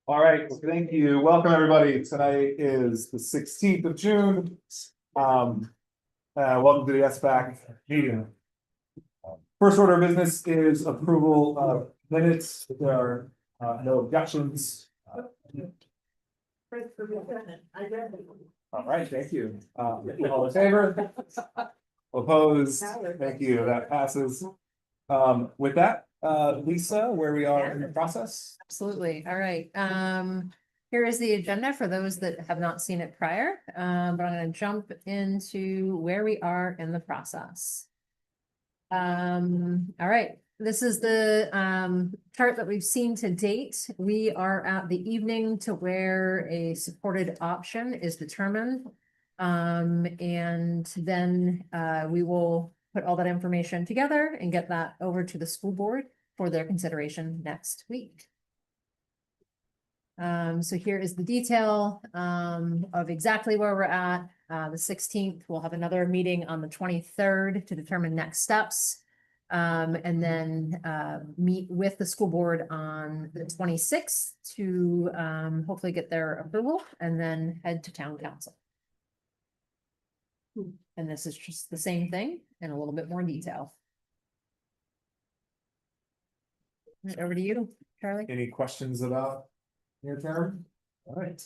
All right, thank you. Welcome, everybody. Tonight is the 16th of June. Welcome to the SBAC meeting. First order of business is approval of minutes. If there are no objections. All right, thank you. All in favor? Opposed? Thank you. That passes. With that, Lisa, where we are in the process? Absolutely. All right. Here is the agenda for those that have not seen it prior. But I'm going to jump into where we are in the process. All right. This is the chart that we've seen to date. We are at the evening to where a supported option is determined. And then we will put all that information together and get that over to the school board for their consideration next week. So here is the detail of exactly where we're at. The 16th, we'll have another meeting on the 23rd to determine next steps. And then meet with the school board on the 26th to hopefully get their approval and then head to town council. And this is just the same thing in a little bit more detail. Over to you, Charlie. Any questions about your term? All right.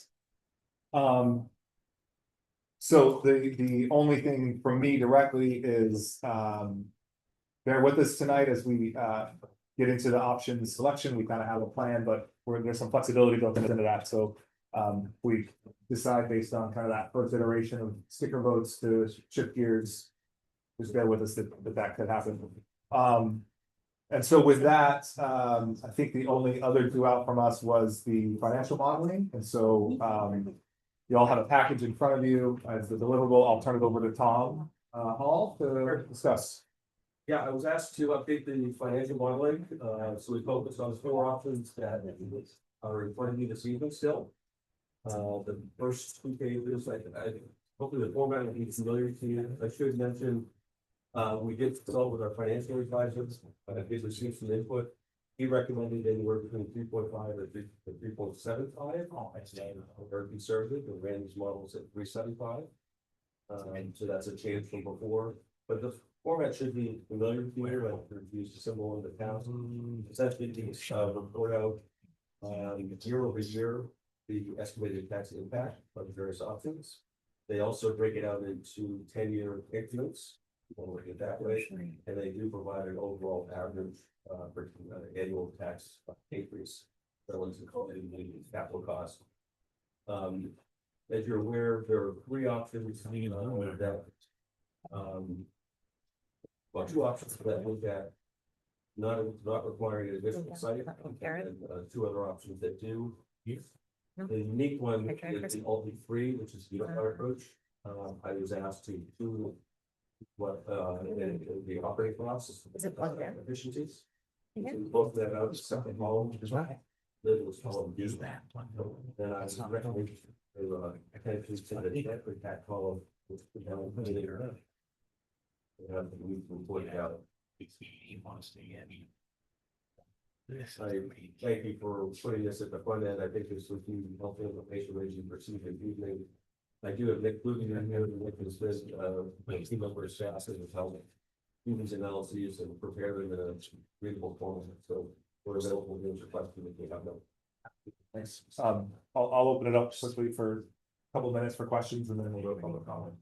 So the only thing from me directly is bear with us tonight as we get into the option selection. We kind of have a plan, but there's some flexibility built into that. So we decide based on kind of that first iteration of sticker votes to shift gears. Just bear with us that could happen. And so with that, I think the only other due out from us was the financial modeling. And so you all have a package in front of you as the deliverable. I'll turn it over to Tom Hall to discuss. Yeah, I was asked to update the financial modeling, so we focused on 4 options that are in front of you this evening still. The first 2 pages, hopefully the format will be familiar to you. I should mention, we did consult with our financial advisors, did receive some input. He recommended anywhere between 3.5 and 3.75. Very conservative, and ran these models at 3.75. So that's a change from before, but the format should be familiar to you. I've used a symbol in the past. Essentially, these report out year over year the estimated tax impact of the various options. They also break it out into 10-year increments. We'll look at that way, and they do provide an overall average for annual tax increase relative to the capital cost. As you're aware, there are 3 options that well, 2 options that look at not requiring an additional site, and 2 other options that do. The unique one is the Ulti-3, which is the unified approach. I was asked to do what the operating costs efficiencies. Both that out separate column. That was column use that. Then I recommend attention to the debt tax column, which we point out. Thank you for putting this at the front end. I think this would be helpful information as you proceed this evening. I do have Nick Blumen in here, Nick has been team member of staff that has helped do these analyses and prepare them in a readable format. So we're available to answer questions if you have them. Thanks. I'll open it up quickly for a couple of minutes for questions, and then we'll go to public comment.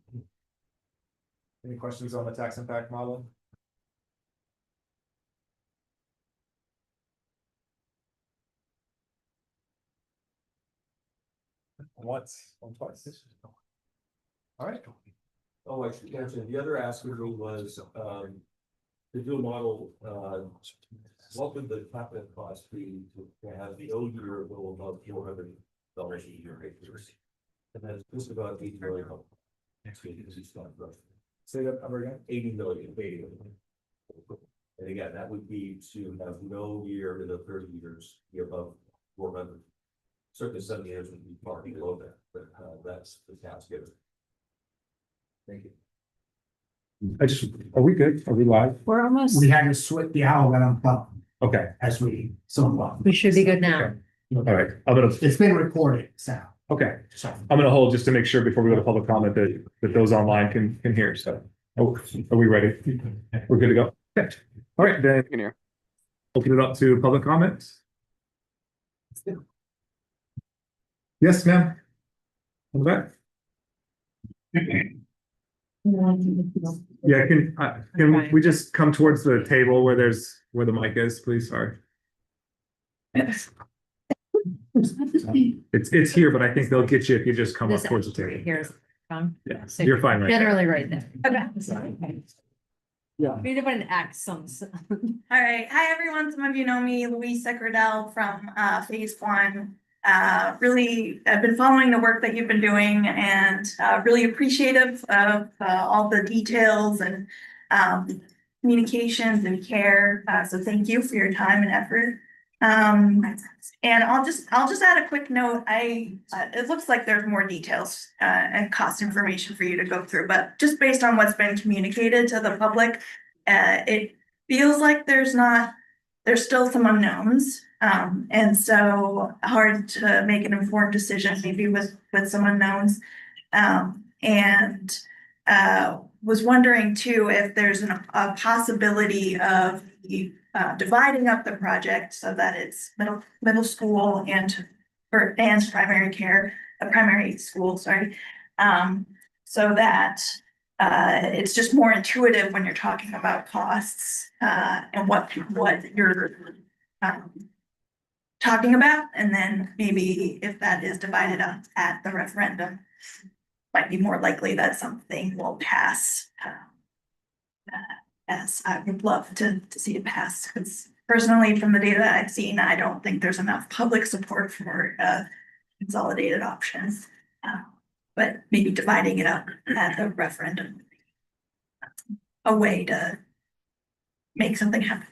Any questions on the tax impact model? Once, twice. All right. Oh, I should mention, the other aspect was to do a model, what would the capital cost be to have the old year go above $400 a year? And that's just about $80 million. Next week is it's not rough. Say that number again. 80 million. And again, that would be to have no year in the 30 years be above 400. Certainly 7 years would be far below that, but that's the task given. Thank you. Are we good? Are we live? We're almost. We had to switch the owl got on top. Okay, as we somewhat. We should be good now. all right, It's been recorded, so. okay, so. I'm gonna hold just to make sure before we go to public comment that those online can hear, so. Oh, are we ready? We're good to go? Okay. All right, then. Open it up to public comments. Yes, ma'am. On the back. Yeah, can we just come towards the table where the mic is, please? Sorry. It's here, but I think they'll get you if you just come up This towards the table. Here's. Yeah, you're fine right there. Generally right there. Okay. Yeah. We need to put an X on. All right, hi everyone, some of you know me, Louise Secredell from Phase One. Really, I've been following the work that you've been doing and really appreciative of all the details and communications and care. So thank you for your time and effort. And I'll just add a quick note. It looks like there's more details and cost information for you to go through, but just based on what's been communicated to the public, it feels like there's still some unknowns. And so hard to make an informed decision maybe with some unknowns. And was wondering too, if there's a possibility of dividing up the project so that it's middle school and primary care, primary school, sorry. So that it's just more intuitive when you're talking about costs and what you're talking about, and then maybe if that is divided up at the referendum, might be more likely that something will pass. As I would love to see it pass, because personally, from the data that I've seen, I don't think there's enough public support for consolidated options. But maybe dividing it up at the referendum, a way to make something happen.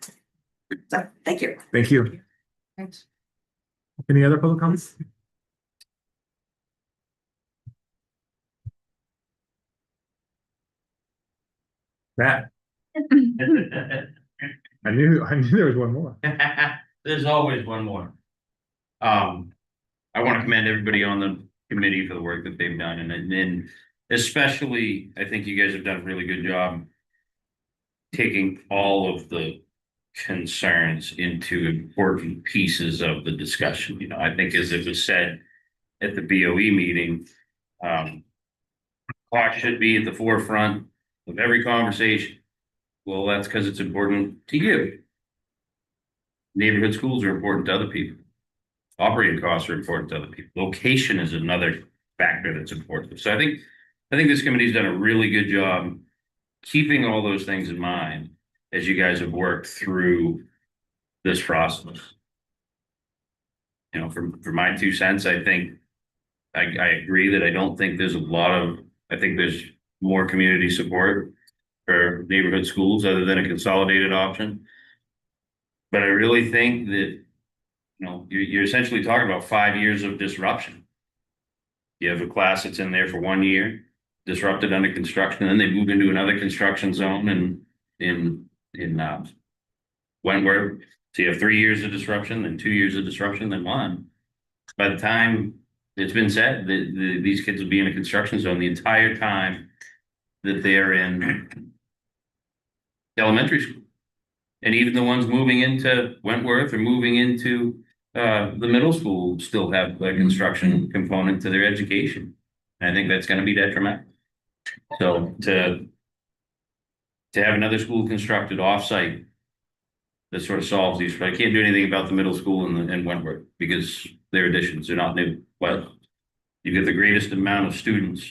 So, thank you. Thank you. Any other public comments? Matt, I knew there was one more. There's always one more. I want to commend everybody on the committee for the work that they've done, and then especially, I think you guys have done a really good job taking all of the concerns into important pieces of the discussion. You know, I think as it was said at the BOE meeting, clock should be at the forefront of every conversation. Well, that's because it's important to you. Neighborhood schools are important to other people. Operating costs are important to other people. Location is another factor that's important. So I think this committee's done a really good job keeping all those things in mind as you guys have worked through this process. You know, for my 2 cents, I think I agree that I don't think there's I think there's more community support for neighborhood schools other than a consolidated option. But I really think that, you know, you're essentially talking about 5 years of disruption. You have a class that's in there for 1 year, disrupted under construction, and then they move into another construction zone and in Wentworth. So you have 3 years of disruption, then 2 years of disruption, then 1. By the time it's been said that these kids will be in a construction zone the entire time that they're in elementary school. And even the ones moving into Wentworth or moving into the middle school still have a construction component to their education. And I think that's going to be detrimental. So to have another school constructed offsite that sort of solves these, but I can't do anything about the middle school and Wentworth because they're additions, they're not new. But you get the greatest amount of students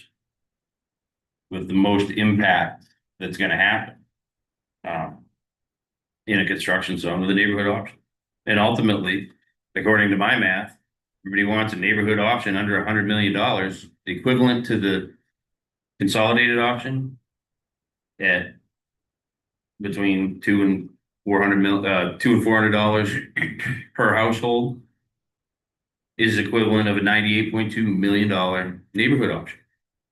with the most impact that's going to happen in a construction zone with a neighborhood option. And ultimately, according to my math, everybody wants a neighborhood option under $100 million, equivalent to the consolidated option at between $200 and $400 per household is equivalent of a $98.2 million neighborhood option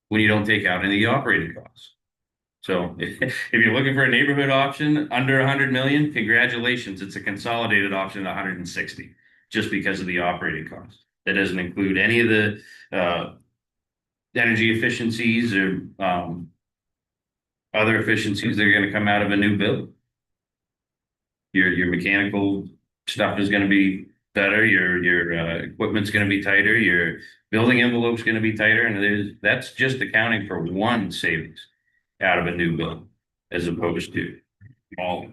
when you don't take out any of the operating costs. So if you're looking for a neighborhood option under 100 million, congratulations, it's a consolidated option at 160, just because of the operating cost. That doesn't include any of the energy efficiencies or other efficiencies that are gonna come out of a new build. Your mechanical stuff is gonna be better, your equipment's gonna be tighter, your building envelope's gonna be tighter, and that's just accounting for one savings out of a new build, as opposed to all.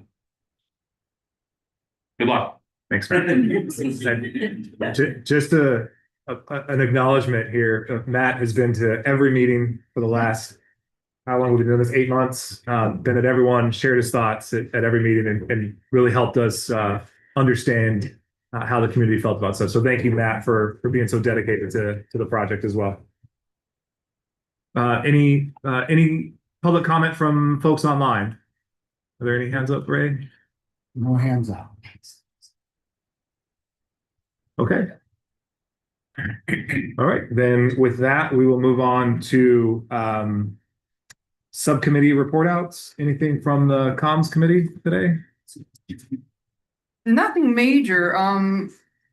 Good luck. Thanks, Matt. Just an acknowledgement here. Matt has been to every meeting for the last, how long have we been doing this? 8 months. Been at everyone, shared his thoughts at every meeting and really helped us understand how the community felt about stuff. So thank you, Matt, for being so dedicated to the project as well. Any public comment from folks online? Are there any hands up, Ray? No hands up. Okay. All right, then with that, we will move on to subcommittee report outs. Anything from the comms committee today? Nothing major,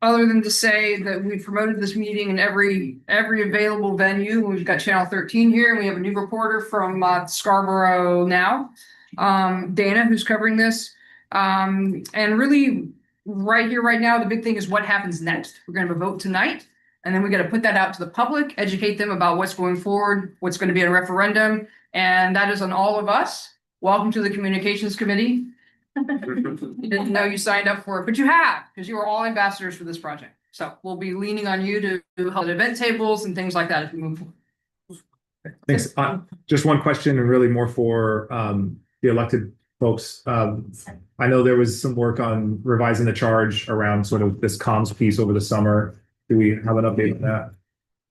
other than to say that we promoted this meeting in every available venue. We've got Channel 13 here, and we have a new reporter from Scarborough Now, Dana, who's covering this. And really, right here, right now, the big thing is what happens next. We're gonna have a vote tonight, and then we gotta put that out to the public, educate them about what's going forward, what's gonna be a referendum, and that is on all of us. Welcome to the Communications Committee. You didn't know you signed up for it, but you have, because you are all ambassadors for this project. So we'll be leaning on you to help at event tables and things like that as we move forward. Thanks. Just one question, and really more for the elected folks. I know there was some work on revising the charge around sort of this comms piece over the summer. Do we have an update on that?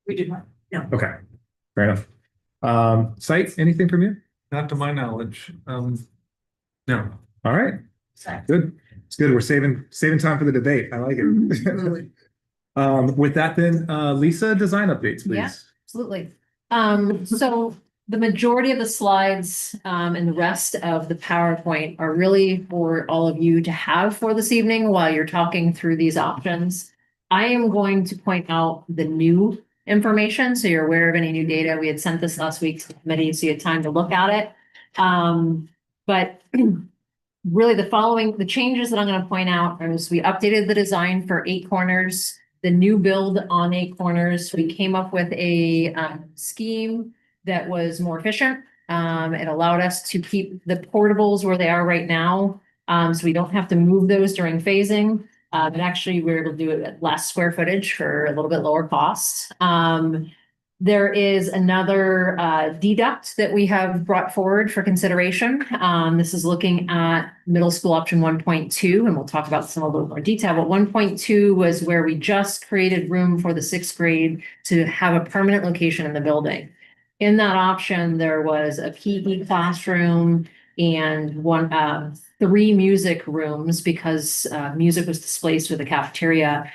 We do not. Okay, fair enough. Site, anything from you? Not to my knowledge. No. All right, good. It's good. We're saving time for the debate. I like it. With that then, Lisa, design updates, please. Yeah. Absolutely. So the majority of the slides, and the rest of the PowerPoint are really for all of you to have for this evening while you're talking through these options. I am going to point out the new information, so you're aware of any new data. We had sent this last week to the committee, so you had time to look at it. But really the changes that I'm going to point out is we updated the design for 8 corners, the new build on 8 corners. We came up with a scheme that was more efficient. It allowed us to keep the portables where they are right now. So we don't have to move those during phasing. And actually we're able to do it at less square footage for a little bit lower cost. There is another deduct that we have brought forward for consideration. This is looking at middle school option 1.2, and we'll talk about some a little more detail. But 1.2 was where we just created room for the 6th grade to have a permanent location in the building. In that option, there was a PE classroom and 3 music rooms because music was displaced with the cafeteria.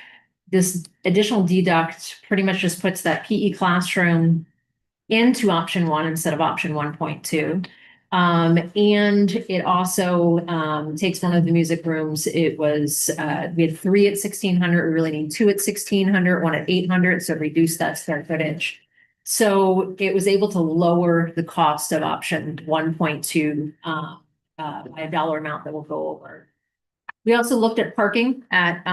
This additional deduct pretty much just puts that PE classroom into option 1 instead of option 1.2. And it also takes one of the music rooms. It was, we had 3 at 1,600. We really need 2 at 1,600, 1 at 800. So reduce that square footage. So it was able to lower the cost of option 1.2 by a dollar amount that we'll go over. We also looked at parking at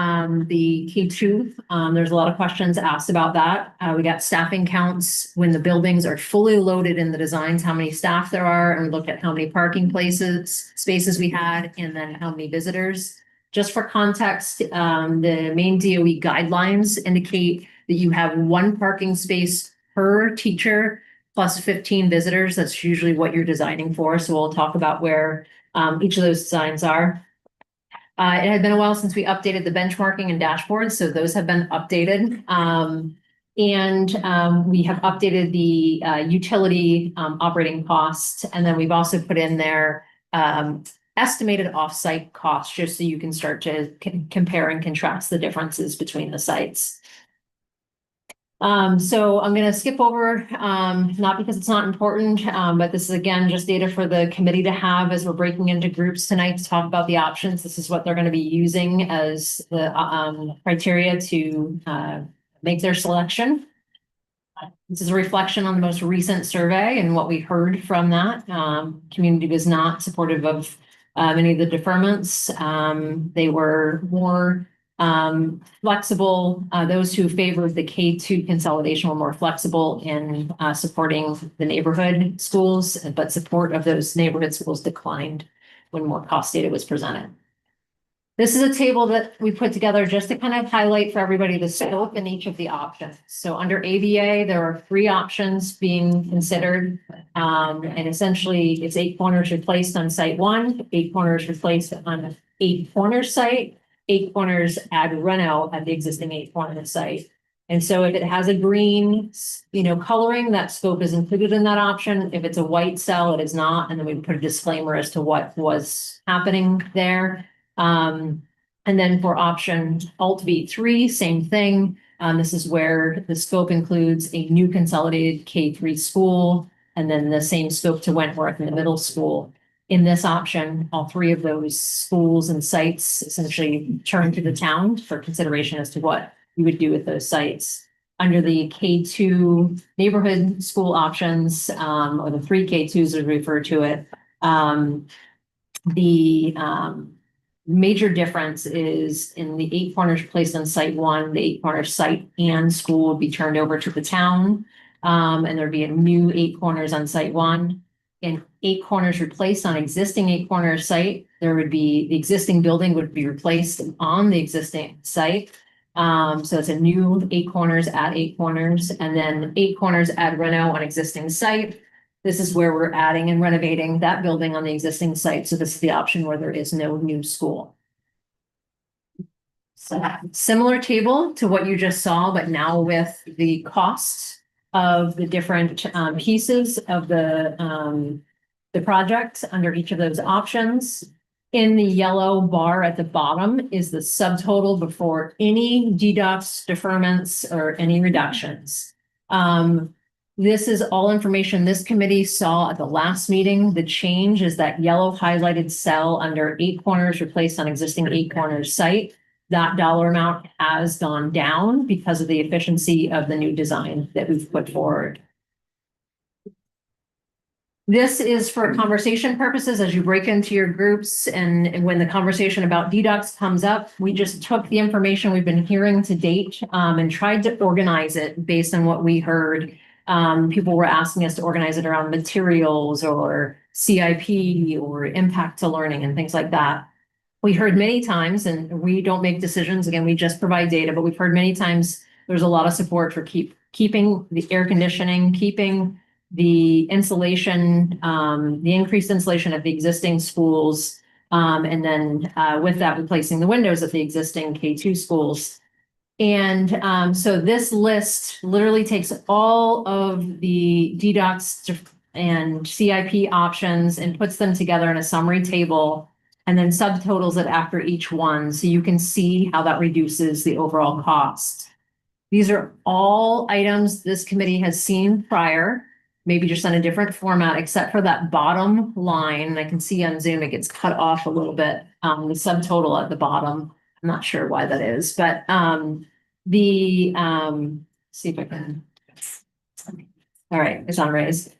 the K2. There's a lot of questions asked about that. We got staffing counts when the buildings are fully loaded in the designs, how many staff there are, and we looked at how many parking spaces we had, and then how many visitors. Just for context, the main DOE guidelines indicate that you have 1 parking space per teacher plus 15 visitors. That's usually what you're designing for. So we'll talk about where each of those designs are. It had been a while since we updated the benchmarking and dashboards, so those have been updated. We have updated the utility operating costs, and then we've also put in there estimated offsite costs, just so you can start to compare and contrast the differences between the sites. So I'm gonna skip over, not because it's not important, but this is again, just data for the committee to have as we're breaking into groups tonight to talk about the options. This is what they're gonna be using as the, criteria to, make their selection. This is a reflection on the most recent survey and what we heard from that. Community was not supportive of, any of the deferments. They were more flexible. Those who favored the K2 consolidation were more flexible in supporting the neighborhood schools, but support of those neighborhood schools declined when more cost data was presented. This is a table that we put together just to kind of highlight for everybody the scope in each of the options. So under ABA, there are 3 options being considered. And essentially it's 8 corners replaced on site 1, 8 corners replaced on 8 corners site, 8 corners add reno at the existing 8 corner site. And so if it has a green, coloring, that scope is included in that option. If it's a white cell, it is not. And then we put a disclaimer as to what was happening there. And then for option Alt V3, same thing. This is where the scope includes a new consolidated K3 school, and then the same scope to Wentworth in the middle school. In this option, all 3 of those schools and sites essentially turn to the town for consideration as to what you would do with those sites. Under the K2 neighborhood school options, or the 3 K2s as we refer to it, the major difference is in the 8 corners placed on site 1, the 8 corner site and school would be turned over to the town. And there'd be a new 8 corners on site 1. And 8 corners replaced on existing 8 corner site, there would be, the existing building would be replaced on the existing site. So it's a new 8 corners at 8 corners, and then 8 corners add reno on existing site. This is where we're adding and renovating that building on the existing site. So this is the option where there is no new school. So similar table to what you just saw, but now with the costs of the different pieces of the project under each of those options. In the yellow bar at the bottom is the subtotal before any deducts, deferments, or any reductions. This is all information this committee saw at the last meeting. The change is that yellow highlighted cell under 8 corners replaced on existing 8 corners site. That dollar amount has gone down because of the efficiency of the new design that we've put forward. This is for conversation purposes as you break into your groups, and when the conversation about deducts comes up, we just took the information we've been hearing to date and tried to organize it based on what we heard. People were asking us to organize it around materials or CIP or impact to learning and things like that. We heard many times, and we don't make decisions, again, we just provide data, but we've heard many times there's a lot of support for keeping the air conditioning, keeping the insulation, the increased insulation at the existing schools, and then with that, replacing the windows at the existing K2 schools. And so this list literally takes all of the deducts and CIP options and puts them together in a summary table and then subtotals it after each one. So you can see how that reduces the overall cost. These are all items this committee has seen prior, maybe just on a different format, except for that bottom line. I can see on Zoom, it gets cut off a little bit, the subtotal at the bottom. I'm not sure why that is, but see if I can. All right, it's on raise.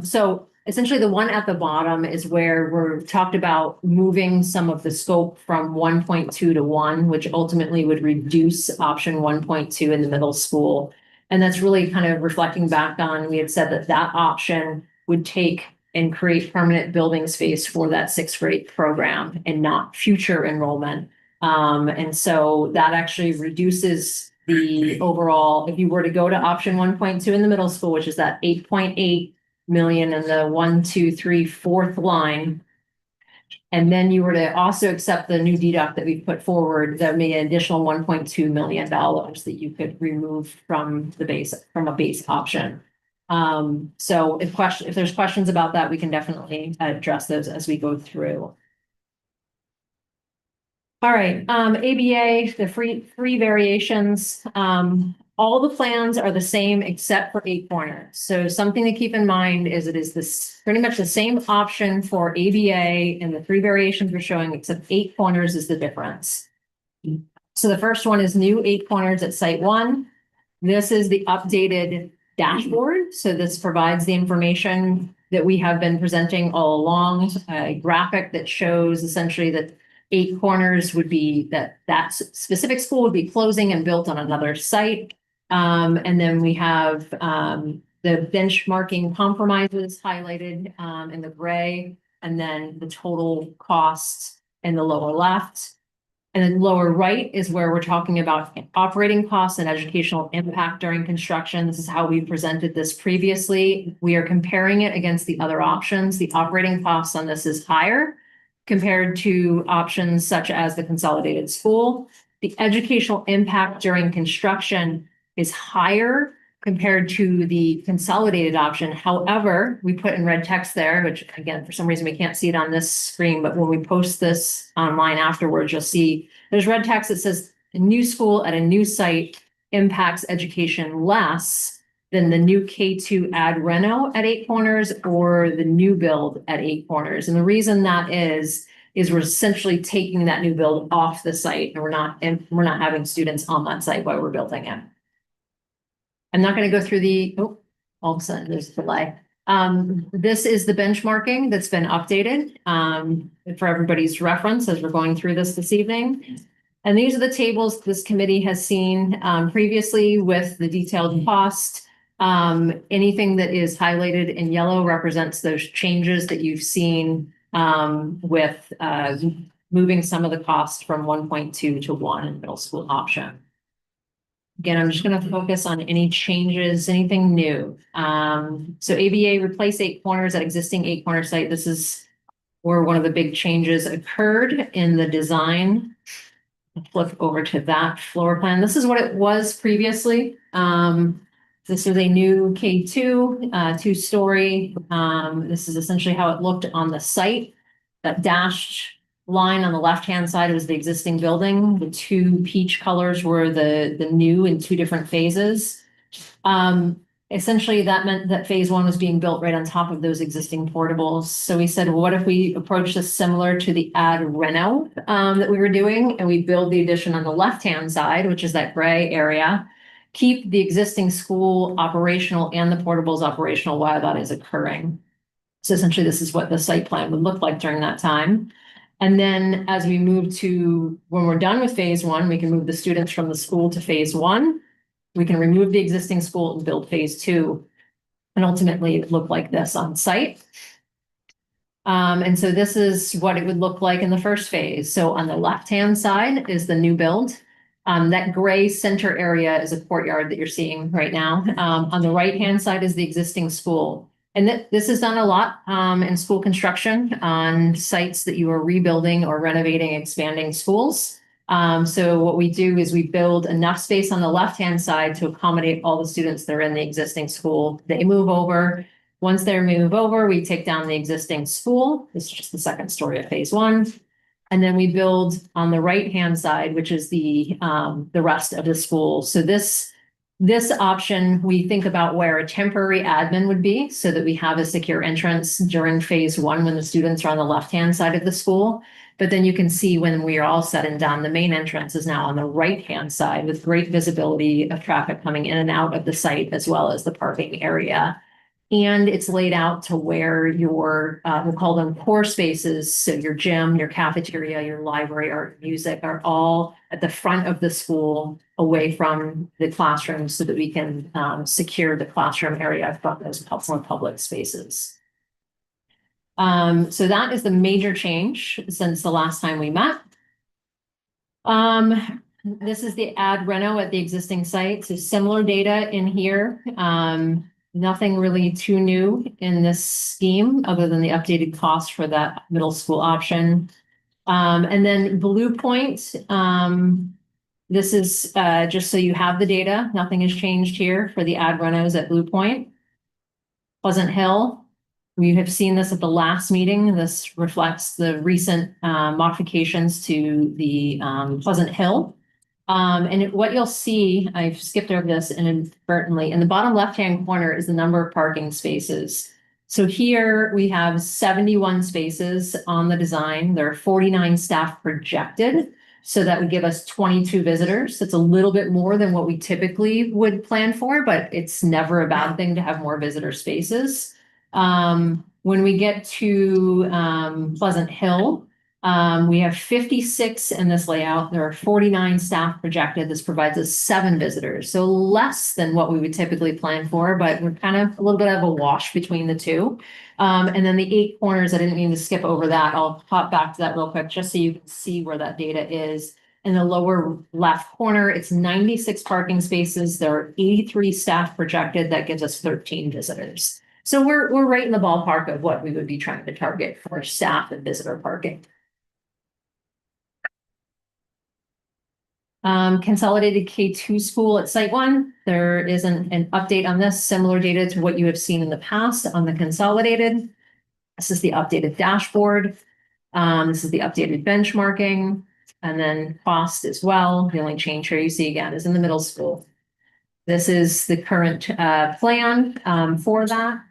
So essentially the one at the bottom is where we're talked about moving some of the scope from 1.2 to 1, which ultimately would reduce option 1.2 in the middle school. And that's really kind of reflecting back on, we had said that that option would take and create permanent building space for that 6th grade program and not future enrollment. And so that actually reduces the overall, if you were to go to option 1.2 in the middle school, which is that 8.8 million in the 1, 2, 3, 4th line. And then you were to also accept the new deduct that we put forward, that made an additional $1.2 million that you could remove from the base, from a base option. So if there's questions about that, we can definitely address those as we go through. All right, ABA, the free variations. all the plans are the same except for Eight Corners. So something to keep in mind is it is this pretty much the same option for ABA and the three variations we're showing, except Eight Corners is the difference. So the first one is new Eight Corners at Site 1. This is the updated dashboard. So this provides the information that we have been presenting all along, a graphic that shows essentially that Eight Corners would be that specific school would be closing and built on another site. And then we have the benchmarking compromises highlighted in the gray, and then the total cost in the lower left. And then lower right is where we're talking about operating costs and educational impact during construction. This is how we presented this previously. We are comparing it against the other options. The operating costs on this is higher compared to options such as the consolidated school. The educational impact during construction is higher compared to the consolidated option. However, we put in red text there, which again, for some reason we can't see it on this screen, but when we post this online afterwards, you'll see there's red text that says a new school at a new site impacts education less than the new K2 ad reno at Eight Corners or the new build at Eight Corners. And the reason that is we're essentially taking that new build off the site, and we're not having students on that site while we're building it. I'm not going to go through all of a sudden there's a delay. This is the benchmarking that's been updated for everybody's reference as we're going through this evening. And these are the tables this committee has seen previously with the detailed cost. Anything that is highlighted in yellow represents those changes that you've seen with moving some of the cost from 1.2 to 1 in middle school option. Again, I'm just going to focus on any changes, anything new. So ABA replace Eight Corners at existing Eight Corner site. This is where one of the big changes occurred in the design. I'll flip over to that floor plan. This is what it was previously. This is a new K2, two-story. This is essentially how it looked on the site. That dashed line on the left-hand side was the existing building. The two peach colors were the new in two different phases. Essentially, that meant that phase 1 was being built right on top of those existing portables. So we said, well, what if we approach this similar to the ad reno that we were doing, and we build the addition on the left-hand side, which is that gray area, keep the existing school operational and the portables operational while that is occurring. So essentially, this is what the site plan would look like during that time. And then as we move to, when we're done with phase 1, we can move the students from the school to phase 1. We can remove the existing school and build phase 2. And ultimately it look like this on site. And so this is what it would look like in the first phase. So on the left-hand side is the new build. That gray center area is a courtyard that you're seeing right now. On the right-hand side is the existing school. And this is done a lot in school construction on sites that you are rebuilding or renovating, expanding schools. So what we do is we build enough space on the left-hand side to accommodate all the students that are in the existing school. They move over. Once they move over, we take down the existing school. This is just the second story of phase 1. And then we build on the right-hand side, which is the rest of the school. So this option, we think about where a temporary admin would be so that we have a secure entrance during phase 1 when the students are on the left-hand side of the school. But then you can see when we are all said and done, the main entrance is now on the right-hand side with great visibility of traffic coming in and out of the site, as well as the parking area. And it's laid out to where your, we'll call them core spaces. So your gym, your cafeteria, your library, art, music are all at the front of the school away from the classrooms so that we can secure the classroom area from those public spaces. So that is the major change since the last time we met. This is the ad reno at the existing site. So similar data in here. Nothing really too new in this scheme other than the updated cost for that middle school option. And then Blue Point, this is just so you have the data. Nothing has changed here for the ad renos at Blue Point. Pleasant Hill, we have seen this at the last meeting. This reflects the recent modifications to the Pleasant Hill What you'll see, I've skipped over this inadvertently, in the bottom left-hand corner is the number of parking spaces. So here we have 71 spaces on the design. There are 49 staff projected. So that would give us 22 visitors. It's a little bit more than what we typically would plan for, but it's never a bad thing to have more visitor spaces. When we get to Pleasant Hill, we have 56 in this layout. There are 49 staff projected. This provides us 7 visitors, so less than what we would typically plan for, but we're kind of a little bit of a wash between the two. And then the 8 corners, I didn't mean to skip over that. I'll hop back to that real quick, just so you can see where that data is. In the lower left corner, it's 96 parking spaces. There are 83 staff projected. That gives us 13 visitors. So we're right in the ballpark of what we would be trying to target for staff and visitor parking. Consolidated K2 school at Site 1. There is an update on this, similar data to what you have seen in the past on the consolidated. This is the updated dashboard. This is the updated benchmarking, and then cost as well. The only change here you see again is in the middle school. This is the current plan for that.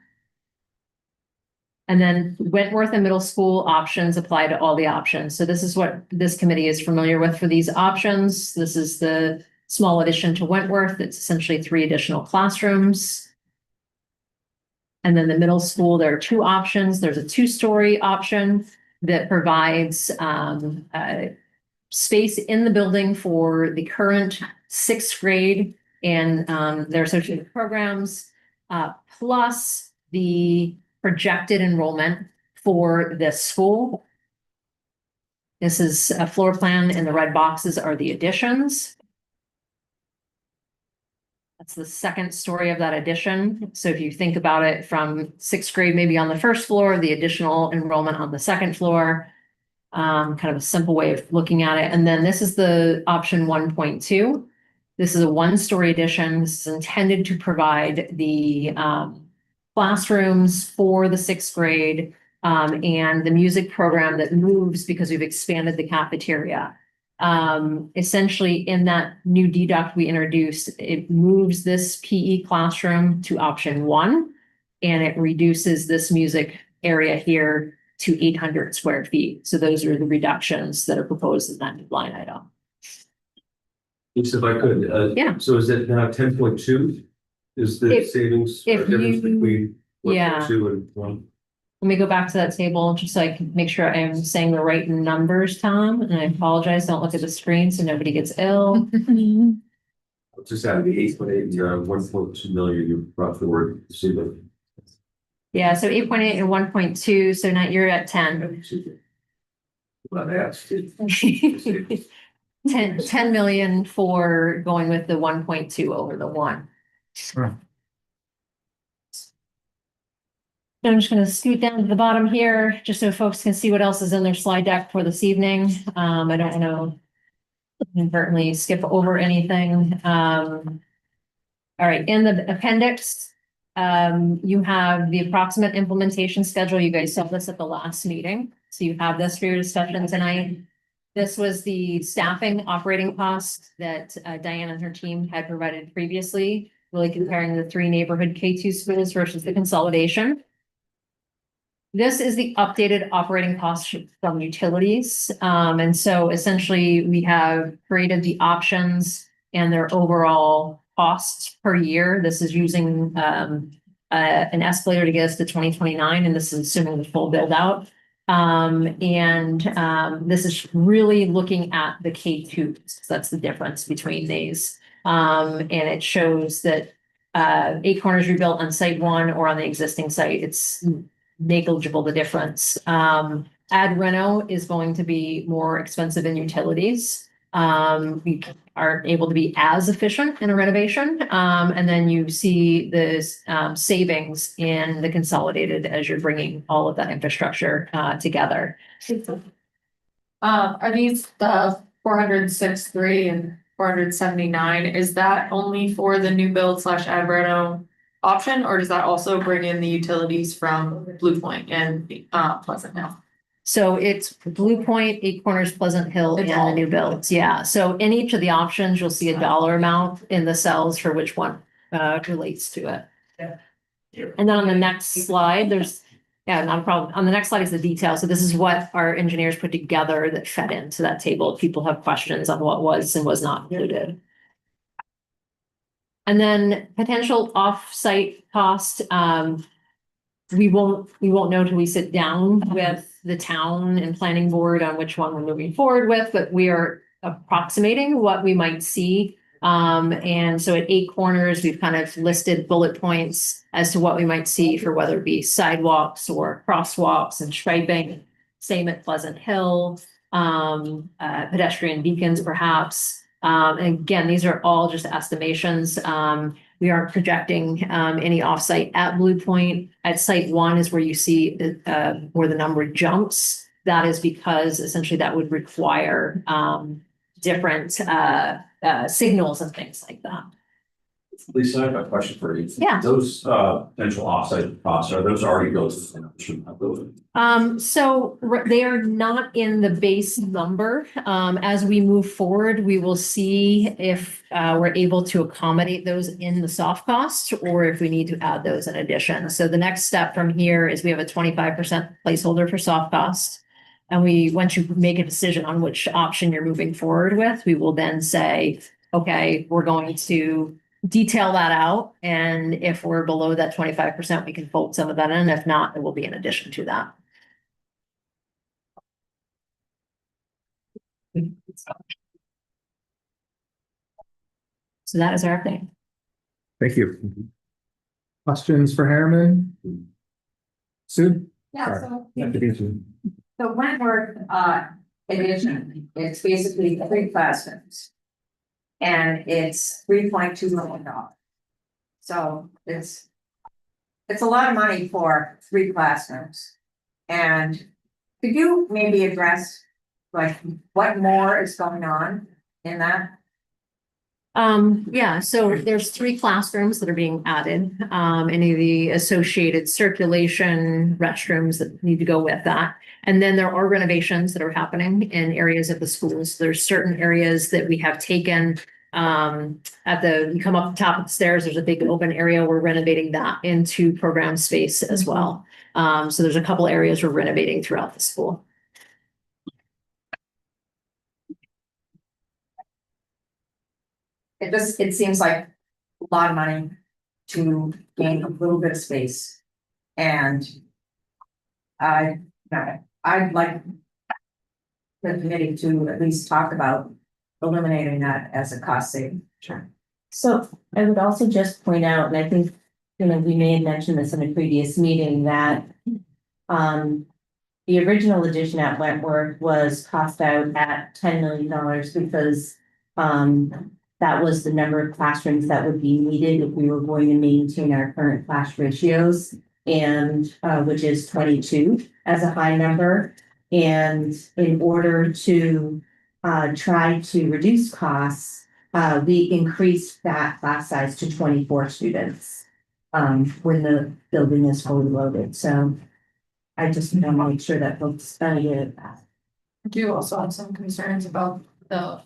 And then Wentworth and middle school options apply to all the options. So this is what this committee is familiar with for these options. This is the small addition to Wentworth. It's essentially 3 additional classrooms. And then the middle school, there are 2 options. There's a 2-story option that provides space in the building for the current 6th grade and their associated programs, plus the projected enrollment for this school. This is a floor plan, and the red boxes are the additions. That's the 2nd story of that addition. So if you think about it from 6th grade, maybe on the 1st floor, the additional enrollment on the 2nd floor, kind of a simple way of looking at it. And then this is the option 1.2. This is a 1-story addition. This is intended to provide the classrooms for the 6th grade and the music program that moves because we've expanded the cafeteria. Essentially, in that new deduct we introduced, it moves this PE classroom to option 1, and it reduces this music area here to 800 square feet. So those are the reductions that are proposed in that new line item. If I could, Yeah. so is it now 10.2? Is the savings or if difference you- between yeah. 1.2 and 1? Let me go back to that table just so I can make sure I'm saying the right numbers, Tom, and I apologize. Don't look at the screen so nobody gets ill. Just out of the 8.8, 1.2 million you brought forward, see the. Yeah, so 8.8 and 1.2, so now you're at 10. Well, that's. 10 million for going with the 1.2 over the 1. Sure. So I'm just gonna scoot down to the bottom here, just so folks can see what else is in their slide deck for this evening. I don't know. Inadvertently skip over anything. All right, in the appendix, you have the approximate implementation schedule. You guys saw this at the last meeting, so you have this for your discussion tonight. This was the staffing operating costs that Diane and her team had provided previously, really comparing the 3 neighborhood K2 schools versus the consolidation. This is the updated operating costs from utilities. And so essentially we have created the options and their overall costs per year. This is using an escalator to get us to 2029, and this is assuming the full build out. This is really looking at the K2s. That's the difference between these. And it shows that 8 Corners rebuilt on Site 1 or on the existing site. It's negligible, the difference. Ad reno is going to be more expensive in utilities. We aren't able to be as efficient in a renovation. And then you see this savings in the consolidated as you're bringing all of that infrastructure together. Are these the 406.3 and 479? Is that only for the new build / ad reno option, or does that also bring in the utilities from Blue Point and Pleasant Hill? So it's Blue Point, Eight Corners, Pleasant Hill, and the new builds, yeah. So in each of the options, you'll see a dollar amount in the cells for which one relates to it. And then on the next slide, there's, yeah, not a problem. On the next slide is the detail. So this is what our engineers put together that fed into that table. If people have questions on what was and was not included. And then potential off-site cost, we won't know till we sit down with the town and planning board on which one we're moving forward with, but we are approximating what we might see. And so at Eight Corners, we've kind of listed bullet points as to what we might see for whether it be sidewalks or crosswalks and striping. Same at Pleasant Hill, pedestrian beacons perhaps. And again, these are all just estimations. We aren't projecting any offsite at Blue Point. At site one is where you see where the number jumps. That is because essentially that would require different signals and things like that. Lisa, I have a question for you. Yeah. Those potential offsite costs, are those already built into the building? So they are not in the base number. As we move forward, we will see if we're able to accommodate those in the soft costs or if we need to add those in addition. So the next step from here is we have a 25% placeholder for soft cost. And once you make a decision on which option you're moving forward with, we will then say, okay, we're going to detail that out. And if we're below that 25%, we can fold some of that in. If not, it will be in addition to that. So that is our update. Thank you. Questions for Harriman? Sue? Yeah, so Wentworth, edition, it's basically 3 classrooms. And it's $3.2 million. So it's a lot of money for 3 classrooms. And could you maybe address like what more is going on in that? Yeah, so there's 3 classrooms that are being added. Any of the associated circulation restrooms that need to go with that. And then there are renovations that are happening in areas of the schools. There's certain areas that we have taken you come up the top of the stairs, there's a big open area. We're renovating that into program space as well. So there's a couple areas we're renovating throughout the school. It seems like a lot of money to gain a little bit of space. And I'd like the committee to at least talk about eliminating that as a cost saving. Sure. So I would also just point out, and I think, we may have mentioned this in a previous meeting, that the original addition at Wentworth was cost out at $10 million because that was the number of classrooms that would be needed if we were going to maintain our current class ratios, and which is 22 as a high number. And in order to try to reduce costs, we increased that class size to 24 students when the building is fully loaded. So I just want to make sure that folks get that. I do also have some concerns about the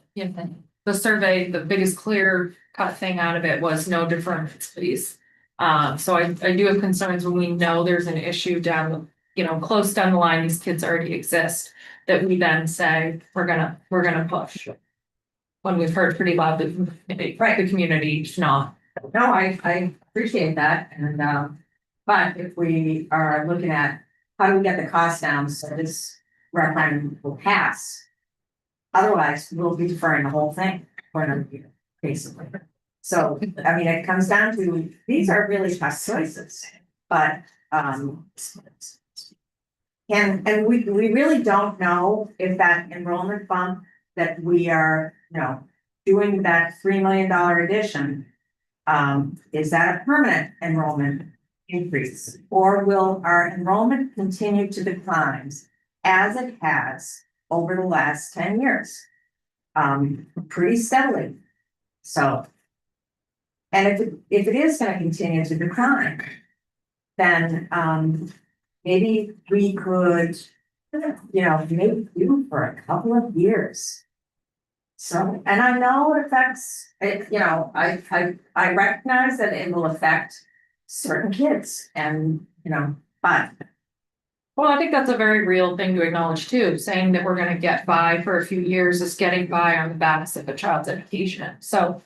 survey. The biggest clear cut thing out of it was no difference, please. So I do have concerns when we know there's an issue down, close down the line, these kids already exist, that we then say, we're gonna push. When we've heard pretty loudly from the community, not. No, I appreciate that, and but if we are looking at how do we get the cost down so this referendum will pass? Otherwise, we'll be deferring the whole thing for another year, basically. So, I mean, it comes down to, these are really tough choices, but and we really don't know if that enrollment bump that we are, doing that $3 million addition, is that a permanent enrollment increase? Or will our enrollment continue to decline as it has over the last 10 years? Pretty steadily. So, and if it is going to continue to decline, then maybe we could you know, make do for a couple of years. So, and I know it affects, it, you know, I recognize that it will affect certain kids and, you know, but. Well, I think that's a very real thing to acknowledge too, saying that we're gonna get by for a few years is getting by on the backs of a child's education, so.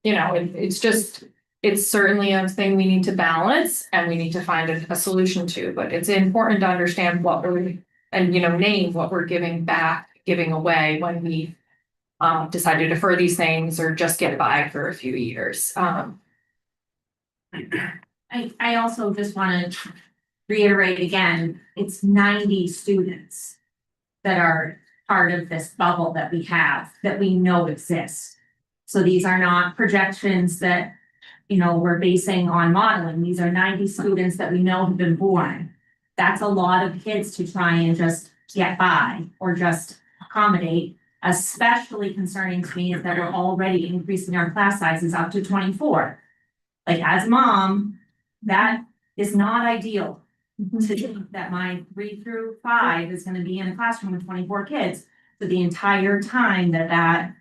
You know, it's just, it's certainly a thing we need to balance and we need to find a solution to, but it's important to understand what we're. And, you know, name what we're giving back, giving away when we decide to defer these things or just get by for a few years. I also just wanna reiterate again, it's 90 students that are part of this bubble that we have, that we know exists. So these are not projections that, you know, we're basing on modeling. These are 90 students that we know have been born. That's a lot of kids to try and just get by or just accommodate. Especially concerning to me is that we're already increasing our class sizes up to 24. Like as a mom, that is not ideal. To think that my 3 through 5 is gonna be in a classroom with 24 kids for the entire time that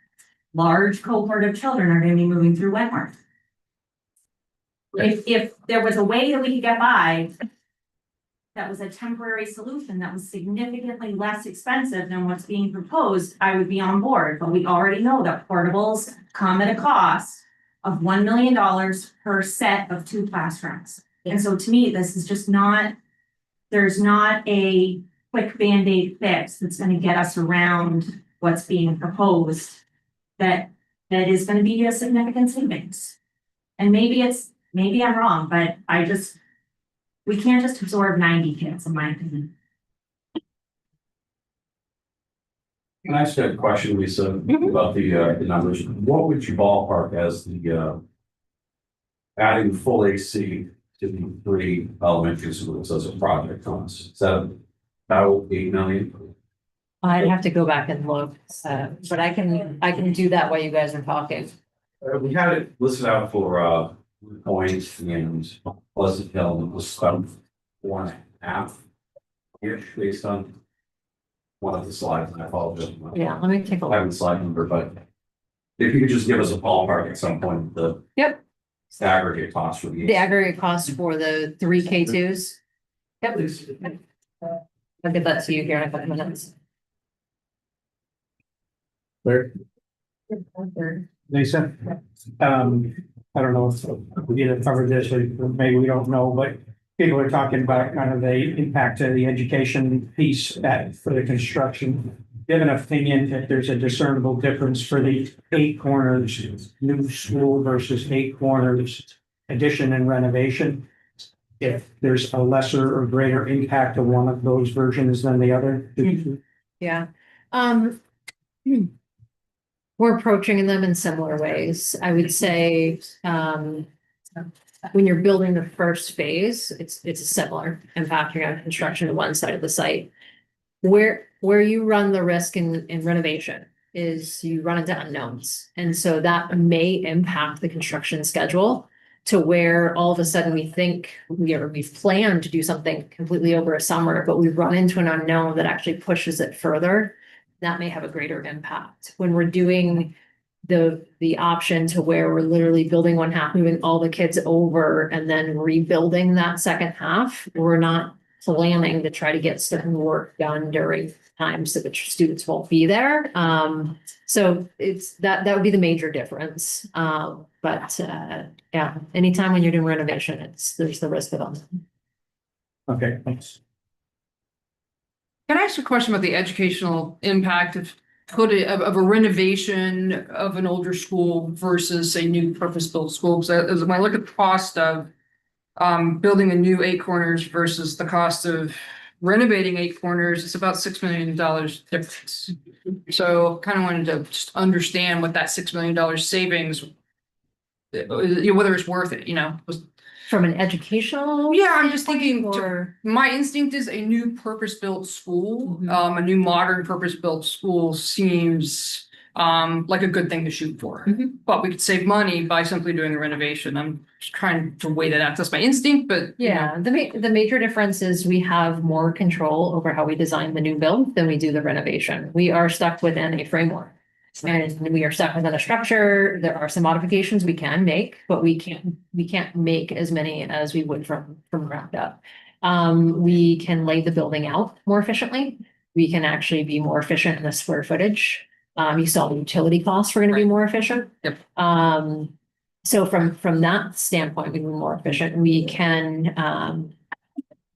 large cohort of children are gonna be moving through Wentworth. If there was a way that we could get by, that was a temporary solution that was significantly less expensive than what's being proposed, I would be on board, but we already know that portables come at a cost of $1 million per set of 2 classrooms. And so to me, this is just not, there's not a quick Band-Aid fix that's gonna get us around what's being proposed. That is gonna be a significant savings. And maybe I'm wrong, but we can't just absorb 90 kids, in my opinion. Can I ask you a question, Lisa, about the numbers? What would you ballpark as the adding full AC to the 3 elementary schools as a project cost? Is that about 8 million? I'd have to go back and look, but I can do that while you guys are talking. We had it listed out for Point and Pleasant Hill, and it was about 4.5 ish based on one of the slides, and I apologize. Yeah, let me take a I have look. the slide number, but if you could just give us a ballpark at some point, the Yep, aggregate cost for the. the aggregate cost for the 3 K2s. Yep. I'll get that to you here in a couple minutes. Where? Lisa, I don't know if we either covered this or maybe we don't know, but people are talking about kind of the impact of the education piece for the construction. Do you have an opinion if there's a discernible difference for the 8 corners, new school versus 8 corners, addition and renovation? If there's a lesser or greater impact of one of those versions than the other? Yeah. We're approaching them in similar ways. I would say, when you're building the first phase, it's a similar impact. You're on construction to one side of the site. Where you run the risk in renovation is you run into unknowns. And so that may impact the construction schedule to where all of a sudden we think we've planned to do something completely over a summer, but we run into an unknown that actually pushes it further. That may have a greater impact. When we're doing the option to where we're literally building one half, moving all the kids over and then rebuilding that second half, we're not planning to try to get certain work done during times that the students won't be there. So it's that would be the major difference. But yeah, anytime when you're doing renovation, there's the risk of them. Okay, thanks. Can I ask a question about the educational impact of a renovation of an older school versus a new purpose-built school? Because when I look at the cost of building a new 8 corners versus the cost of renovating 8 corners, it's about $6 million difference. So kind of wanted to just understand what that $6 million savings, whether it's worth it, From an educational. Yeah, I'm just thinking, Or my instinct is a new purpose-built school, a new modern purpose-built school seems like a good thing to shoot for. Mhm. But we could save money by simply doing the renovation. I'm just trying to weigh that out. That's my instinct, but. you know, Yeah, the major difference is we have more control over how we design the new build than we do the renovation. We are stuck within a framework. And we are stuck within a structure. There are some modifications we can make, but we can't make as many as we would from ground up. We can lay the building out more efficiently. We can actually be more efficient in the square footage. You saw the utility costs were gonna be more efficient. Yep. So from that standpoint, we were more efficient. We can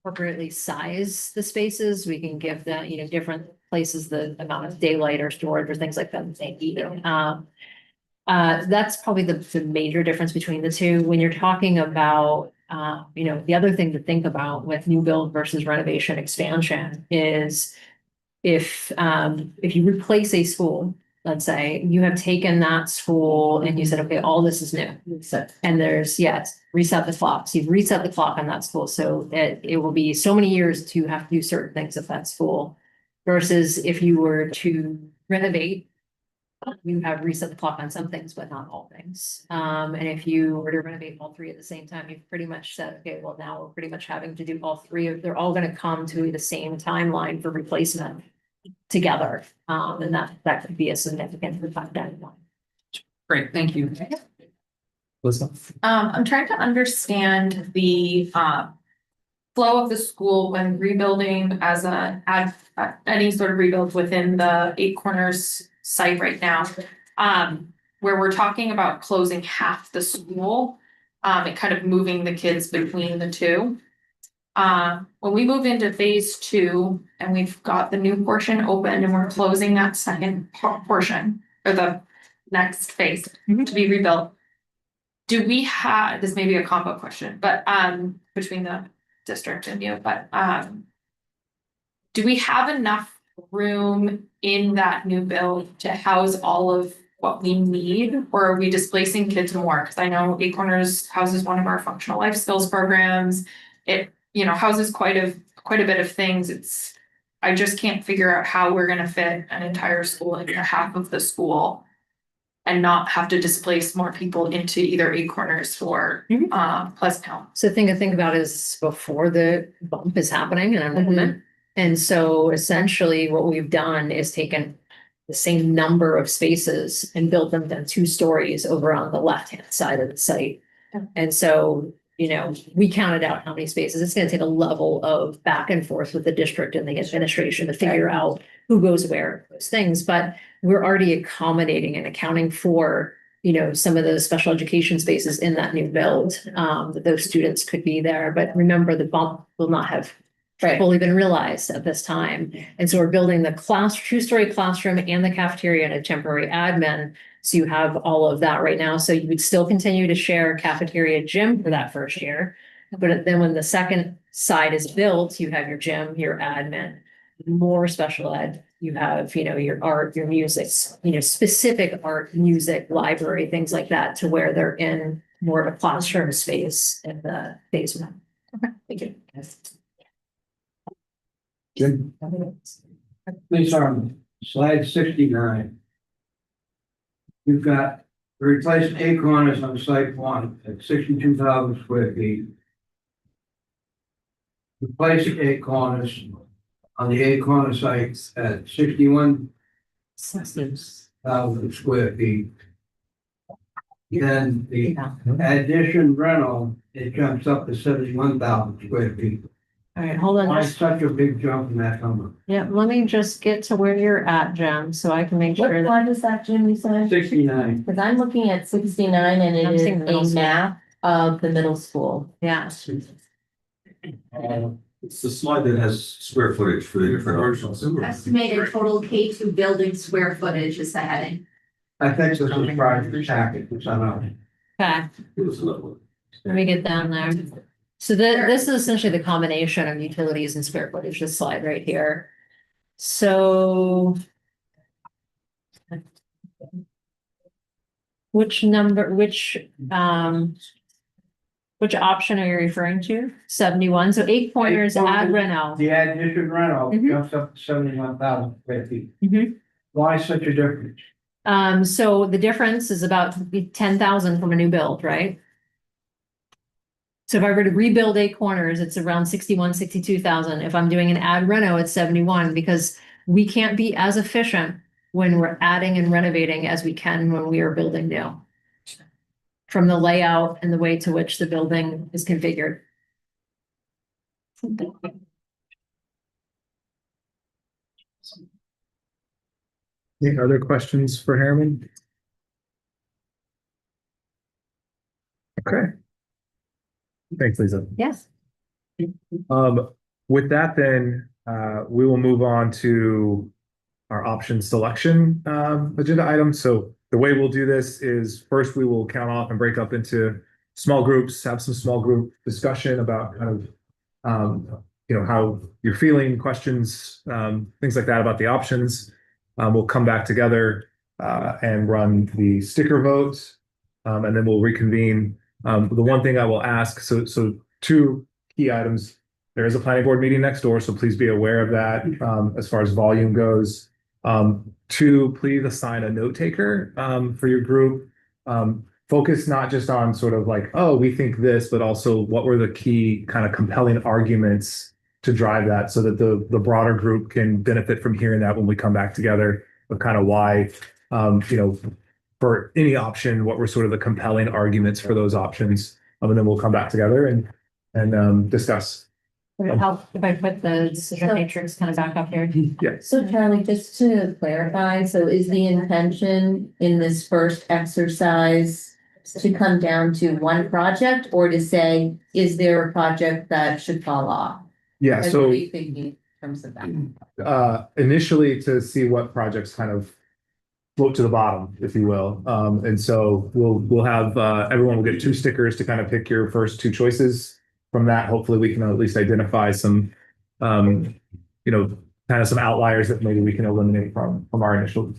appropriately size the spaces. We can give the, different places the amount of daylight or storage or things like that that they need. That's probably the major difference between the two. When you're talking about, the other thing to think about with new build versus renovation expansion is if you replace a school, let's say you have taken that school and you said, okay, all this is new. And there's, reset the clock. So you've reset the clock on that school. So it will be so many years to have to do certain things at that school. Versus if you were to renovate, you have reset the clock on some things, but not all things. And if you were to renovate all three at the same time, you've pretty much said, okay, well, now we're pretty much having to do all three. They're all going to come to the same timeline for replacement together. And that could be a significant deadline. Great, thank you. I'm trying to understand the flow of the school when rebuilding as any sort of rebuild within the Eight Corners site right now. Where we're talking about closing half the school, and kind of moving the kids between the two. When we move into phase 2 and we've got the new portion open and we're closing that second portion or the next phase to be rebuilt. Do we have, this may be a combo question, but between the district and you, but do we have enough room in that new build to house all of what we need, or are we displacing kids more? Because I know Eight Corners houses one of our functional life skills programs. It, houses quite a bit of things. I just can't figure out how we're gonna fit an entire school into half of the school and not have to displace more people into either Eight Corners or Pleasant Hill. So the thing to think about is before the bump is happening in enrollment. And so essentially what we've done is taken the same number of spaces and built them then 2 stories over on the left-hand side of the site. And so, we counted out how many spaces. It's going to take a level of back and forth with the district and the administration to figure out who goes where, those things. But we're already accommodating and accounting for, some of the special education spaces in that new build, that those students could be there. But remember, the bump will not have fully been realized at this time. And so we're building the 2-story classroom and the cafeteria and a temporary admin. So you have all of that right now. So you would still continue to share cafeteria gym for that first year. But then when the second side is built, you have your gym, your admin, more special ed. You have, your art, your music, specific art, music, library, things like that, to where they're in more of a classroom space in the phase 1. Okay, thank you. Jim? Please, slide 69. You've got replacing Eight Corners on site 1 at 62,000 square feet. Replacing Eight Corners on the Eight Corner site at 61,000 square feet. Then the addition rental, it jumps up to 71,000 square feet. All right, hold on. Why such a big jump in that number? Yeah, let me just get to where you're at, Jen, so I can make What sure. one is that, Jim, you said? 69. Because I'm looking at 69 and I'm it is seeing middle a school. map of the middle school. Yeah, It's the slide that has square footage for the different options. Estimated total K2 building square footage is the heading. I think this is part of the packet, which I know. okay, It was another one. let me get down there. So this is essentially the combination of utilities and square footage, this slide right here. So. Which option are you referring to? 71, so Eight Corners ad reno. The addition rental Mhm. jumps up to 71,000 square feet. Mhm. Why such a difference? So the difference is about 10,000 from a new build, right? So if I were to rebuild 8 corners, it's around 61, 62,000. If I'm doing an add reno, it's 71, because we can't be as efficient when we're adding and renovating as we can when we are building new. From the layout and the way to which the building is configured. Any other questions for Harriman? Okay. Thanks, Lisa. Yes. With that, then, we will move on to our option selection, agenda item. So the way we'll do this is first we will count off and break up into small groups, have some small group discussion about kind of, how you're feeling, questions, things like that about the options. We'll come back together, and run the sticker votes, and then we'll reconvene. The one thing I will ask, so 2 key items. There is a planning board meeting next door, so please be aware of that, as far as volume goes. 2, please assign a note taker, for your group. Focus not just on sort of like, oh, we think this, but also what were the key kind of compelling arguments to drive that, so that the broader group can benefit from hearing that when we come back together, of kind of why, for any option, what were sort of the compelling arguments for those options. And then we'll come back together and discuss. Would it help if I put the decision matrix kind of back up here? Yeah. So Charlie, just to clarify, so is the intention in this first exercise to come down to one project, or to say, is there a project that should fall off? Yeah, And so what are you thinking in terms of that? initially to see what projects kind of float to the bottom, if you will. And so we'll have, everyone will get 2 stickers to kind of pick your first 2 choices. From that, hopefully we can at least identify some, kind of some outliers that maybe we can eliminate from our initial,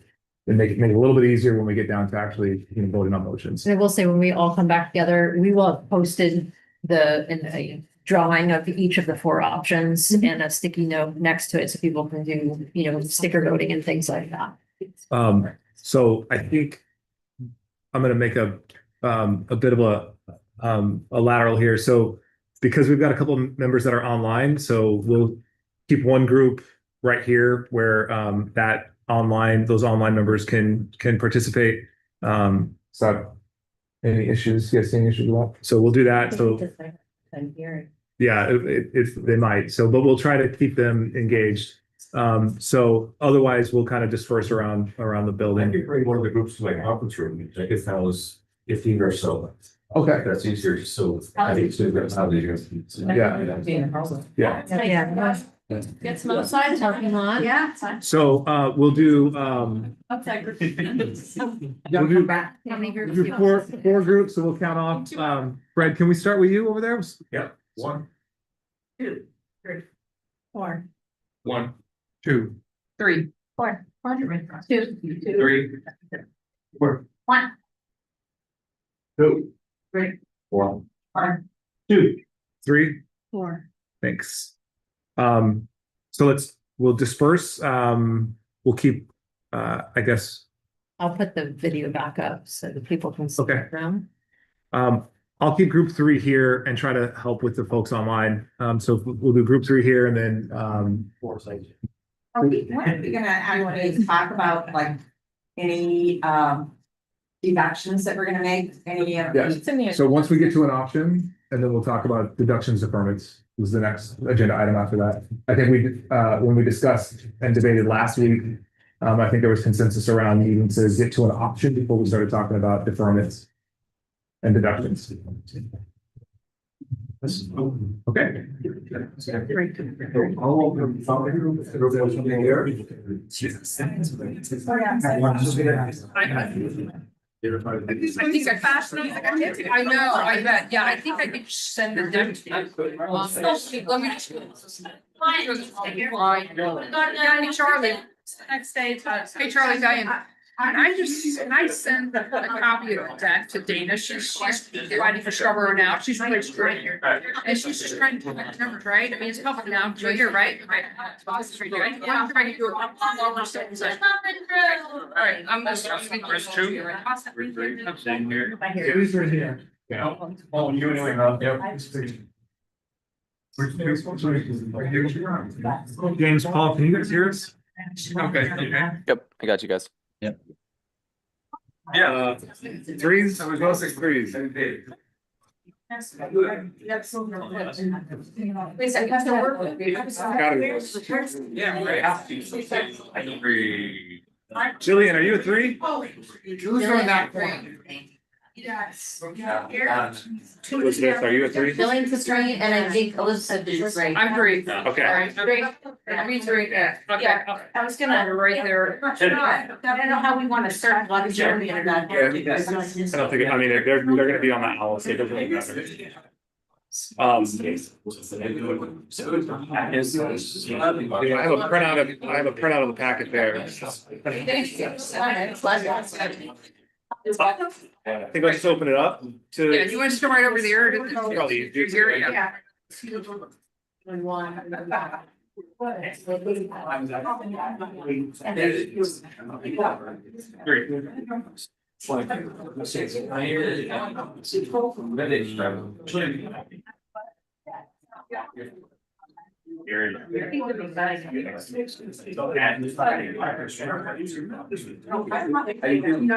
and make it a little bit easier when we get down to actually, voting on motions. And I will say, when we all come back together, we will have posted a drawing of each of the 4 options and a sticky note next to it, so people can do, sticker voting and things like that. So I think I'm gonna make a bit of a lateral here. So because we've got a couple of members that are online, so we'll keep one group right here where those online members can participate. So any issues? You guys see any issues with that? So we'll do that. So I'm hearing. yeah, they might. So, but we'll try to keep them engaged. So otherwise we'll kind of disperse around the I building. could bring one of the groups to my conference room, I guess that was 15 or so. Okay. That's easier, so I think it's good, how they do. Yeah. Yeah. Yeah. Get some outside Parking lot. Yeah. So we'll do Outside group. we'll do How many groups? we'll do do you four want? groups, so we'll count off. Fred, can we start with you over there? Yeah, 1, 2, 3, 4. 1, 2. 3. 4. 2. 3, 4, 1. 2, 3, 4, 1. 2. 3. 4. Thanks. So we'll disperse. We'll keep, I guess. I'll put the video back up so that people can see Okay. the room. I'll keep group 3 here and try to help with the folks online. So we'll do group 3 here and then, 4 sides. When are we gonna actually talk about like any deductions that we're gonna make, any of Yes. the? So once we get to an option, and then we'll talk about deductions of permits, was the next agenda item after that. I think when we discussed and debated last week, I think there was consensus around needing to get to an option before we started talking about deferments and deductions. Okay. I think I passed it. I know, I bet. Yeah, I think I could send the deck to you. Let me just. Yeah, hey, Charlie. Next day. Hey, Charlie, Diane. And I sent a copy of that to Dana, she's writing for Scarborough now, she's really straight here. And she's just trying to collect numbers, right? I mean, it's public now, so you're right, right? It's right here. I'm trying to do a while we're sitting there. All right, I'm gonna start. Chris, two. I'm sitting here. Who's right here? Yeah. Oh, you anyway, yep. James, Paul, can you guys hear us? Okay. Yep, I got you guys. Yeah. Threes, I was going to say threes. Yeah, right. Three. Jillian, are you a three? Who's on that one? Yes. Elizabeth, are you a three? Billings is three, and I think Elizabeth is three. I'm three. Okay. Alright, three. Me three, yeah, okay. I was gonna, Right there. I don't know how we wanna start luxury or not. I don't think, I mean, they're gonna be on that house, it doesn't really matter. I have a printout of the packet there. I think I'll just open it up to. Yeah, you want to come right over there? Probably easier. Here, yeah.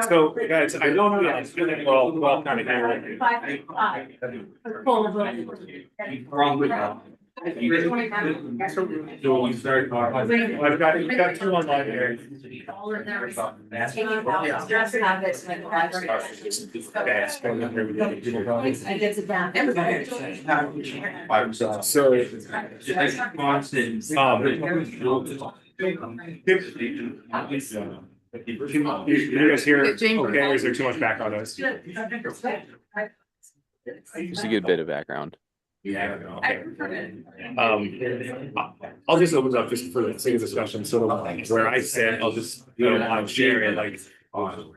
So, guys, I don't know, well, kind of here. Wrong with that. I've got two online here. You guys hear, okay, or is there too much background noise? Just a good bit of background. Yeah. I'll just open it up just for the sake of discussion, so where I sit, I'll just, I'm sharing like. I'm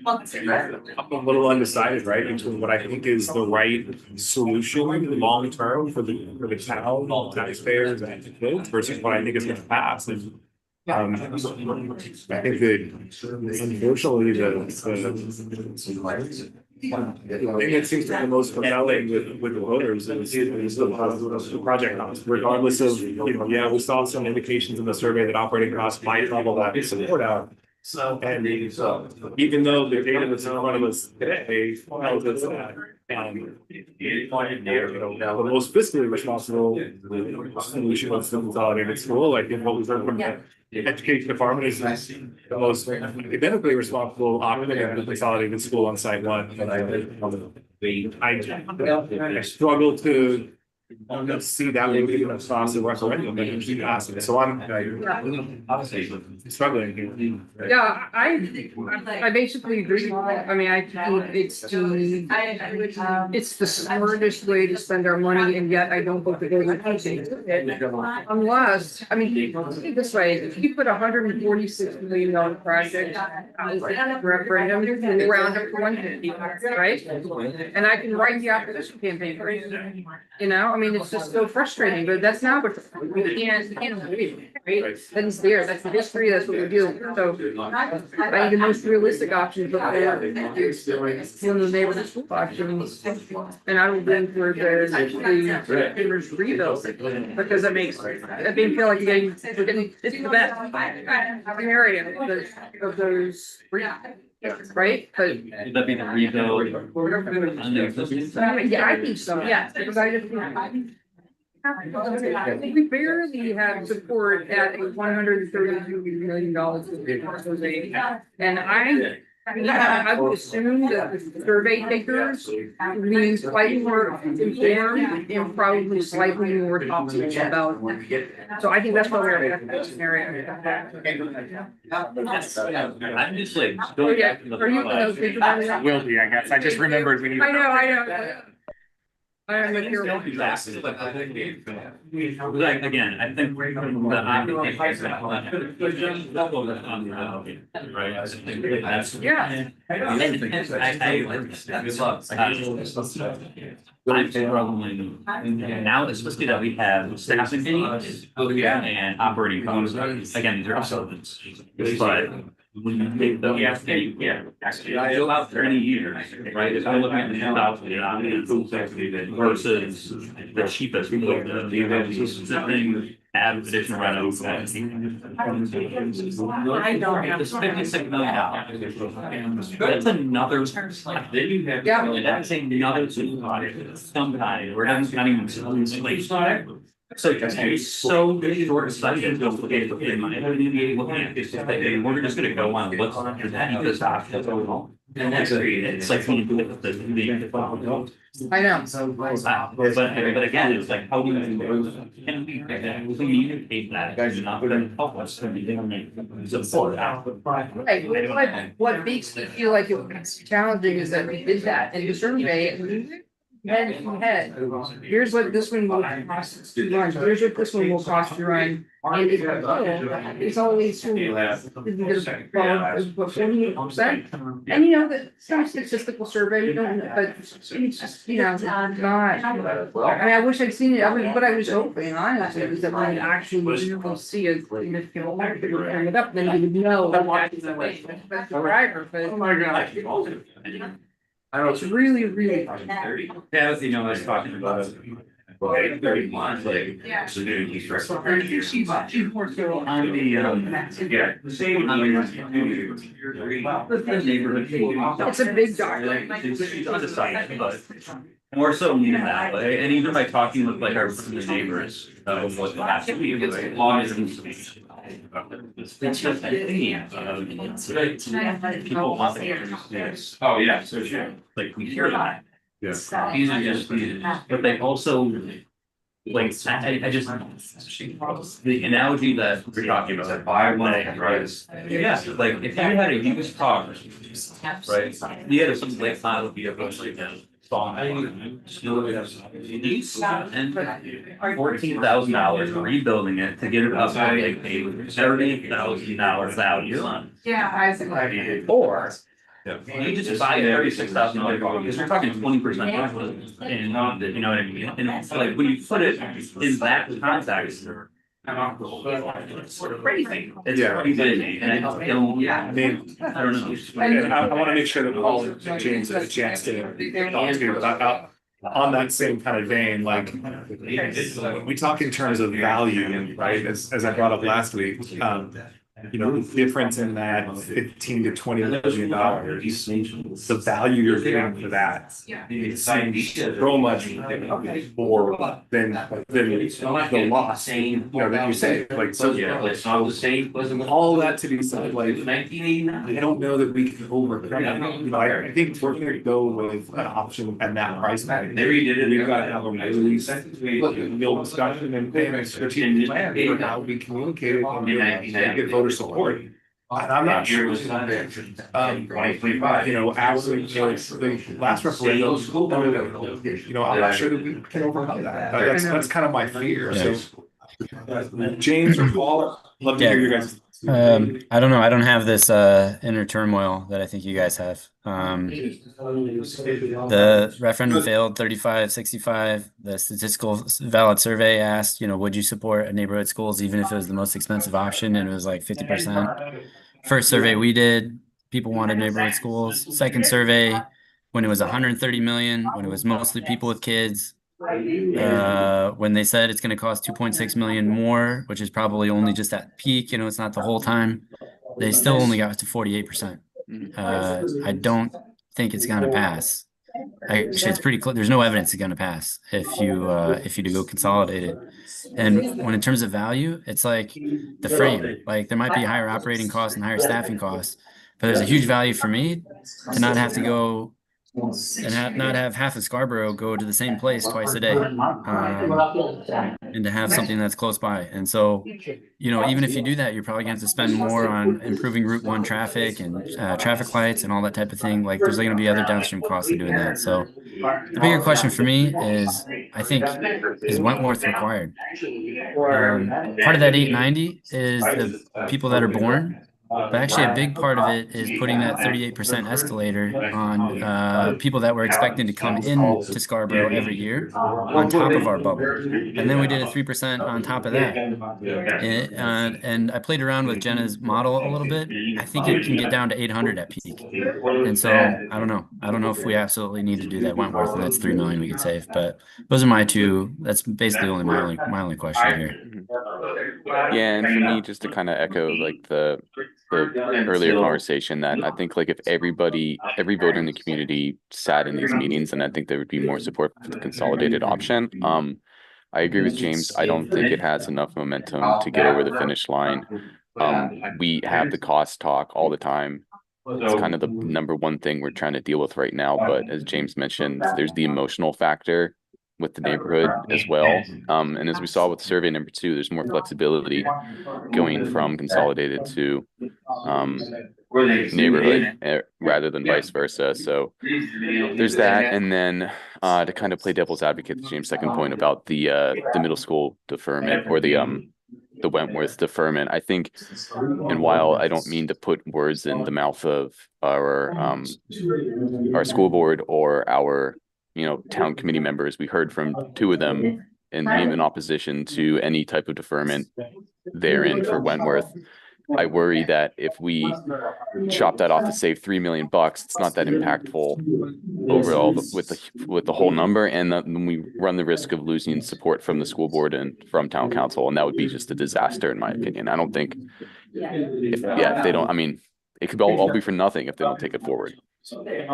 a little undecided, right, between what I think is the right solution long term for the town, taxpayers and the kids versus what I think is gonna pass. And I think that unfortunately the thing that seems to be the most compelling with the voters is the project cost, regardless of, yeah, we saw some indications in the survey that operating costs might level that support out. And even though the data that's in front of us today tells us that the most fiscally responsible solution was the consolidated school, I think what we heard from the education department is the most academically responsible option in the consolidated school on site one. I struggle to see that would be across the referendum, and keep asking, so I'm struggling here. Yeah, I basically agree. I mean, I think it's the smartest way to spend our money, and yet I don't think the government unless, I mean, look at this way, if you put $146 million project referendum, you round up to 150, right? And I can write the opposition campaign for you. I mean, it's just so frustrating, but that's not what we can't believe, right? That's there, that's the history, that's what we're doing. So I think the most realistic option, but is one of the neighborhood school options. And I would been for the rebuild, because it makes, I feel like it's the best area of those, right? But Would that be the rebuild? yeah, I think so, yeah, because I just. We barely have support at $132 million. And I would assume that the survey takers means slightly more informed and probably slightly more thoughtful about. So I think that's what we're at that scenario. I'm just like. Oh, yeah. Are you? Will be, I guess, I just remembered when you. I know. I am with your. Like, again, I think we're going to. Yeah. I'm struggling, now especially that we have staffing needs and operating costs, again, these are consultants, but. When you take the, actually, I go out 30 years, right, if I'm looking at the $2,000 versus the cheapest, the add additional revenue. I don't have. It's $56 million. That's another, then you have, that's another sometime, we're not even, like, so it's so short-sighted, in my opinion, looking at this, we're just gonna go on, what's on that, because that's going on. And that's, it's like when you do it, the. I know. But again, it's like, how do you, can we communicate that, guys, you're not gonna help us to support that. Right, what makes me feel like it was challenging is that we did that in the survey and head to head. Here's what this one will cost to run, here's what this one will cost to run. And it's always. But 48%. And you know, that some statistical survey, we don't, but it's just, you know, not. I mean, I wish I'd seen it, what I was hoping, honestly, was that we would actually see a significant factor to bring it up, then you would know. That's the driver, but. Oh my God. I don't know, It's really, really. yeah, you know, I was talking about. 31, like. Yeah. So dude, he's right. She's more so. On the, yeah, the same. The neighborhood. It's a big document. It's undecided, but more so than that, like, and even by talking with like our neighbors, what the last week, it's like long as it's. It's just a thing, people want to. Oh, yeah, so sure, like we hear that. Yeah. These are just, but they also, like, I just, the analogy that we're talking about, that buy one, right? Yeah, like, if you had a used car, right, you had something like that would be a bunch like that. You spend $14,000 rebuilding it to get it up to like a $30,000 value. Yeah, I see. Or you just buy a $36,000 because you're talking 20%. And you know what I mean? And it's like when you put it in that context. It's crazy. It's crazy. And I don't, I mean, I don't know. and I wanna make sure that Paul and James have a chance to talk to you about, on that same kind of vein, like. We talk in terms of value, right, as I brought up last week, you know, the difference in that $15 to $20 million, the value you're getting for that. It's so much more than the loss, you know, that you say, like, so. It's not the same. All that to be said, like, I don't know that we can overcome it. You know, I think we're gonna go with an option at that price point. There you did it. We've got to have a really real discussion and a strategic plan for how we communicate it and get voter support. And I'm not sure. You know, actually, the last referendum, you know, I'm not sure that we can overcome that. That's kind of my fear, so. James or Paul, love to hear you guys. I don't know. I don't have this inner turmoil that I think you guys have. The referendum failed 35-65. The statistical valid survey asked, you know, would you support neighborhood schools even if it was the most expensive option? And it was like 50%. First survey we did, people wanted neighborhood schools. Second survey, when it was 130 million, when it was mostly people with kids, when they said it's going to cost 2.6 million more, which is probably only just at peak, you know, it's not the whole time, they still only got to 48%. I don't think it's going to pass. Actually, it's pretty close. There's no evidence it's going to pass if you do go consolidated. And when in terms of value, it's like the frame, like there might be higher operating costs and higher staffing costs, but there's a huge value for me to not have to go and not have half of Scarborough go to the same place twice a day, and to have something that's close by. And so, you know, even if you do that, you're probably going to have to spend more on improving Route 1 traffic and traffic lights and all that type of thing. Like there's going to be other downstream costs of doing that. So the bigger question for me is, I think, is Wentworth required? Part of that 890 is the people that are born. But actually, a big part of it is putting that 38% escalator on people that were expecting to come in to Scarborough every year on top of our bubble. And then we did a 3% on top of that. And I played around with Jenna's model a little bit. I think it can get down to 800 at peak. And so I don't know. I don't know if we absolutely need to do that Wentworth, and that's 3 million we could save. But those are my two. That's basically only my only question here. Yeah, and for me, just to kind of echo like the earlier conversation, that I think like if every voter in the community sat in these meetings, and I think there would be more support for the consolidated option. I agree with James. I don't think it has enough momentum to get over the finish line. We have the cost talk all the time. It's kind of the number one thing we're trying to deal with right now. But as James mentioned, there's the emotional factor with the neighborhood as well. And as we saw with survey number 2, there's more flexibility going from consolidated to neighborhood rather than vice versa. So there's that. And then to kind of play devil's advocate to James' second point about the middle school deferment, or the Wentworth deferment, I think, and while I don't mean to put words in the mouth of our school board or our town committee members, we heard from 2 of them and being in opposition to any type of deferment therein for Wentworth. I worry that if we chop that off to save $3 million, it's not that impactful overall with the whole number, and then we run the risk of losing support from the school board and from town council, and that would be just a disaster in my opinion. I don't think if they don't, I mean, it could all be for nothing if they don't take it forward. Yeah.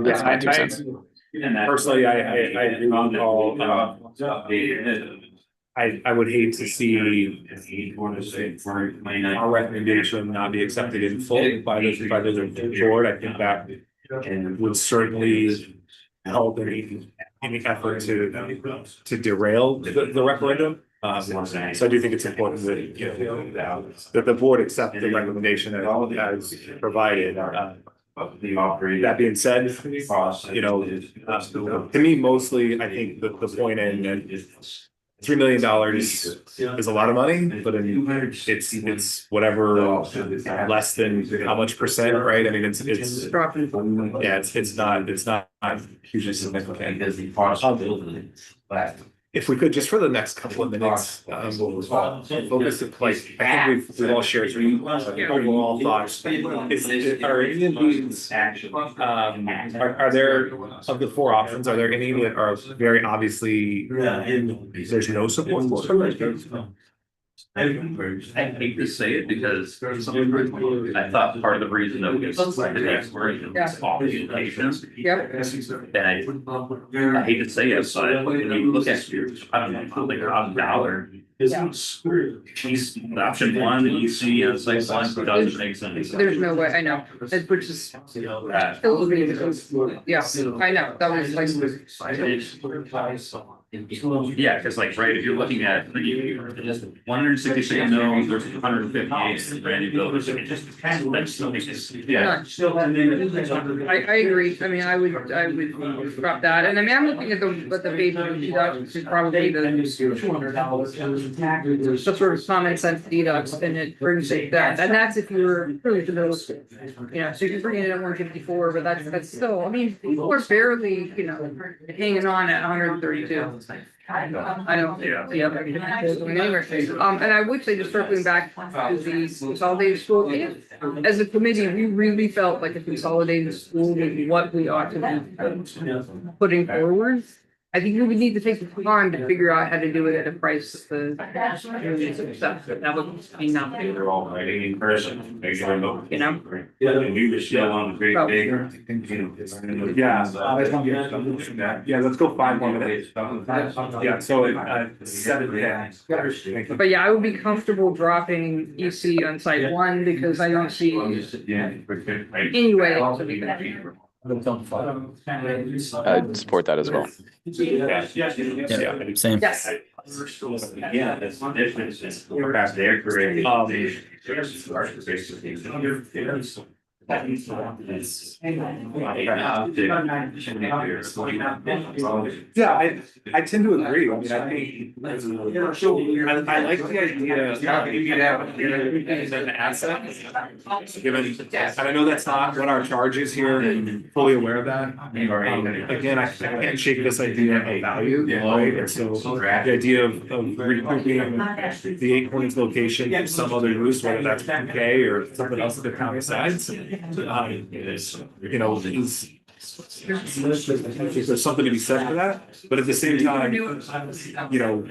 That's my 2 cents. Personally, I agree with Paul. I would hate to see our recommendation not be accepted in full by the board. I think that would certainly help any effort to derail the referendum. So I do think it's important that the board accept the recommendation as provided. That being said, to me, mostly, I think the point in $3 million is a lot of money, but it's whatever less than how much percent, right? I mean, it's not hugely significant. If we could, just for the next couple of minutes, focus of like, I think we've all shared overall thoughts. Are any of these, are there, of the 4 options, are there any that are very obviously, there's no support for? I hate to say it because I thought part of the reason that we selected that word was population. And I hate to say it, but when you look at your, I don't know, like $1,000. He's option 1 and you see it's like one doesn't make sense. There's no way, I know, which is. Yeah, I know, that was like. Yeah, because like, right, if you're looking at 166 no versus 158 brand new buildings. Yeah. I agree. I mean, I would drop that. And I mean, I'm looking at the base deducts, is probably the sort of common sense deducts, and it brings it that, and that's if you were really to those, so you bring it in at 154, but that's still, I mean, people are barely, hanging on at 132. I don't, and I would say, just circling back to the consolidated school, as a committee, we really felt like a consolidated school was what we ought to be putting forward. I think we would need to take the time to figure out how to do it at a price that that would be nothing. They're all writing in person. Yeah, let's go 5 more minutes. Yeah, so 7. But yeah, I would be comfortable dropping EC on site 1 because I don't see any way. I'd support that as well. Yeah, same. Yes. Yeah, that's one difference. They're creating. Yeah, I tend to agree. I mean, I think. I like the idea of an asset. Given, and I know that's not what our charge is here, and fully aware of that. Again, I can't shake this idea of value, right? And so the idea of recouping the Eight Corners location for some other use, whether that's PK or something else that the county decides. You know, there's something to be said for that, but at the same time, you know,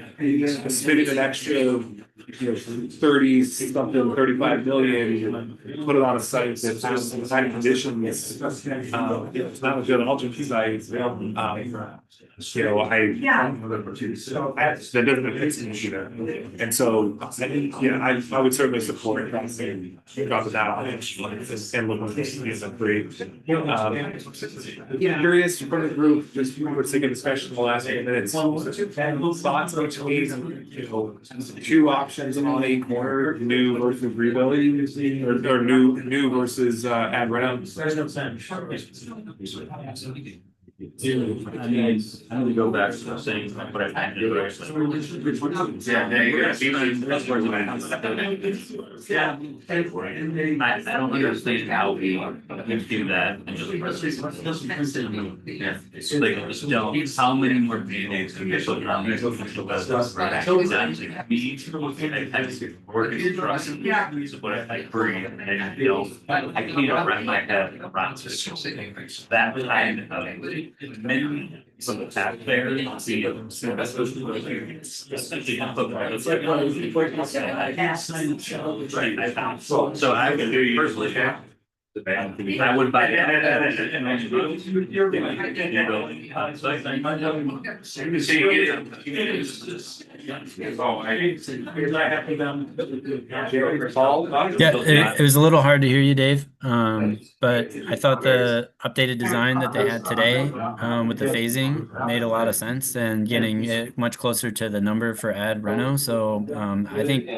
spending an extra, you know, 30 something, 35 million, put it on a site that's just in kind of conditions. It's not a good alternate site. You know, that doesn't affect me either. And so, yeah, I would certainly support dropping that out and looking at this as a free. Curious from the group, just we were taking discussion in the last 8 minutes. Thoughts between, you know, two options on Eight Corner, new versus rebuild, or new versus ad reno. There's no sense. I need to go back to saying what I had to do. Yeah, I don't understand how we do that and just. Yeah, it's like, just don't, how many more meetings can we put on these official business? I working trust. But I agree, and I feel, I can't wrap my head around this. That kind of. Many from the taxpayers, see it. So I would personally. I would buy it. Yeah, it was a little hard to hear you, Dave. But I thought the updated design that they had today, with the phasing made a lot of sense and getting it much closer to the number for ad reno. So, I think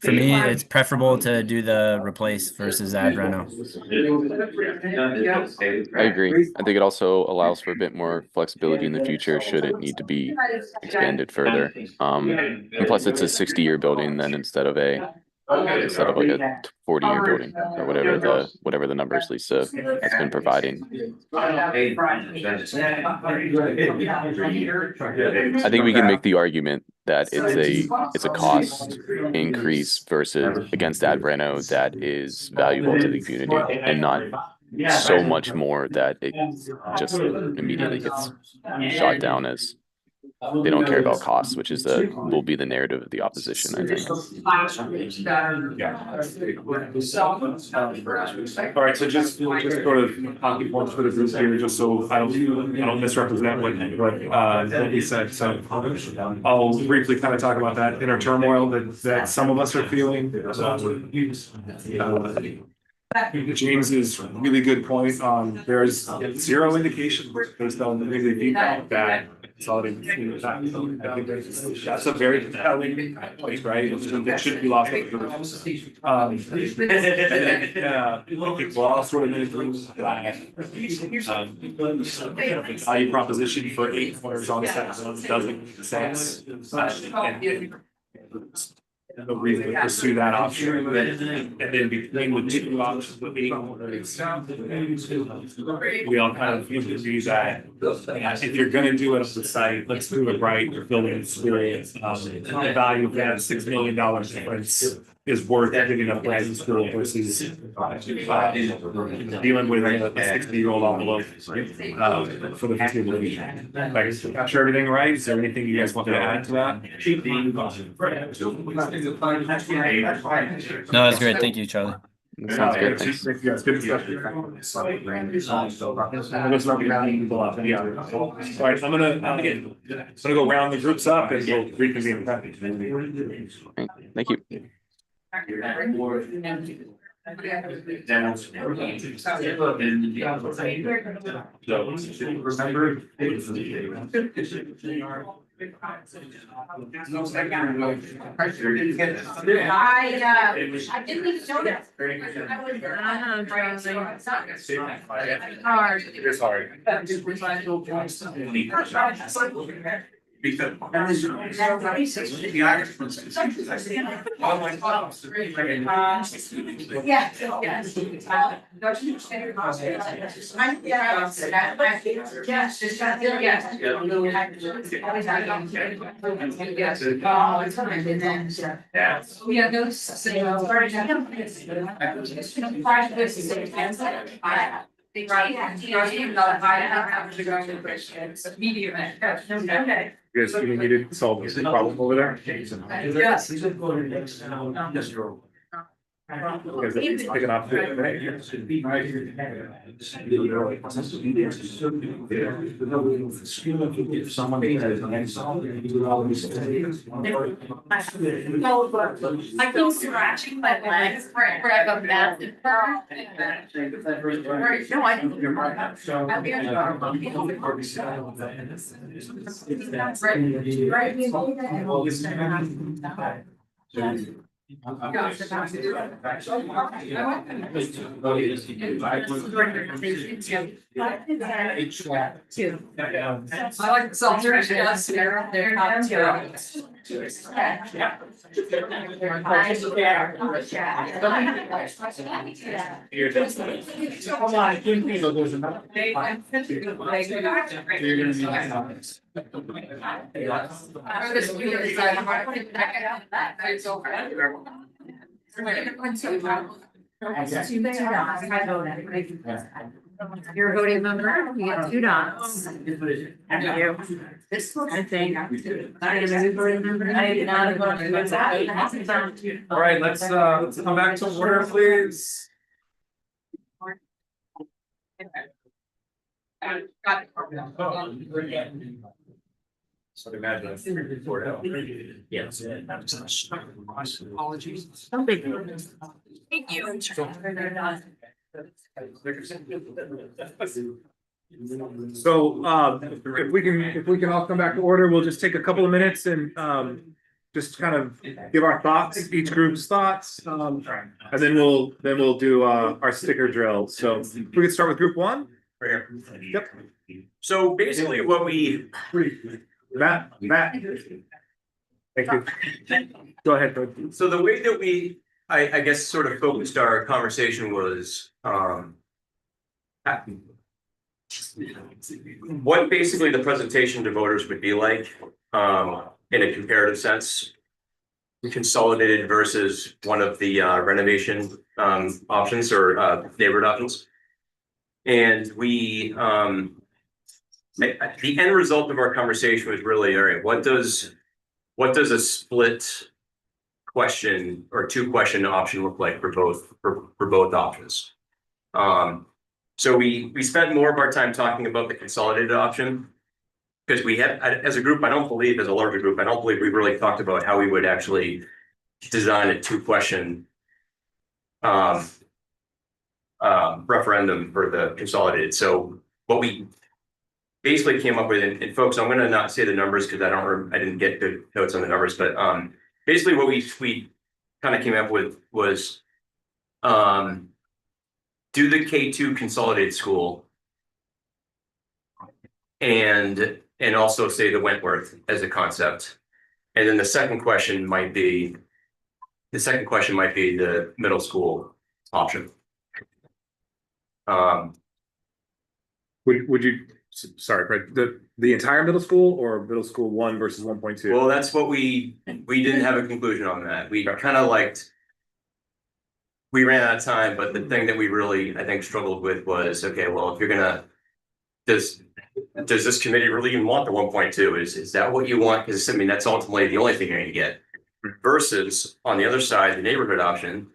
for me, it's preferable to do the replace versus ad reno. I agree. I think it also allows for a bit more flexibility in the future should it need to be expanded further. And plus it's a 60-year building then instead of like a 40-year building or whatever the numbers Lisa has been providing. I think we can make the argument that it's a cost increase versus against ad reno that is valuable to the community and not so much more that it just immediately gets shot down as they don't care about costs, which is will be the narrative of the opposition, I think. All right, so just sort of hockey points for the group here, just so I don't misrepresent what he said. So I'll briefly kind of talk about that inner turmoil that some of us are feeling. James's really good point on there's zero indication based on the feedback that consolidating. I think that's a very compelling point, right? That shouldn't be lost. We'll all sort of value proposition for 8 corners on that doesn't make sense. No reason to pursue that option, and then between the two options, the 8 corners, we all kind of agree that if you're going to do it on the site, let's do it right. You're building experience. The value of that $6 million difference is worth getting a private school versus dealing with a 60-year-old envelope for the foreseeable future. Capture everything right? Is there anything you guys want to add to that? No, that's great. Thank you, Charlie. Sounds good. Thanks. Yeah, it's good discussion. All right, I'm gonna go round the groups up and we'll reconvene. Thank you. So remember. I didn't even know that. Yeah, those. You guys, you need to solve this problem over there? Yes. Because it's picking up. I feel scratching my legs where I have a massive burn. No, I I like the seltzer, yes, they're top tier. You're a voting member, you get 2 dots. Thank you. This one, I think. I am a voting member. I am not a voting member. All right, let's come back to order, please. So imagine. Yes. Apologies. No big. Thank you. So, if we can all come back to order, we'll just take a couple of minutes and, just kind of give our thoughts, each group's thoughts, and then we'll do, our sticker drill. So if we could start with group 1. Right here. Yep. So basically what we. Matt. Thank you. Go ahead. Fred. So the way that we, I guess, sort of focused our conversation was, what basically the presentation to voters would be like, in a comparative sense. Consolidated versus one of the renovation options or neighborhood options. And we, the end result of our conversation was really, all right, what does a split question or 2-question option look like for both options? So we spent more of our time talking about the consolidated option. Because we had, as a group, as a larger group, I don't believe we really talked about how we would actually design a 2-question referendum for the consolidated. So what we basically came up with, and folks, I'm going to not say the numbers because I didn't get good notes on the numbers, but basically what we kind of came up with was do the K2 consolidated school and also say the Wentworth as a concept. And then the second question might be the middle school option. Would you, sorry, Fred, the entire middle school or middle school 1 versus 1.2? Well, that's what we didn't have a conclusion on that. We kind of we ran out of time, but the thing that we really, I think, struggled with was, okay, well, if you're gonna, does this committee really even want the 1.2? Is that what you want? Because I mean, that's ultimately the only thing you're gonna get. Versus on the other side, the neighborhood option.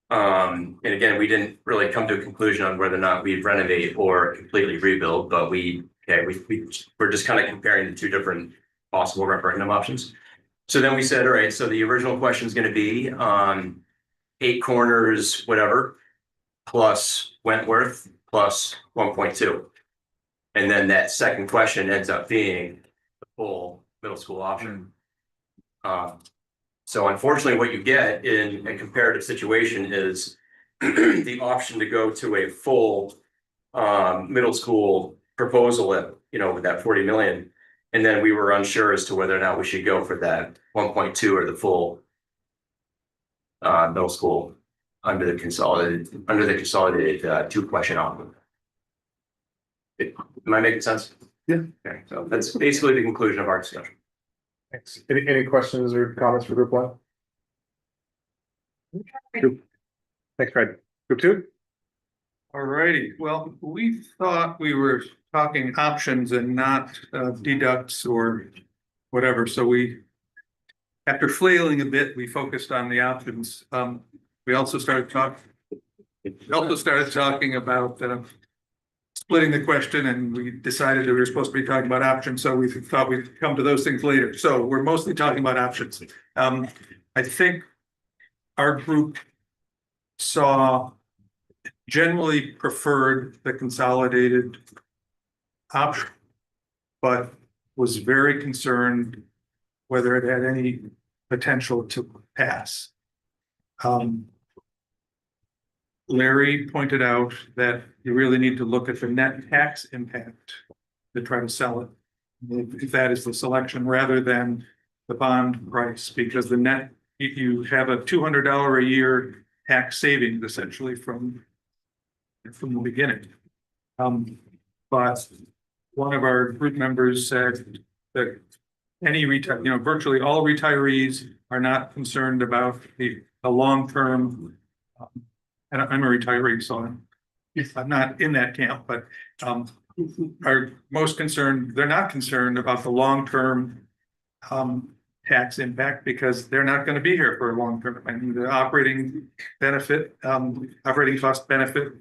And again, we didn't really come to a conclusion on whether or not we renovate or completely rebuild, but we're just kind of comparing the 2 different possible referendum options. So then we said, all right, so the original question is going to be 8 corners, whatever, plus Wentworth plus 1.2. And then that second question ends up being the full middle school option. So unfortunately, what you get in a comparative situation is the option to go to a full middle school proposal at, with that 40 million. And then we were unsure as to whether or not we should go for that 1.2 or the full middle school under the consolidated two question offer. Am I making sense? Yeah. Okay, so that's basically the conclusion of our discussion. Thanks. Any questions or comments for group one? Thanks, Fred. Group two? Alrighty, well, we thought we were talking options and not deducts or whatever, so we. After flailing a bit, we focused on the options. We also started talking about splitting the question, and we decided that we were supposed to be talking about options, so we thought we'd come to those things later. So we're mostly talking about options. I think our group generally preferred the consolidated option, but was very concerned whether it had any potential to pass. Larry pointed out that you really need to look at the net tax impact to try to sell it, if that is the selection, rather than the bond price, because the net, you have a $200 a year tax savings essentially from the beginning. But one of our group members said that virtually all retirees are not concerned about the long-term. And I'm a retiree, so I'm not in that camp, but are most concerned, they're not concerned about the long-term tax impact because they're not going to be here for a long term. I mean, the operating cost benefit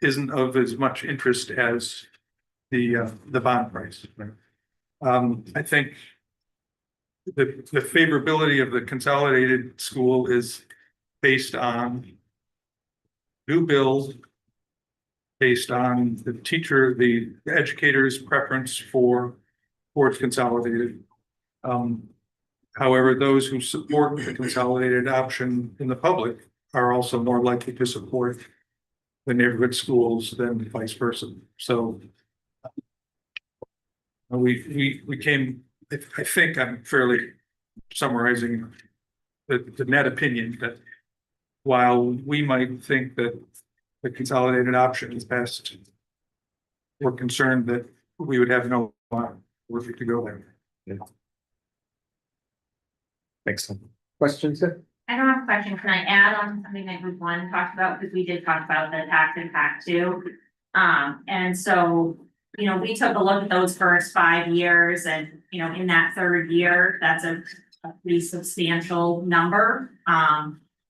isn't of as much interest as the bond price. I think the favorability of the consolidated school is based on new bills, based on the educator's preference for its consolidated. However, those who support the consolidated option in the public are also more likely to support the neighborhood schools than vice versa. So we came, I think I'm fairly summarizing the net opinion that while we might think that the consolidated option is best, we're concerned that we would have no worth to go there. Yeah. Thanks. Questions? I don't have a question. Can I add on something that group one talked about? Because we did talk about the tax impact too. And so, we took a look at those first 5 years and, in that third year, that's a pretty substantial number.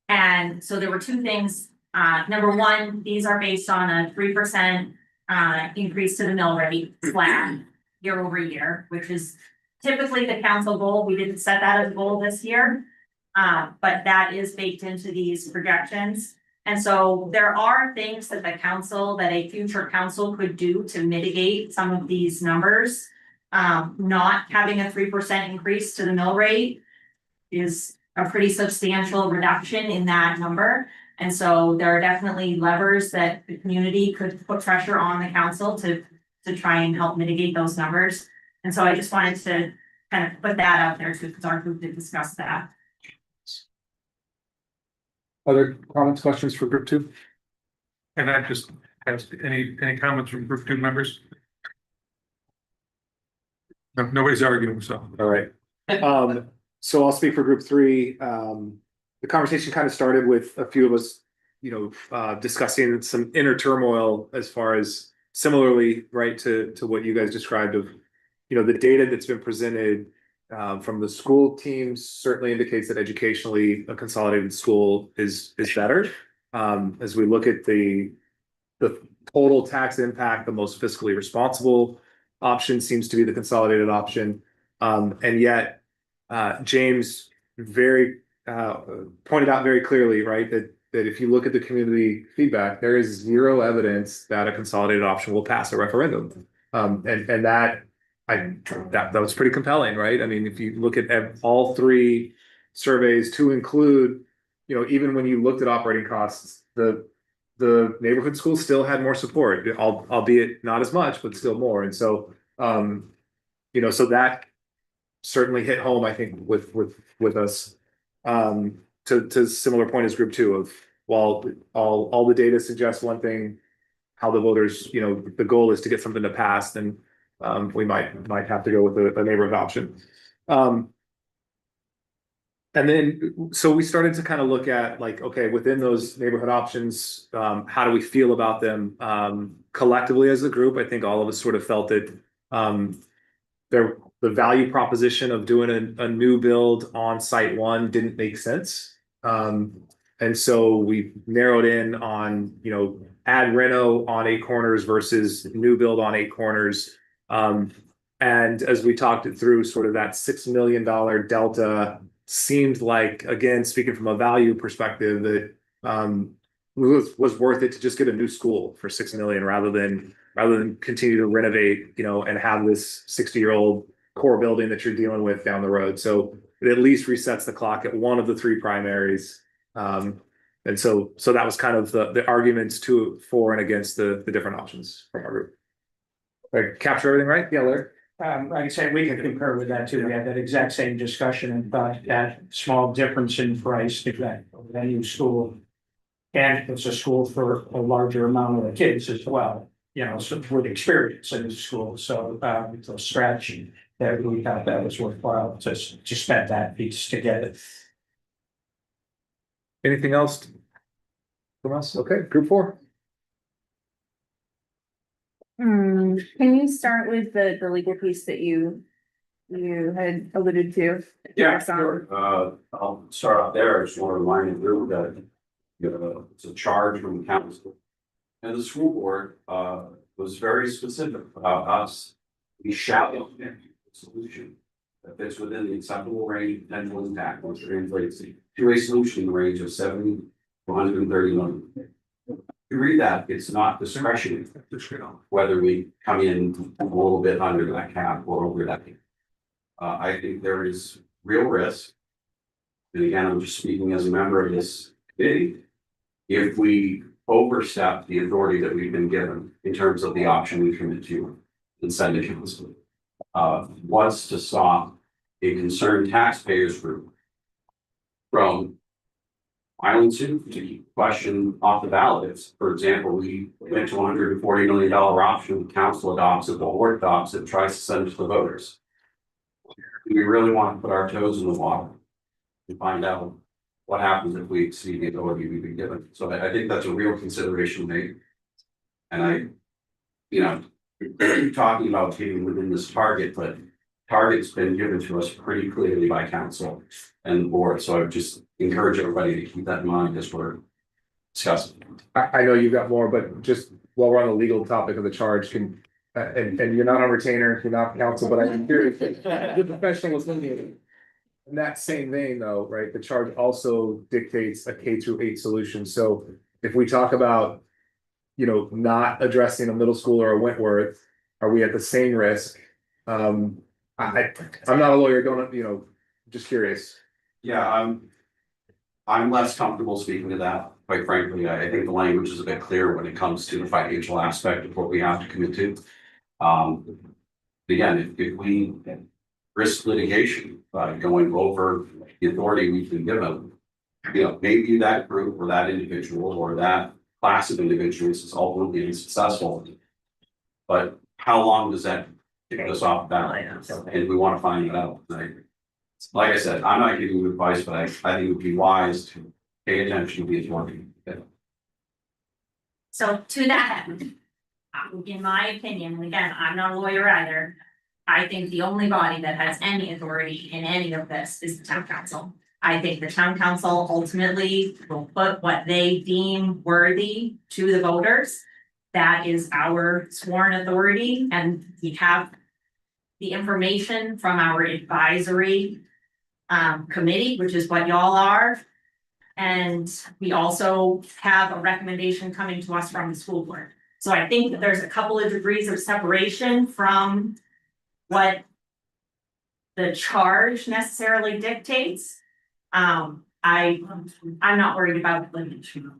And so there were two things. Number one, these are based on a 3% increase to the mill rate flat year over year, which is typically the council goal. We didn't set that as a goal this year, but that is baked into these projections. And so there are things that a future council could do to mitigate some of these numbers. Not having a 3% increase to the mill rate is a pretty substantial reduction in that number. And so there are definitely levers that the community could put pressure on the council to try and help mitigate those numbers. And so I just wanted to kind of put that out there too, because our group did discuss that. Other comments, questions for group two? And I just ask any comments from group two members? No, nobody's arguing, so. All right. So I'll speak for group three. The conversation kind of started with a few of us, discussing some inner turmoil as far as similarly, right, to what you guys described of, the data that's been presented from the school teams certainly indicates that educationally a consolidated school is better. As we look at the total tax impact, the most fiscally responsible option seems to be the consolidated option. And yet James pointed out very clearly, right, that if you look at the community feedback, there is zero evidence that a consolidated option will pass a referendum. And that that was pretty compelling, right? I mean, if you look at all three surveys to include, you know, even when you looked at operating costs, the neighborhood schools still had more support, albeit not as much, but still more. And so, you know, so that certainly hit home, I think, with us. To similar point as group two of, while all the data suggests one thing, how the voters, you know, the goal is to get something to pass, then we might have to go with a neighborhood option. And then, so we started to kind of look at like, okay, within those neighborhood options, how do we feel about them collectively as a group? I think all of us sort of felt that the value proposition of doing a new build on site one didn't make sense. And so we narrowed in on, you know, add reno on 8 Corners versus new build on 8 Corners. And as we talked it through, sort of that $6 million delta seemed like, again, speaking from a value perspective, that was worth it to just get a new school for $6 million rather than continue to renovate, you know, and have this 60-year-old core building that you're dealing with down the road. So it at least resets the clock at one of the 3 primaries. And so that was kind of the arguments for and against the different options from our group. Right, capture everything right? Yeah, Larry. Like I said, we can concur with that too. We had that exact same discussion and thought that small difference in price, if that new school. And it's a school for a larger amount of the kids as well, you know, so with experience in the school. So it's a strategy that we thought that was worthwhile to spend that piece to get it. Anything else from us? Okay, group 4. Can you start with the legal piece that you had alluded to? Yeah, sure. I'll start off there. I just want to remind the group that, you know, it's a charge from the council. And the school board was very specific about us. We shall implement a solution that fits within the acceptable range of potential impact, which translates to a solution in the range of 70 to 130 million. You read that, it's not discretionary whether we come in a little bit under that cap or over that. I think there is real risk. And again, I'm just speaking as a member of this committee. If we overstep the authority that we've been given in terms of the option we commit to and send to council, was to stop a concerned taxpayers group from filing suit to question off the ballots. For example, we went to $140 million option, the council adopts it, the board adopts it, tries to send it to the voters. We really want to put our toes in the water and find out what happens if we exceed the authority we've been given. So I think that's a real consideration made. And I, you know, talking about being within this target, but target's been given to us pretty clearly by council and the board. So I would just encourage everybody to keep that in mind as we're discussing. I know you've got more, but just while we're on the legal topic of the charge, can and you're not on retainer, you're not counsel, but I'm curious, the professional was listening. In that same vein, though, right? The charge also dictates a K-8 solution. So if we talk about, you know, not addressing a middle school or a Wentworth, are we at the same risk? I'm not a lawyer, don't, you know, just curious. Yeah, I'm less comfortable speaking to that, quite frankly. I think the language is a bit clear when it comes to the financial aspect of what we have to commit to. Again, if we risk litigation by going over the authority we've been given, you know, maybe that group or that individual or that class of individuals is ultimately unsuccessful. But how long does that take us off balance? And we want to find that out. Like I said, I'm not giving you advice, but I think it would be wise to pay attention to the authority. So to that end, in my opinion, and again, I'm not a lawyer either, I think the only body that has any authority in any of this is the town council. I think the town council ultimately will put what they deem worthy to the voters. That is our sworn authority, and we have the information from our advisory committee, which is what y'all are. And we also have a recommendation coming to us from the school board. So I think that there's a couple of degrees of separation from what the charge necessarily dictates. I'm not worried about limitation.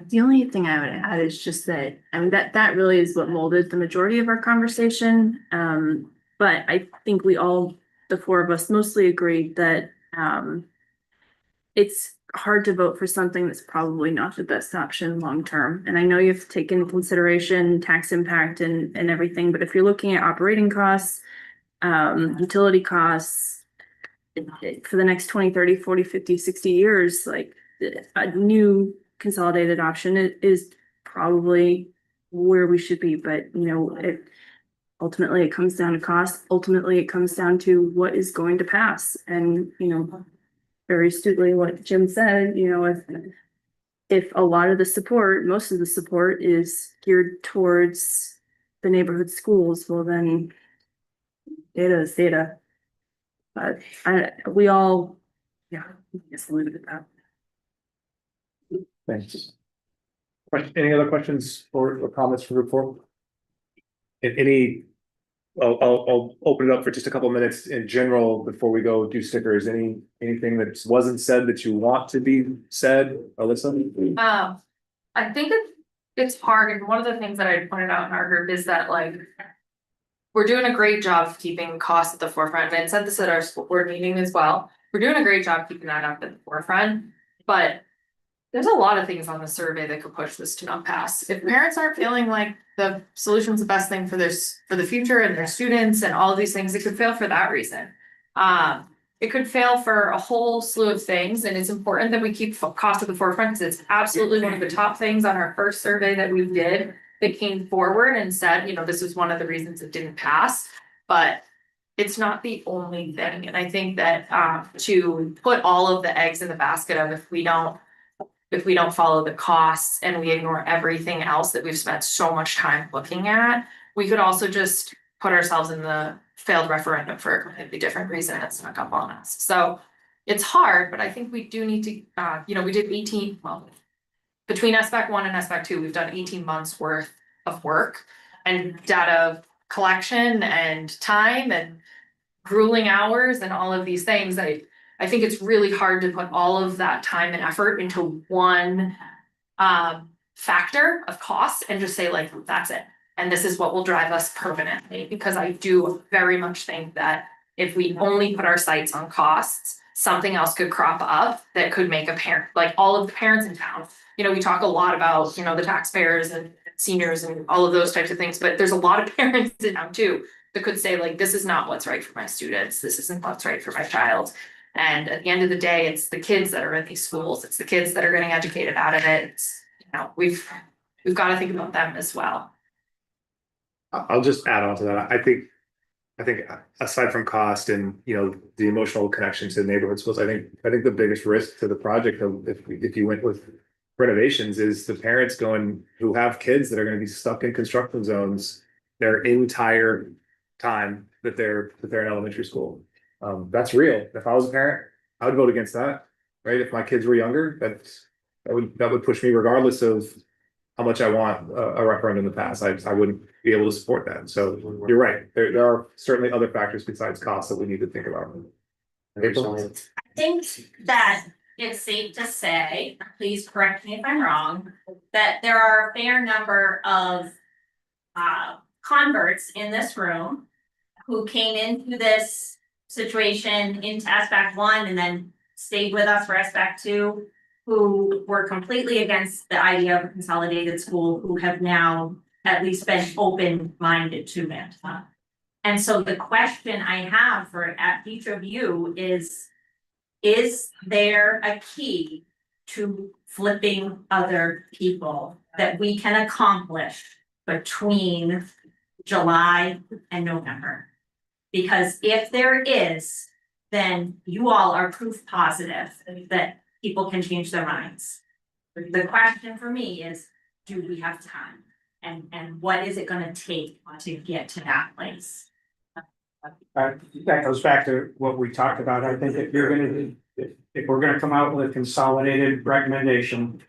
The only thing I would add is just that, I mean, that really is what molded the majority of our conversation. But I think we all, the four of us, mostly agreed that it's hard to vote for something that's probably not the best option long term. And I know you have to take into consideration tax impact and everything, but if you're looking at operating costs, utility costs for the next 20, 30, 40, 50, 60 years, like a new consolidated option is probably where we should be. But, you know, ultimately it comes down to cost. Ultimately, it comes down to what is going to pass. And, you know, very astutely what Jim said, you know, if a lot of the support, most of the support is geared towards the neighborhood schools, well then data is data. But we all, yeah, I guess I'll leave it at that. Thanks. Any other questions or comments for report? Any, I'll open it up for just a couple of minutes in general before we go do stickers. Anything that wasn't said that you want to be said, Alyssa? I think it's hard, and one of the things that I pointed out in our group is that like we're doing a great job of keeping costs at the forefront. And I said this at our school board meeting as well. We're doing a great job keeping that up at the forefront, but there's a lot of things on the survey that could push this to not pass. If parents aren't feeling like the solution's the best thing for the future and their students and all of these things, it could fail for that reason. It could fail for a whole slew of things, and it's important that we keep cost at the forefront because it's absolutely one of the top things on our first survey that we did that came forward and said, you know, this was one of the reasons it didn't pass, but it's not the only thing. And I think that to put all of the eggs in the basket of if we don't follow the costs and we ignore everything else that we've spent so much time looking at, we could also just put ourselves in the failed referendum for a completely different reason that snuck up on us. So it's hard, but I think we do need to, we did 18, well, between SBAC 1 and SBAC 2, we've done 18 months worth of work and data collection and time and grueling hours and all of these things. I think it's really hard to put all of that time and effort into one factor of cost and just say like, that's it. And this is what will drive us permanently, because I do very much think that if we only put our sights on costs, something else could crop up that could make a parent, like all of the parents in town. You know, we talk a lot about, you know, the taxpayers and seniors and all of those types of things, but there's a lot of parents in town too that could say like, this is not what's right for my students. This isn't what's right for my child. And at the end of the day, it's the kids that are in these schools. It's the kids that are getting educated out of it. It's, you know, we've got to think about them as well. I'll just add on to that. I think aside from cost and, you know, the emotional connection to the neighborhood schools, I think the biggest risk to the project of if you went with renovations is the parents who have kids that are going to be stuck in construction zones their entire time that they're in elementary school. That's real. If I was a parent, I would vote against that, right? If my kids were younger, that would push me regardless of how much I want a referendum to pass. I wouldn't be able to support that. So you're right. There are certainly other factors besides cost that we need to think about. April? I think that it's safe to say, please correct me if I'm wrong, that there are a fair number of converts in this room who came into this situation into SBAC 1 and then stayed with us for SBAC 2, who were completely against the idea of a consolidated school, who have now at least been open-minded to it. And so the question I have for each of you is there a key to flipping other people that we can accomplish between July and November? Because if there is, then you all are proof positive that people can change their minds. The question for me is, do we have time? And what is it gonna take to get to that place? That goes back to what we talked about. I think if we're gonna come out with a consolidated recommendation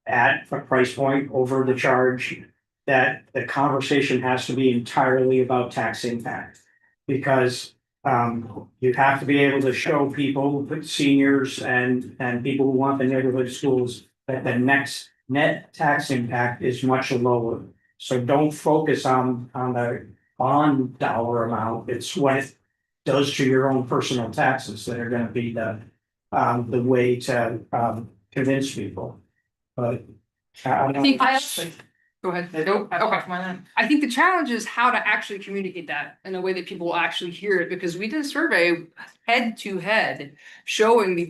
at a price point over the charge that the conversation has to be entirely about tax impact. Because you have to be able to show people, seniors and people who want the neighborhood schools, that the next net tax impact is much lower. So don't focus on the bond dollar amount. It's what it does to your own personal taxes that are gonna be the way to convince people. But I don't. Go ahead. Nope. Okay. I think the challenge is how to actually communicate that in a way that people will actually hear it, because we did a survey head to head showing the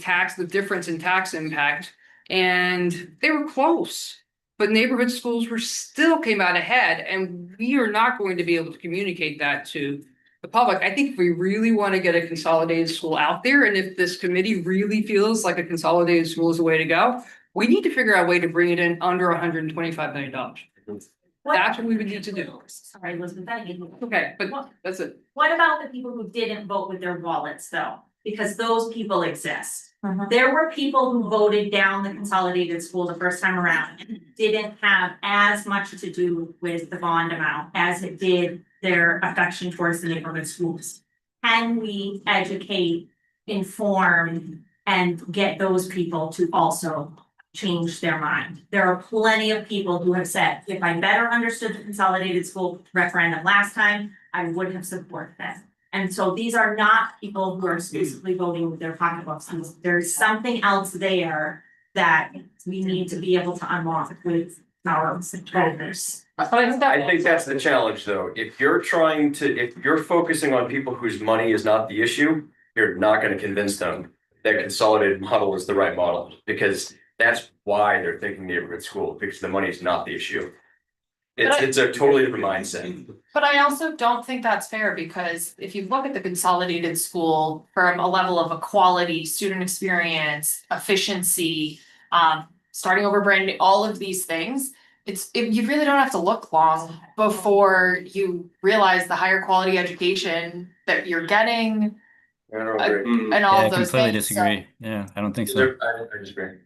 difference in tax impact, and they were close. But neighborhood schools still came out ahead, and we are not going to be able to communicate that to the public. I think if we really want to get a consolidated school out there, and if this committee really feels like a consolidated school is the way to go, we need to figure out a way to bring it in under $125 million. That's what we would need to do. Sorry, Elizabeth, I didn't. Okay, but that's it. What about the people who didn't vote with their wallets though? Because those people exist. There were people who voted down the consolidated school the first time around and didn't have as much to do with the bond amount as it did their affection towards the neighborhood schools. Can we educate, inform, and get those people to also change their mind? There are plenty of people who have said, if I better understood the consolidated school referendum last time, I would have supported that. And so these are not people who are exclusively voting with their pocketbooks. There's something else there that we need to be able to unlock with our voters. I think that's the challenge, though. If you're focusing on people whose money is not the issue, you're not gonna convince them that consolidated model is the right model, because that's why they're thinking neighborhood school, because the money is not the issue. It's a totally different mindset. But I also don't think that's fair, because if you look at the consolidated school from a level of equality, student experience, efficiency, starting over brand new, all of these things, you really don't have to look long before you realize the higher quality education that you're getting. And all of those things. I completely disagree. Yeah, I don't think so. I disagree.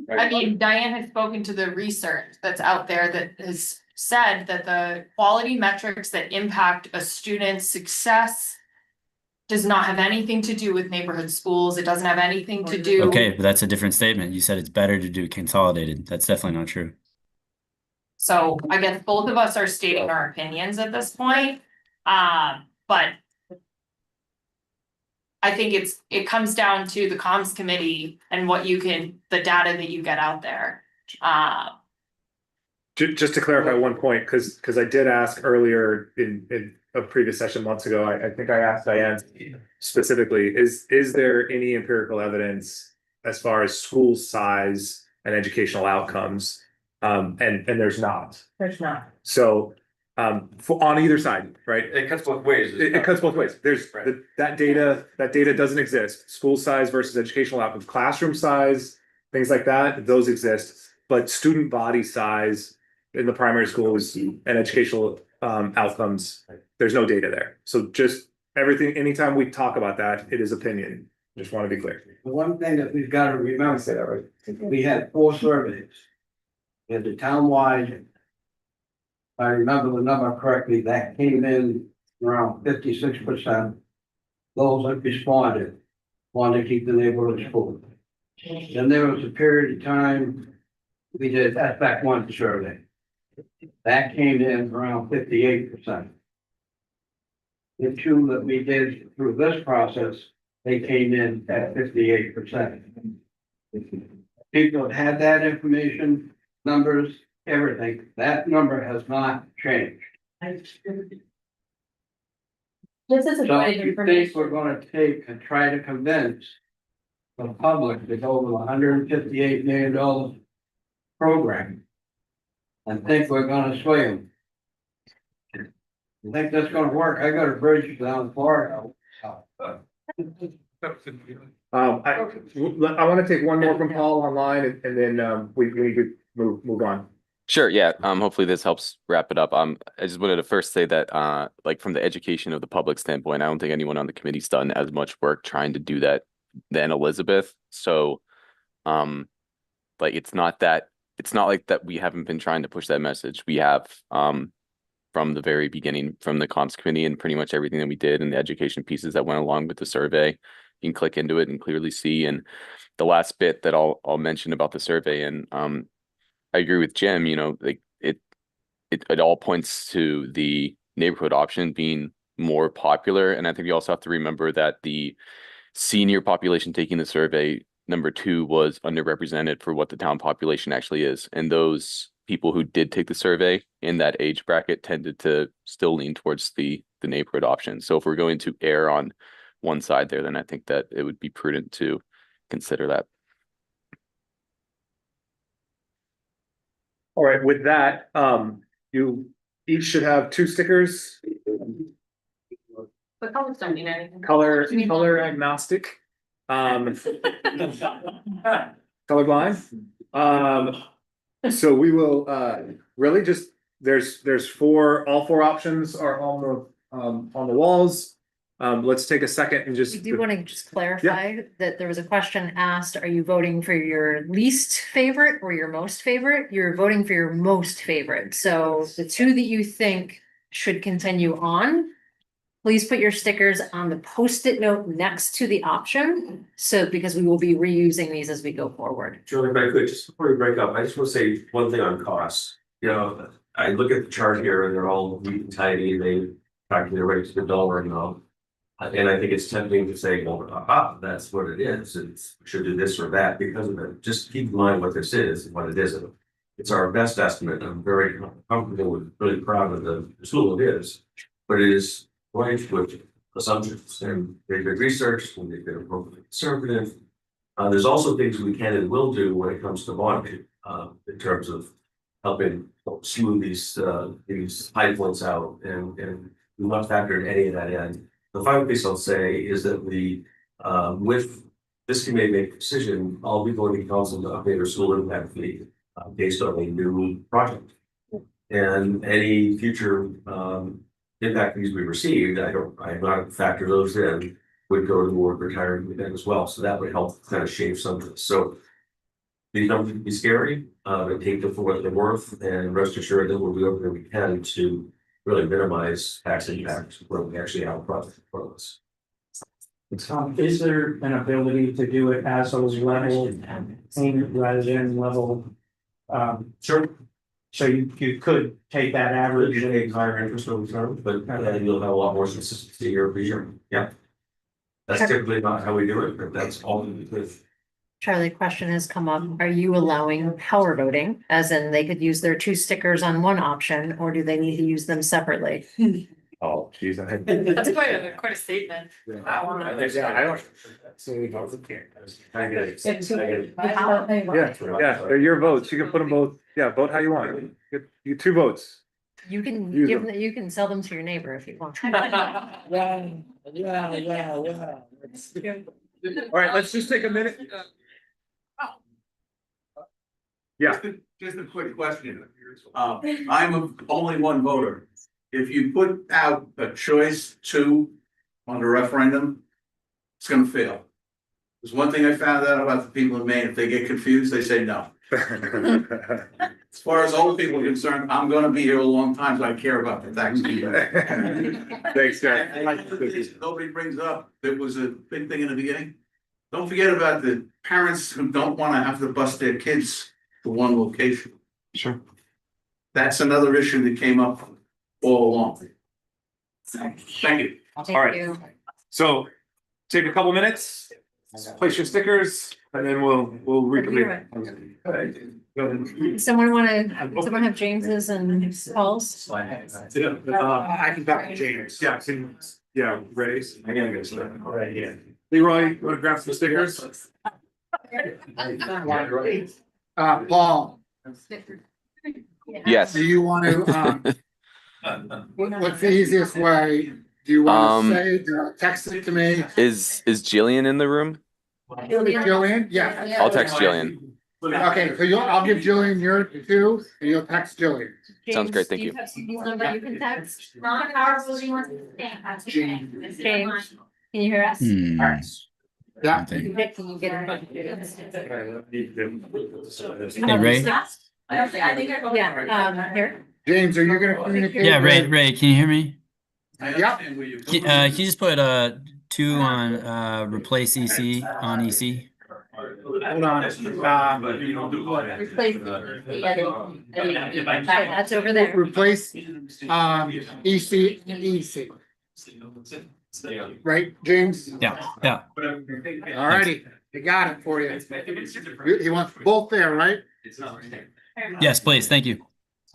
I mean, Diane has spoken to the research that's out there that has said that the quality metrics that impact a student's success does not have anything to do with neighborhood schools. It doesn't have anything to do. Okay, but that's a different statement. You said it's better to do consolidated. That's definitely not true. So I guess both of us are stating our opinions at this point. But I think it comes down to the comms committee and the data that you get out there. Just to clarify one point, because I did ask earlier in a previous session months ago, I think I asked Diane specifically, is there any empirical evidence as far as school size and educational outcomes? And there's not. There's not. So on either side, right? It cuts both ways. It cuts both ways. There's that data doesn't exist. School size versus educational outcomes, classroom size, things like that, those exist. But student body size in the primary schools and educational outcomes, there's no data there. So just everything, anytime we talk about that, it is opinion. Just want to be clear. The one thing that we've got to remember, we had 4 surveys. We had the townwide, if I remember the number correctly, that came in around 56%. Those that responded wanted to keep the neighborhood school. Then there was a period of time, we did back one survey. That came in around 58%. The 2 that we did through this process, they came in at 58%. People have had that information, numbers, everything. That number has not changed. This is So if you think we're gonna take and try to convince the public to go with $158 million program and think we're gonna sway them. You think that's gonna work? I got a bridge down Florida. I want to take one more from Paul online and then we could move on. Sure, yeah. Hopefully this helps wrap it up. I just wanted to first say that like from the education of the public standpoint, I don't think anyone on the committee's done as much work trying to do that than Elizabeth. So like it's not that it's not like that we haven't been trying to push that message. We have, from the very beginning, from the comms committee and pretty much everything that we did and the education pieces that went along with the survey. You can click into it and clearly see. And the last bit that I'll mention about the survey, and I agree with Jim, you know, like it all points to the neighborhood option being more popular. And I think you also have to remember that the senior population taking the survey, number 2, was underrepresented for what the town population actually is. And those people who did take the survey in that age bracket tended to still lean towards the neighborhood option. So if we're going to err on one side there, then I think that it would be prudent to consider that. All right, with that, you each should have 2 stickers, But colors don't mean anything. color agnostic. Colorblind. So we will, really just, there's all 4 options are on the walls. Let's take a second and just. I do want to just clarify that there was a question asked, are you voting for your least favorite or your most favorite? You're voting for your most favorite. So the 2 that you think should continue on, please put your stickers on the Post-it note next to the option. So, because we will be reusing these as we go forward. Julie, if I could, just before we break up, I just want to say one thing on costs. You know, I look at the chart here and they're all neat and tidy, they calculate right to the dollar amount. And I think it's tempting to say, well, that's what it is, it's, we should do this or that because of it. Just keep in mind what this is and what it isn't. It's our best estimate. I'm very comfortable with, really proud of the tool it is, but it is right with assumptions and very good research, and they've been appropriately conservative. There's also things we can and will do when it comes to bonding, in terms of helping smooth these high points out, and we must factor in any of that in. The final piece I'll say is that we, with this committee make a decision, I'll be going to council to update our school impact fee based on a new project. And any future impact fees we received, I'm not factor those in, would go to the board retiring event as well. So that would help kind of shape some of this. So these numbers can be scary, but take them for what they're worth, and rest assured that we'll do everything we can to really minimize tax impact where we actually have a project in front of us. Is there an ability to do it as a level payment rather than level? Sure. So you could take that average. You pay higher interest over time, but you'll have a lot more consistency year over year. Yeah. That's typically not how we do it, but that's all we do. Charlie, question has come up. Are you allowing power voting? As in they could use their 2 stickers on one option, or do they need to use them separately? Oh, geez. That's quite a statement. I don't. Yeah, they're your votes. You can put them both, vote how you want. You 2 votes. You can Use give them. them, you can sell them to your neighbor if you want. All right, let's just take a minute. Yeah. Just a quick question. I'm only one voter. If you put out a choice 2 on the referendum, it's gonna fail. There's one thing I found out about the people in Maine, if they get confused, they say no. As far as old people are concerned, I'm gonna be here a long time, so I care about the tax. Thanks, Jack. Nobody brings up, there was a big thing in the beginning. Don't forget about the parents who don't wanna have to bus their kids to one location. Sure. That's another issue that came up all along. Thank you. All right. So take a couple minutes, place your stickers, and then we'll reconvene. Someone have James's and Paul's? I can back James. Yeah, Ray's. I gotta go start. All right, yeah. Leroy, you wanna grab some stickers? Paul, Yes. do you want to, what's the easiest way? Do you want to say, text it to me? Is Jillian in the room? Jillian? Yeah. I'll text Jillian. Okay, so I'll give Jillian your 2 and you'll text Jillian. Sounds great, thank you. Do you have someone's number you can text? Not powerful, you want to. James, can you hear us? Yeah. Nick, can you get in front of you? Hey, Ray, Yeah, here. James, are you gonna communicate? Yeah, Ray, can you hear me? Yep. Can you just put 2 on replace EC on EC? Hold on. That's over there. Replace, EC and EC. Right, James? Yeah. Alrighty, I got it for you. He wants both there, right? Yes, please. Thank you.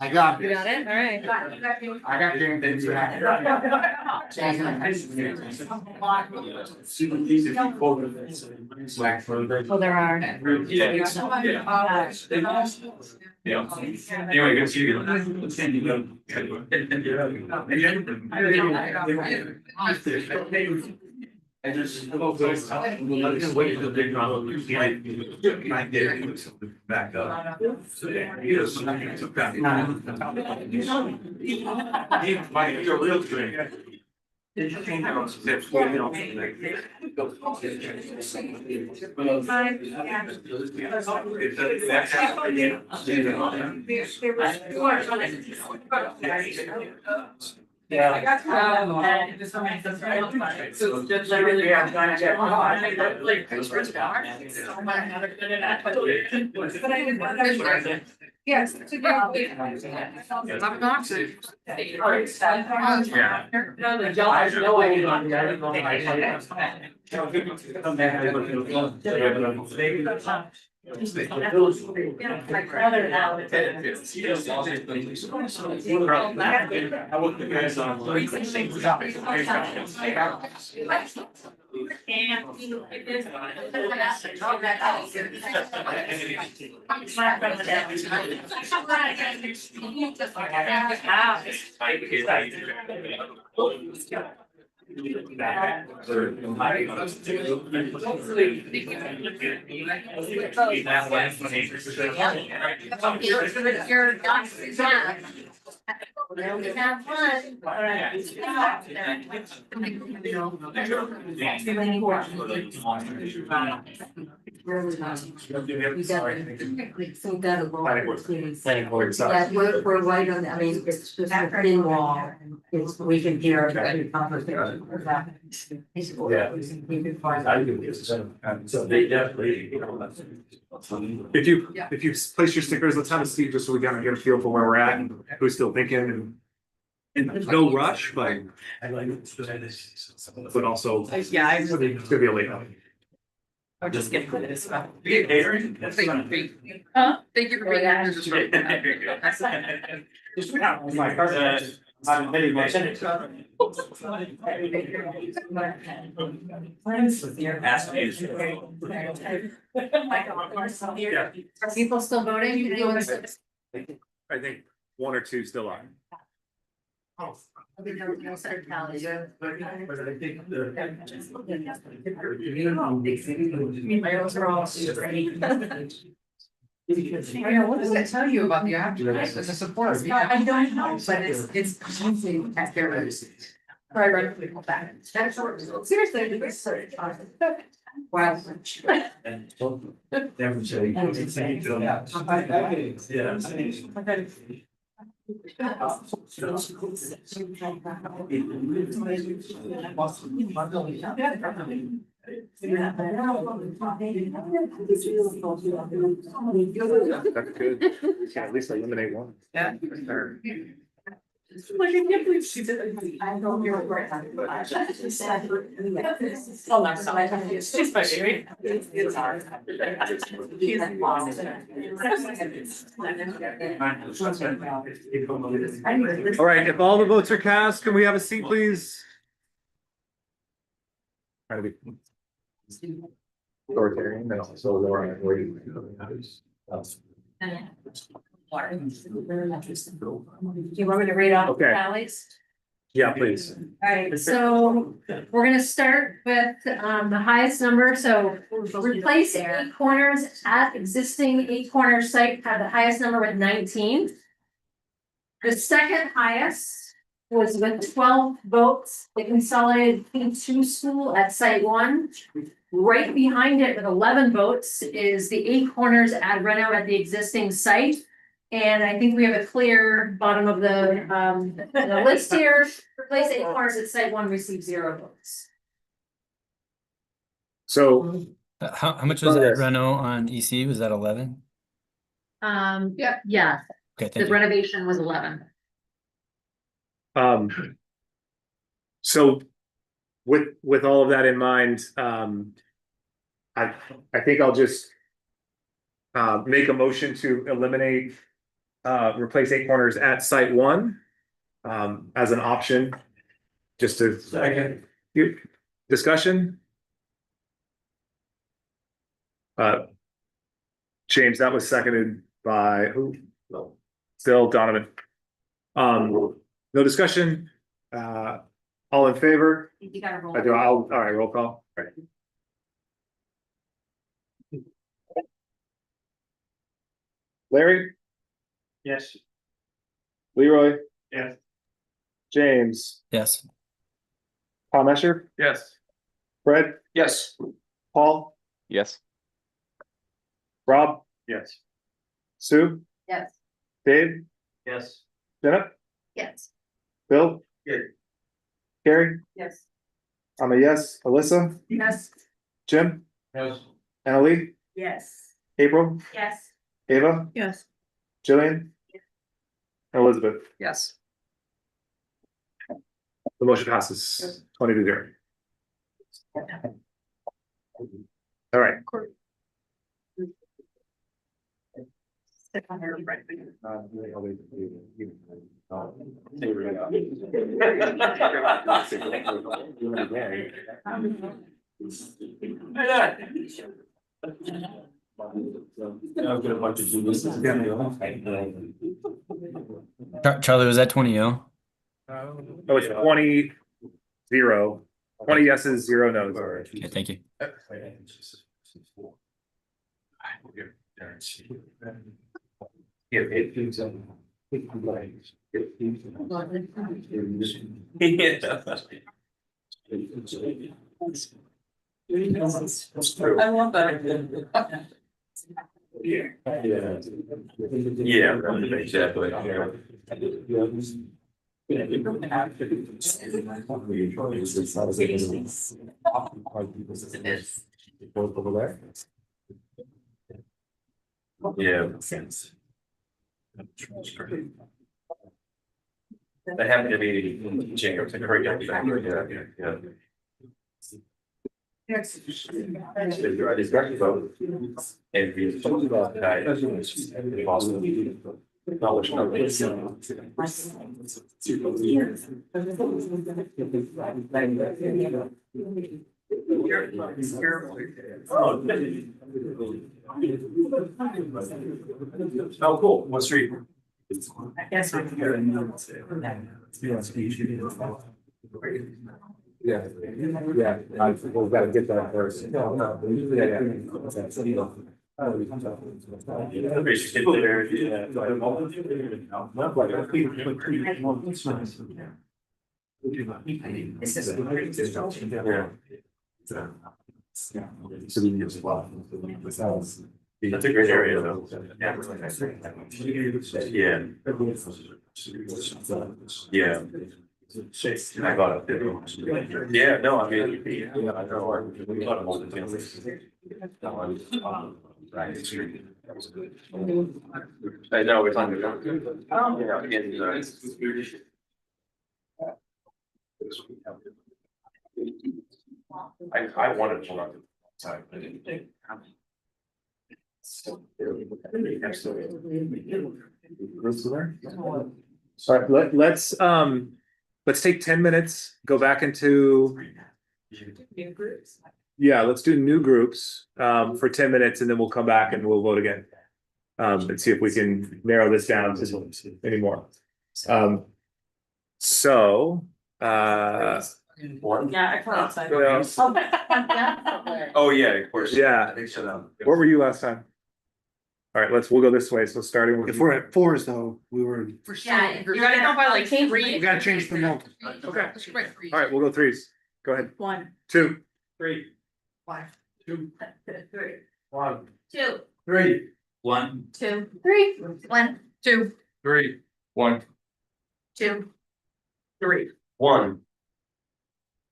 I got You it. got it? All right. I got James. Well, there are. Anyway, good to see you. I just. Wait till they back up. So, yeah, he is. You're real drink. Did you change your steps? Yes. It's obnoxious. Have fun. All right. Planning board, sorry. Yeah, we're right on, I mean, it's just a thin wall, it's, we can hear every conversation. Yeah. Yeah. So they definitely. If you place your stickers, let's have a seat just so we kind of get a feel for where we're at and who's still thinking and there's no rush, but also. Yeah, It's gonna be a late night. I'm just getting rid of this stuff. Thank you for being here. Are people still voting? I think 1 or 2 still are. What does that tell you about the afterlife as a support? I don't know, but it's confusing at their. Right, people back. Seriously, it's wow. That's good. Yeah, at least eliminate one. Yeah. Like, I can't believe she did it. I know you're right. Oh, no, so I don't. It's just my baby. It's hard. All right, if all the votes are cast, can we have a seat, please? Try to be authoritarian and also Laura. Do you want me to read off the Okay. tallies? Yeah, please. Alright, so we're gonna start with the highest number, so replace 8 corners at existing 8 corner site had the highest number with 19. The second highest was with 12 votes, the consolidated P2 school at site 1. Right behind it with 11 votes is the 8 corners at Reno at the existing site. And I think we have a clear bottom of the list here, replace 8 corners at site 1 received 0 votes. So How much was that reno on EC? Was that 11? Yeah, Okay, the thank you. renovation was 11. So with all of that in mind, I think I'll just make a motion to eliminate replace 8 corners at site 1 as an option. Just to discussion. James, that was seconded by who? No. Still Donovan. No discussion. All in favor? You gotta roll. All right, roll call. All right. Larry? Yes. Leroy? Yes. James? Yes. Tom Escher? Yes. Fred? Yes. Paul? Yes. Rob? Yes. Sue? Yes. Dave? Yes. Jenna? Yes. Bill? Yeah. Carrie? Yes. I'm a yes. Alyssa? Yes. Jim? Yes. Annalee? Yes. April? Yes. Ava? Yes. Jillian? Elizabeth? Yes. The motion passes 20-0. All right. Charlie, was that 20-0? Oh, it's 20-0. 20 yeses, 0 no's. Okay, thank you. I love that. Yeah, exactly. Yeah. That happened to me in January. It's a great yeah. Yes. And we talked about that. Oh, cool. What street? Yes. Yeah, yeah, we've got to get that first. That's a great area though. Yeah. Yeah. I got it. Yeah, no, I mean, I know. We got it. I know, we're talking about. Yeah, again, I wanted to run time, I didn't think. All right, let's take 10 minutes, go back into, yeah, let's do new groups for 10 minutes and then we'll come back and we'll vote again. And see if we can narrow this down to any more. So Yeah, I put outside. Oh, yeah, of course. Yeah. I think so. What were you last time? All right, we'll go this way. So starting with. If we're at 4s though, we were, Yeah. You gotta go by like we gotta change the note. Okay. All right, we'll go 3s. Go ahead. 1. 2. 3. 1. 2. 3. 1. 2. 3. 1. 2. 3. 1. 2, 3, 1, 2, 3. 1,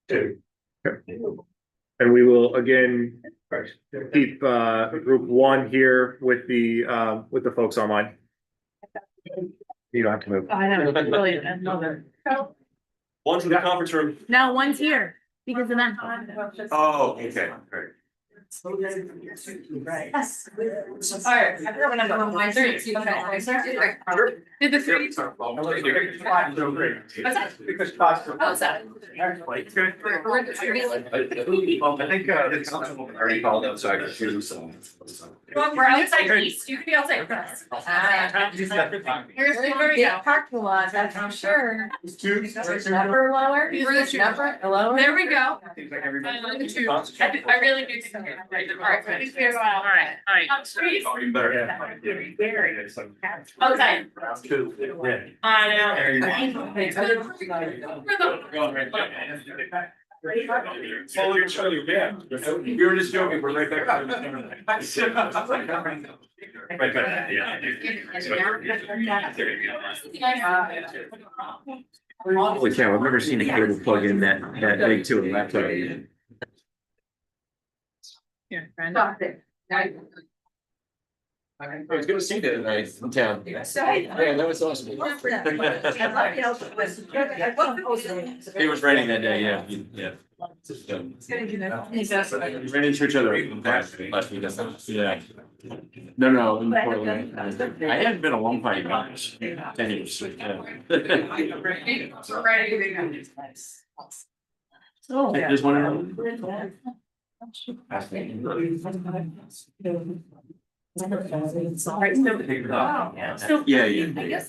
2. And we will again keep group 1 here with the folks online. You don't have to move. I know, brilliant, another. One's in the conference room. No, one's here because of that. Oh, okay, great. Yes. All right. I forgot what number. Mine 3. Did the 3? What's that? Because cost. Oh, what's that? I think the councilwoman already called out, so I could choose some. We're outside, please. You can be outside for us. Here's where we go. Parking lot, that's for sure. Number lower. We're the 2. Lower. There we go. Seems like everybody. The 2. I really do think. All right. All right. Please. Oh, you better. Outside. I know. Oh, you're showing your band. We were just joking, we're right back. Right back, Holy cow, I've never seen a cable plug in that big to a laptop. Here, Brenda. It's good to see you tonight in town. Yeah, that was awesome. He was raining that day, yeah. We ran into each other last week. Yeah. No, in Portland. I haven't been a long time. 10 years. Yeah. There's one. Yeah.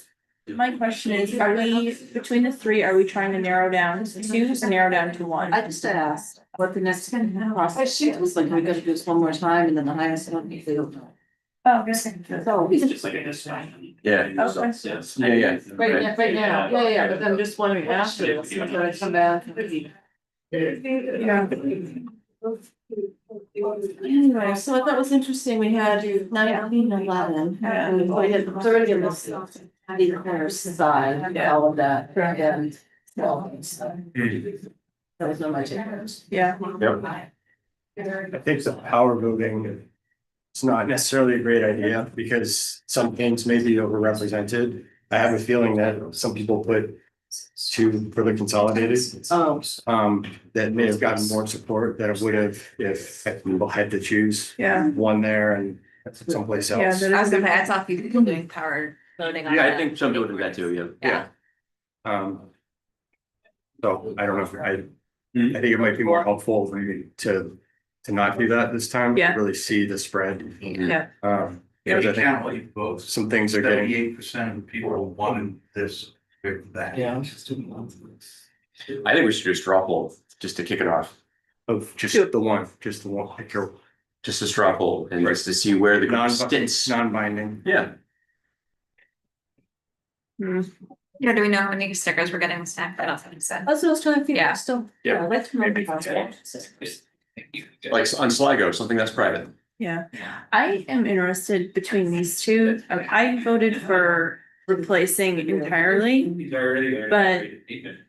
My question is, are we, between the 3, are we trying to narrow down to 2 or narrow down to 1? I just asked what the next process was like, we gotta do this one more time and then the highest one, if they don't know. Oh, good. So. Just like this. Yeah. Okay. Yeah. Right now, yeah, but I'm just wondering after, so I come back. Yeah. Anyway, so I thought it was interesting, we had 19 and 11, and we had 30 in this. The corner side, all of that, and well, that was no my difference. Yeah. I think the power building is not necessarily a great idea because some things may be overrepresented. I have a feeling that some people put 2 for the consolidated. That may have gotten more support than it would have if people had to choose. Yeah. One there and someplace else. Yeah, that is I was gonna people doing power voting on Yeah, I that. think some people do that too, yeah. So I don't know if I think it might be more helpful maybe to not do that this time. Yeah. Really see the spread. Yeah. Because I think some things are getting. 78% of people wanted this, that. I think we should just drop all, just to kick it off. Of just the one, like Just a straw poll and just to see where the stints. non-binding. Yeah. Yeah, do we know how many stickers we're getting with staff? I don't think so. Also, I was trying to figure Yeah. out still. Yeah. Let's remember. Like on Sligo, something that's private. Yeah, I am interested between these 2. I voted for replacing entirely, but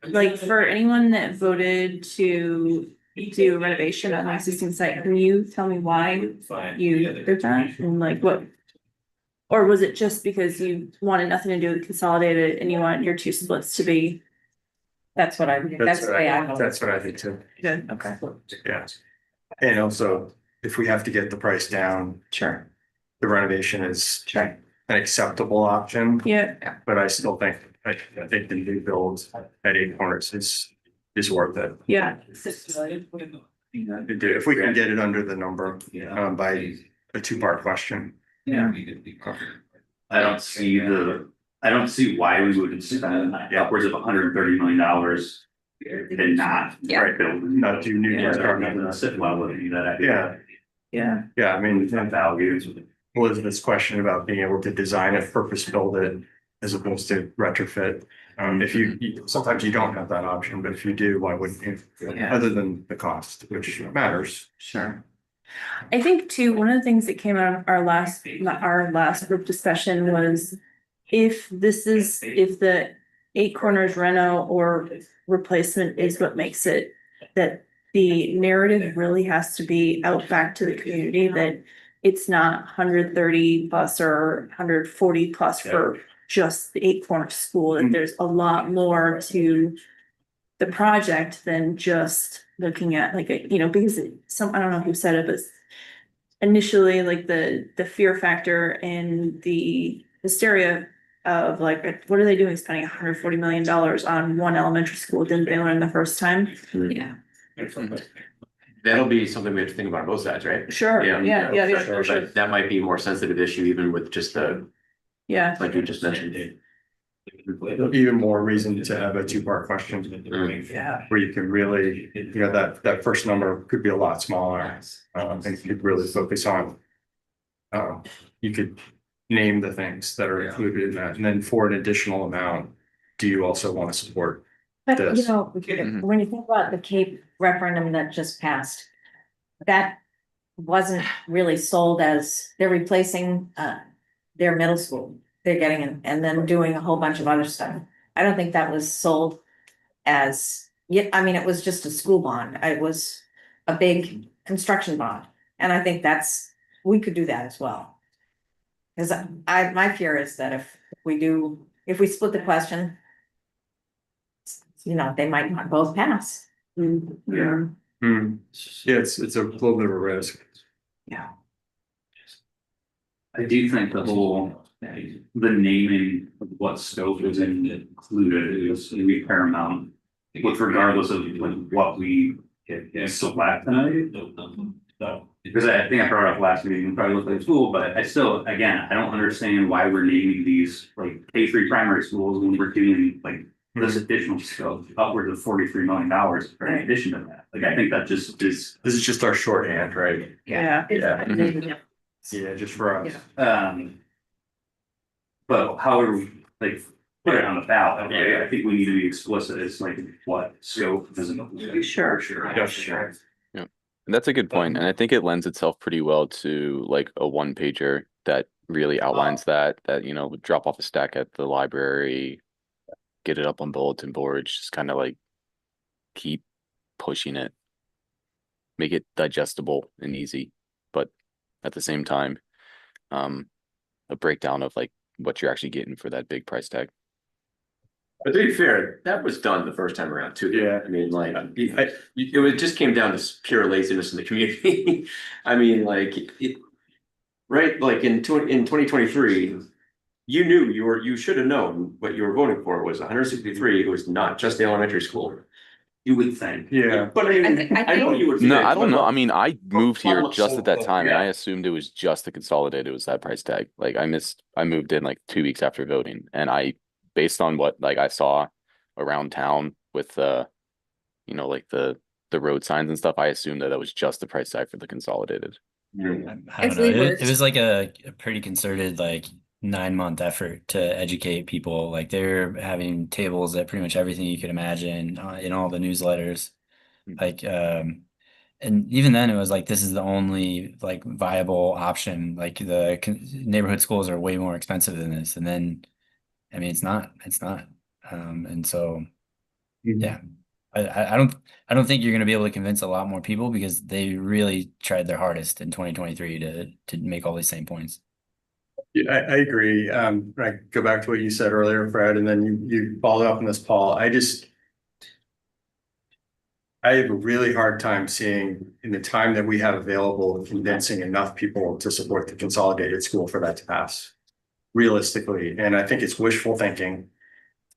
like for anyone that voted to do renovation on the existing site, can you tell me why you did that and like what? Or was it just because you wanted nothing to do with consolidated and you want your 2 splits to be? That's the way I voted. That's what I think too. Good, okay. Yeah. And also, if we have to get the price down. Sure. The renovation is an acceptable option. Yeah. But I still think, I think the new build at 8 Corners is worth it. Yeah. If we can get it under the number, by a 2-part question. Yeah. I don't see why we wouldn't spend upwards of $130 million and not. Right, not do new. Yeah. Yeah, I mean, Elizabeth's question about being able to design it, purpose build it, as opposed to retrofit. If sometimes you don't have that option, but if you do, why wouldn't you? Yeah. Other than the cost, which matters. Sure. I think too, one of the things that came out of our last group discussion was if the Eight Corners reno or replacement is what makes it, that the narrative really has to be out back to the community that it's not 130 plus or 140 plus for just the Eight Corners school, that there's a lot more to the project than just looking at like, because I don't know who said it, but initially, like the fear factor and the hysteria of like, what are they doing spending $140 million on one elementary school? Didn't they learn the first time? Yeah. That'll be something we have to think about on both sides, right? Sure, yeah, for sure. But that might be a more sensitive issue even with just the, Yeah. like you just mentioned. Even more reason to have a two-part question. Yeah. Where you can really, that first number could be a lot smaller, and you could really focus on. You could name the things that are included in that, and then for an additional amount, do you also want to support But this? when you think about the Cape referendum that just passed, that wasn't really sold as they're replacing their middle school. They're getting in and then doing a whole bunch of other stuff. I don't think that was sold as, it was just a school bond. It was a big construction bond. And I think we could do that as well. Cause my fear is that if we split the question, they might not both pass. Yeah. Yeah, it's a little bit of a risk. Yeah. I do think the naming of what scope is included is gonna be paramount, with regardless of like what we select tonight. Because I think I brought it up last meeting, and probably looked like a fool, but I still, again, I don't understand why we're naming these like K3 primary schools when we're doing like this additional scope upwards of $43 million for in addition to that. Like, I think that just is. This is just our shorthand, right? Yeah. Yeah, just for us. But however, we put it on the ballot, okay, I think we need to be explicit as like what scope doesn't. Sure. Sure. Yeah, and that's a good point, and I think it lends itself pretty well to like a one pager that really outlines that drop off a stack at the library, get it up on bulletin boards, just kind of like keep pushing it, make it digestible and easy, but at the same time, a breakdown of like what you're actually getting for that big price tag. But to be fair, that was done the first time around too. Yeah. I mean, like, it just came down to pure laziness in the community. I mean, right, like in 2023, you knew you should have known what you were voting for was 163. It was not just the elementary school. You would think. Yeah. But I mean, I know you would. No, I don't know. I mean, I moved here just at that time, and I assumed it was just the consolidated. It was that price tag. Like I moved in like 2 weeks after voting, and based on what like I saw around town with like the road signs and stuff, I assumed that was just the price tag for the consolidated. I don't know. It was like a pretty concerted 9-month effort to educate people. Like they're having tables at pretty much everything you could imagine in all the newsletters. And even then it was like, this is the only viable option. Like the neighborhood schools are way more expensive than this. And then, I mean, it's not. And so, yeah, I don't think you're going to be able to convince a lot more people because they really tried their hardest in 2023 to make all these same points. Yeah, I agree. I go back to what you said earlier, Fred, and then you followed up on this, Paul. I have a really hard time seeing in the time that we have available, convincing enough people to support the consolidated school for that to pass realistically. And I think it's wishful thinking,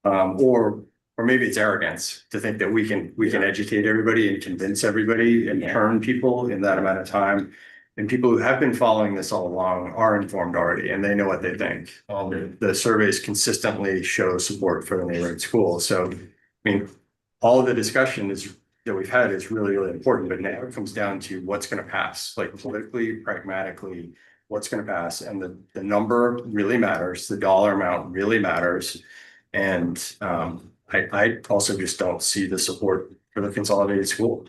or maybe it's arrogance to think that we can educate everybody and convince everybody and turn people in that amount of time. And people who have been following this all along are informed already, and they know what they think. The surveys consistently show support for the neighborhood school. So, I mean, all of the discussion that we've had is really, really important, but now it comes down to what's going to pass, like politically, pragmatically, what's going to pass. And the number really matters. The dollar amount really matters. And I also just don't see the support for the consolidated school,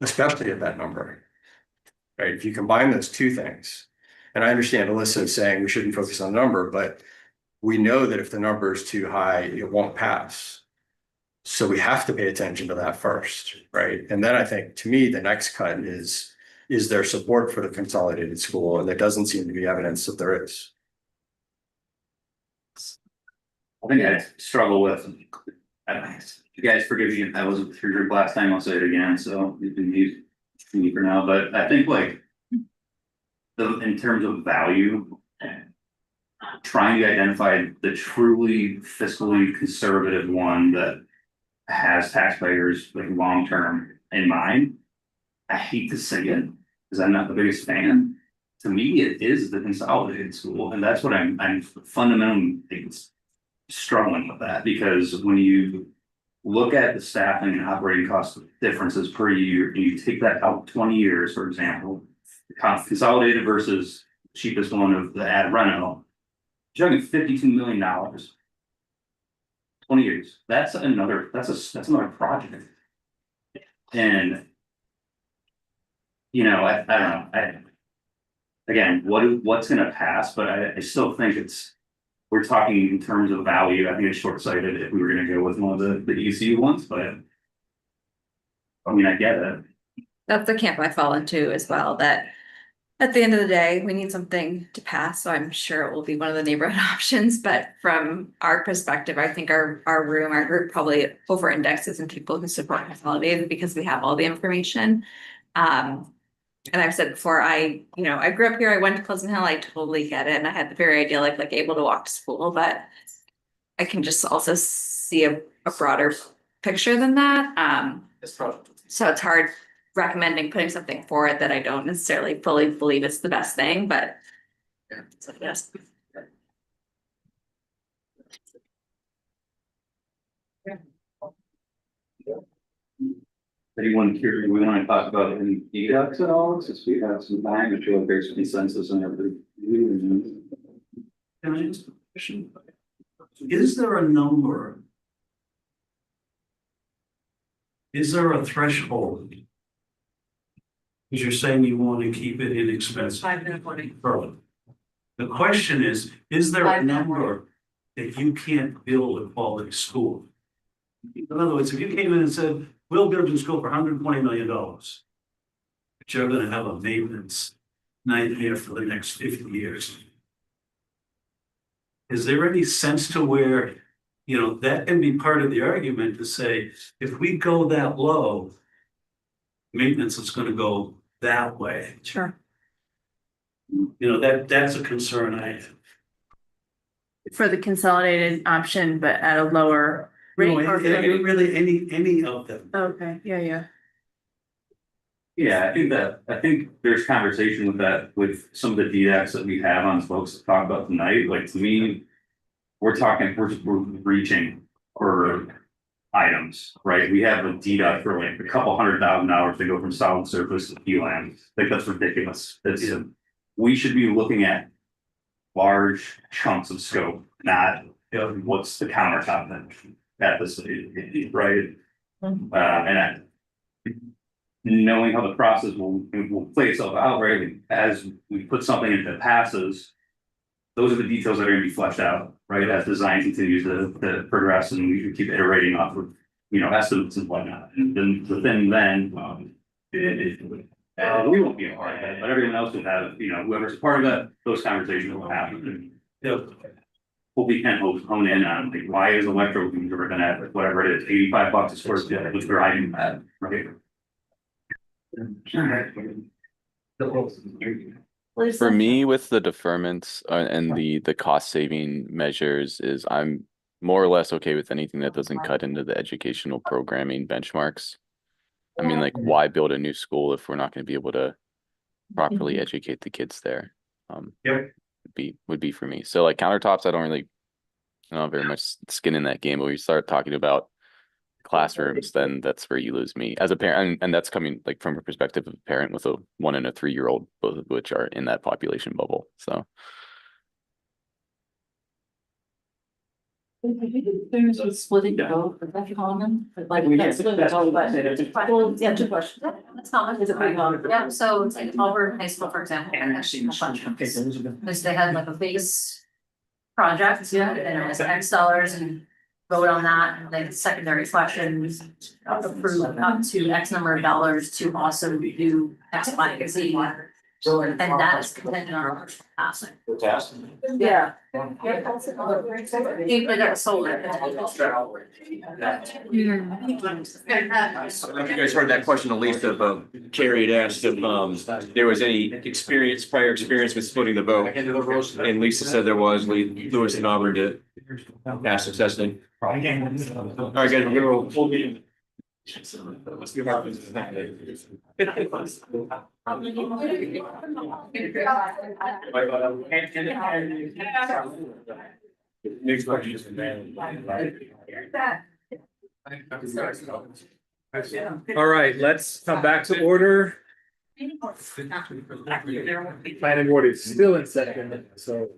especially at that number. Right, if you combine those two things, and I understand Alyssa is saying we shouldn't focus on the number, but we know that if the number is too high, it won't pass. So we have to pay attention to that first, right? And then I think, to me, the next cut is there support for the consolidated school? And there doesn't seem to be evidence that there is. I think I struggle with, you guys forgive me if that wasn't through your last time, I'll say it again, so you can use me for now, but I think like in terms of value, trying to identify the truly fiscally conservative one that has taxpayers like long term in mind. I hate to say it because I'm not the biggest fan. To me, it is the consolidated school, and that's what I'm fundamentally struggling with that, because when you look at the staffing and operating cost differences per year, and you take that out 20 years, for example, consolidated versus cheapest one of the ad reno, you're talking $52 million. 20 years. That's another project. And you know, I don't know. Again, what's gonna pass, but I still think we're talking in terms of value. I think it's short-sighted if we were gonna go with one of the ECU ones, but I mean, I get it. That's the camp I fall into as well, that at the end of the day, we need something to pass, so I'm sure it will be one of the neighborhood options, but from our perspective, I think our group probably over indexes in people who support consolidated because we have all the information. And I've said before, I grew up here, I went to Pleasant Hill, I totally get it, and I had the very idyllic, like able to walk to school, but I can just also see a broader picture than that. So it's hard recommending putting something forward that I don't necessarily fully believe is the best thing, but so yes. Anyone curious, we want to talk about any deducts at all, since we have some time, I feel like there's consensus on everything. Can I ask a question? Is there a number? Is there a threshold? Because you're saying you want to keep it inexpensive. 5.40. The question is there a number that you can't build a quality school? In other words, if you came in and said, we'll build a school for $120 million, but you're gonna have a maintenance nightmare for the next 50 years. Is there any sense to where, that can be part of the argument to say, if we go that low, maintenance is gonna go that way? Sure. That's a concern I have. For the consolidated option, but at a lower rate. No, really any of them. Okay, yeah. Yeah, I think there's conversation with that, with some of the DDACs that we have on folks to talk about tonight. Like, to me, we're reaching for items, right? We have a deduct for like a couple $100,000 to go from solid surface to PLAN. Like, that's ridiculous. We should be looking at large chunks of scope, not what's the countertop then at this, right? And knowing how the process will play itself out, right? As we put something into passes, those are the details that are going to be fleshed out, right? As design continues to progress, and we can keep iterating off of, estimates and whatnot. And then within we won't be a part of it, but everyone else will have, whoever's a part of it, those conversations will happen. What we can hone in on, like, why is electro being driven at whatever it is, $85 a square foot, which we're hiding that, right? For me, with the deferments and the cost saving measures, is I'm more or less okay with anything that doesn't cut into the educational programming benchmarks. I mean, like, why build a new school if we're not going to be able to properly educate the kids there? Would be for me. So like countertops, I don't have very much skin in that game, but when you start talking about classrooms, then that's where you lose me as a parent. And that's coming like from a perspective of a parent with a 1 and a 3-year-old, both of which are in that population bubble. So Splitting the vote, is that common? Like, that's split the vote, but, well, yeah, 2 questions. That's common, is it pretty common? Yeah, so it's like Auburn High School, for example, because they had like a base project, and it was X dollars and vote on that, and then secondary questions approve up to X number of dollars to also do X, Y, and Z. And that is contingent on our passing. Yeah. Even got solar. I don't know if you guys heard that question, at least of Carrie had asked if there was any prior experience with splitting the vote. And Lisa said there was. Lewis and Auburn did. Pass successfully. All right, guys, we're gonna roll full meeting. Let's give our. Next question. All right, let's come back to order. Planning board is still in session, so.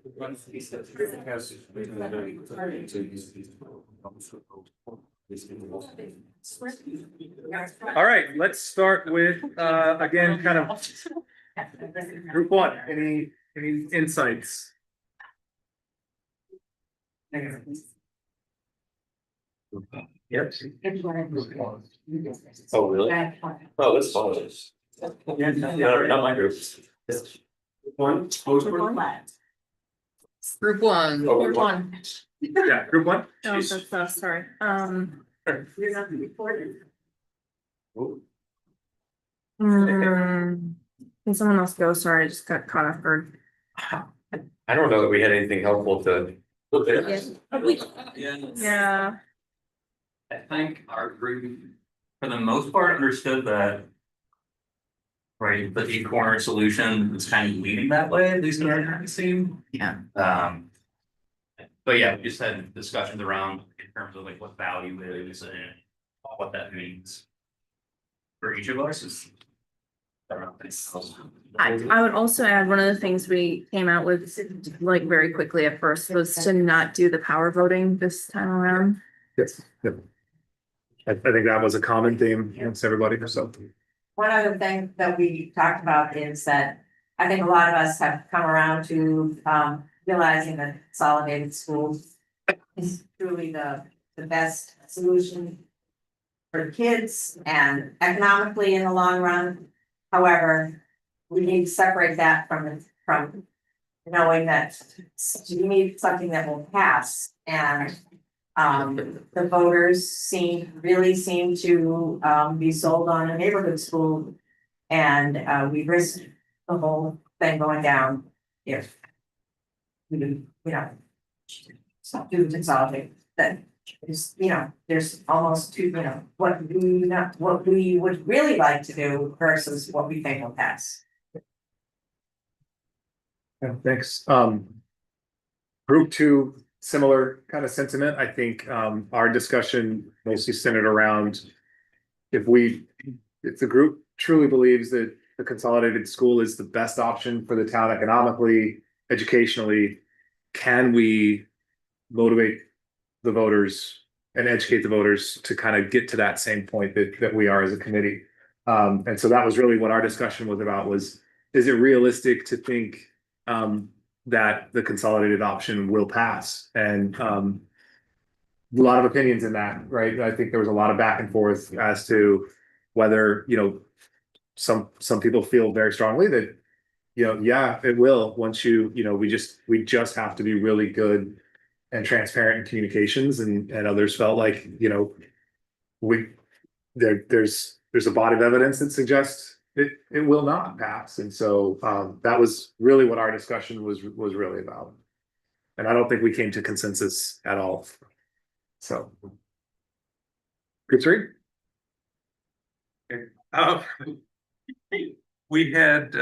All right, let's start with, again, kind of group one, any insights? Yep. Oh, really? Oh, that's fun. Yeah, not my group. One. Group one. Oh, Group one. Yeah, group one. Oh, that's, sorry. You're not recorded. Can someone else go? Sorry, I just got caught off guard. I don't know that we had anything helpful to. Yeah. I think our group, for the most part, understood that. Right, but the corner solution is kind of leading that way, at least in our current scene. Yeah. But yeah, we just had discussions around in terms of like what value is and what that means. For each of us is. I would also add, one of the things we came out with, like, very quickly at first, was to not do the power voting this time around. Yes, yep. I think that was a common theme amongst everybody, so. One other thing that we talked about is that I think a lot of us have come around to realizing that consolidated schools is truly the best solution for kids and economically in the long run. However, we need to separate that from knowing that you need something that will pass, and the voters really seem to be sold on a neighborhood school. And we risk the whole thing going down if we do, do consolidate. That is, there's almost two, what we would really like to do versus what we think will pass. Yeah, thanks. Group two, similar kind of sentiment. I think our discussion mostly centered around if the group truly believes that the consolidated school is the best option for the town economically, educationally, can we motivate the voters and educate the voters to kind of get to that same point that we are as a committee? And so that was really what our discussion was about, was, is it realistic to think that the consolidated option will pass? And a lot of opinions in that, right? I think there was a lot of back and forth as to whether, some people feel very strongly that, yeah, it will, once we just have to be really good and transparent in communications, and others felt like, there's a body of evidence that suggests it will not pass. And so that was really what our discussion was really about. And I don't think we came to consensus at all. So. Group three? We had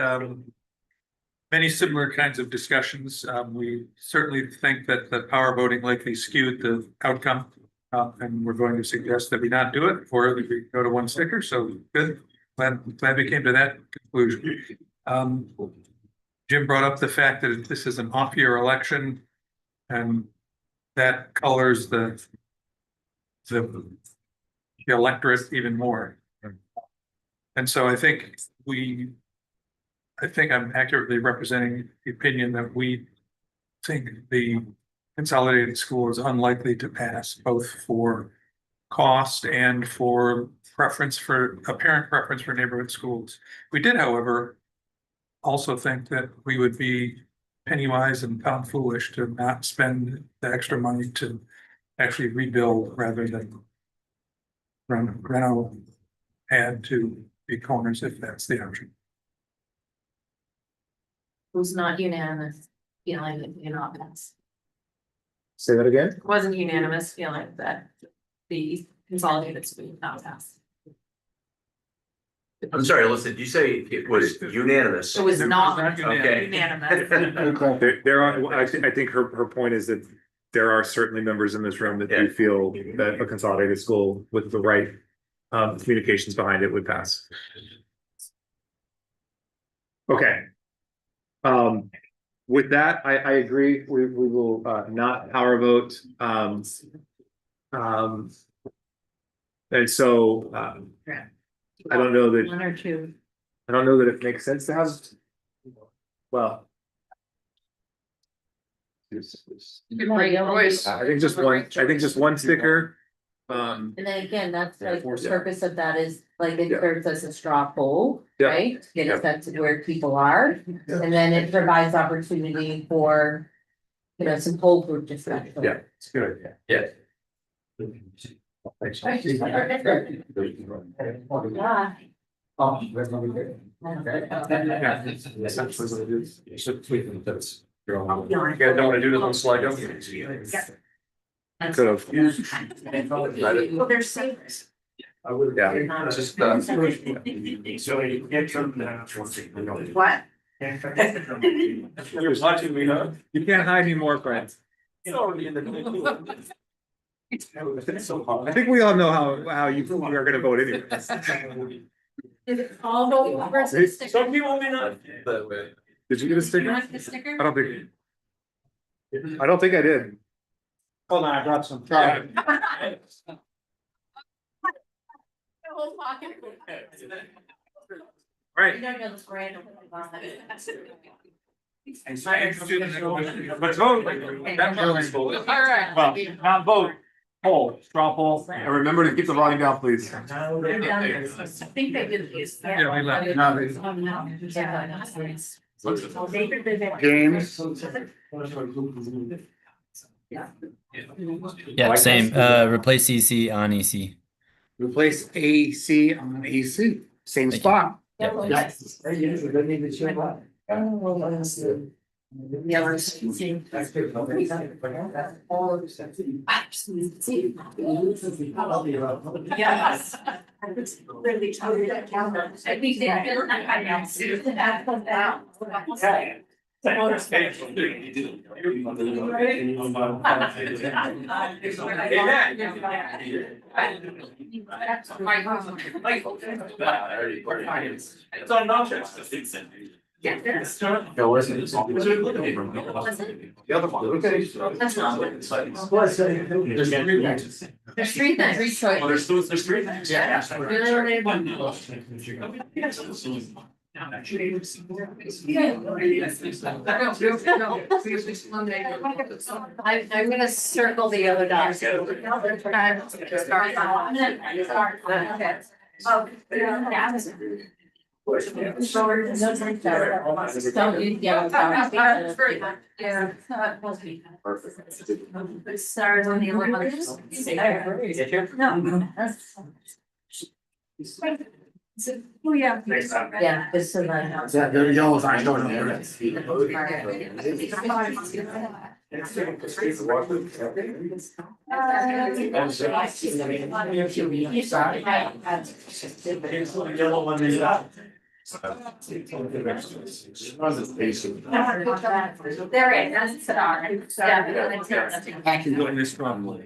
many similar kinds of discussions. We certainly think that the power voting likely skewed the outcome. And we're going to suggest that we not do it, or that we go to one sticker. So good. Glad we came to that conclusion. Jim brought up the fact that this is an off-year election, and that colors the electorate even more. And so I think I'm accurately representing the opinion that we think the consolidated school is unlikely to pass, both for cost and for apparent preference for neighborhood schools. We did, however, also think that we would be penny wise and pound foolish to not spend the extra money to actually rebuild rather than reno add to the corners if that's the option. Was not unanimous feeling that you know that's Say that again? wasn't unanimous feeling that the consolidated school would not pass. I'm sorry, Alyssa, did you say it was unanimous? It was not Okay. unanimous. There are, I think her point is that there are certainly members in this room that do feel that a consolidated school with the right communications behind it would pass. Okay. With that, I agree. We will not power vote. And so I don't know that. One or two. I don't know that it makes sense to have. Well. Great choice. I think just one. I think just one sticker. And then again, that's like the Yeah. purpose of that is like it Yeah. serves as a straw poll, Yeah. right? To Get Yeah. a sense of where people are, and then it provides opportunity for. You know, some poll group discussion. Yeah, it's good. Yeah. Yeah. You guys don't wanna do this on slide, don't you? Could have. Well, they're savers. I would. Yeah. Just, What? You're watching me, huh? You can't hide anymore, friends. It's already in the. I think we all know how you are gonna vote anyway. All vote versus sticker. Some people may not. That way. Did you get a You sticker? want the sticker? I don't think I did. Hold on, I brought some. Right. You don't know this random. Let's vote. All right. Well, not vote, poll, straw poll, and remember to keep the volume down, please. I think they did this. Yeah, we left. James. Yeah, same. Replace EC on EC. Replace AC on AC, same Thank you. spot. Yeah. Yes. Yes. Literally totally that calendar. I think they feel like I know. It's on nonsense. Yeah, that's. No, wasn't it? The other one. Okay. That's not what There's three things. There's three things, three choices. There's three things. Yeah. Really, I'm gonna circle the other dots. Don't use yellow powder. Yeah. Stars on the other one. No. Oh, yeah. Yeah, just so that I know. That the yellows I don't know. Yellow one is that. There it is, star. Yeah. Thank you. Doing this wrong. What?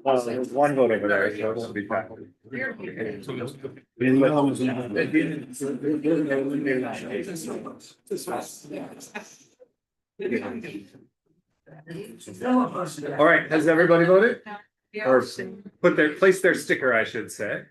Well, there's one vote over there, so it won't be back. All right, has everybody voted? or place their sticker, I should say.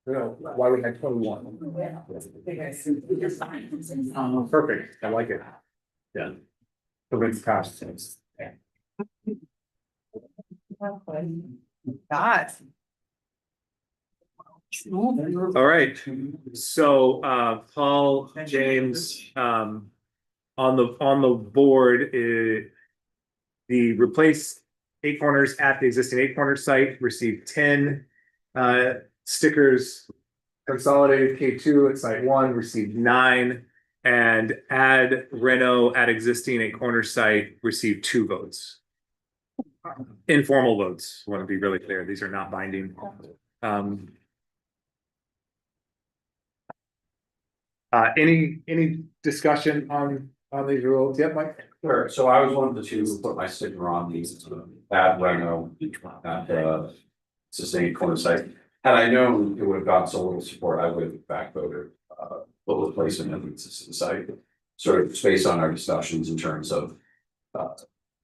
Why we had 21. Perfect, I like it. Yeah. The wind's past things. God. All right, so Paul, James, on the board, the replace eight corners at the existing eight corner site received 10 stickers. Consolidated K2 at site 1 received 9, and add Reno at existing eight corner site received 2 votes. Informal votes, want to be really clear, these are not binding. Any discussion on these rules? Yep, Mike. Sure, so I was one of the two who put my sticker on these, at Reno, at sustained corner site. Had I known it would have gotten so little support, I would have back voted, full replacement of the existing site. Sort of based on our discussions in terms of,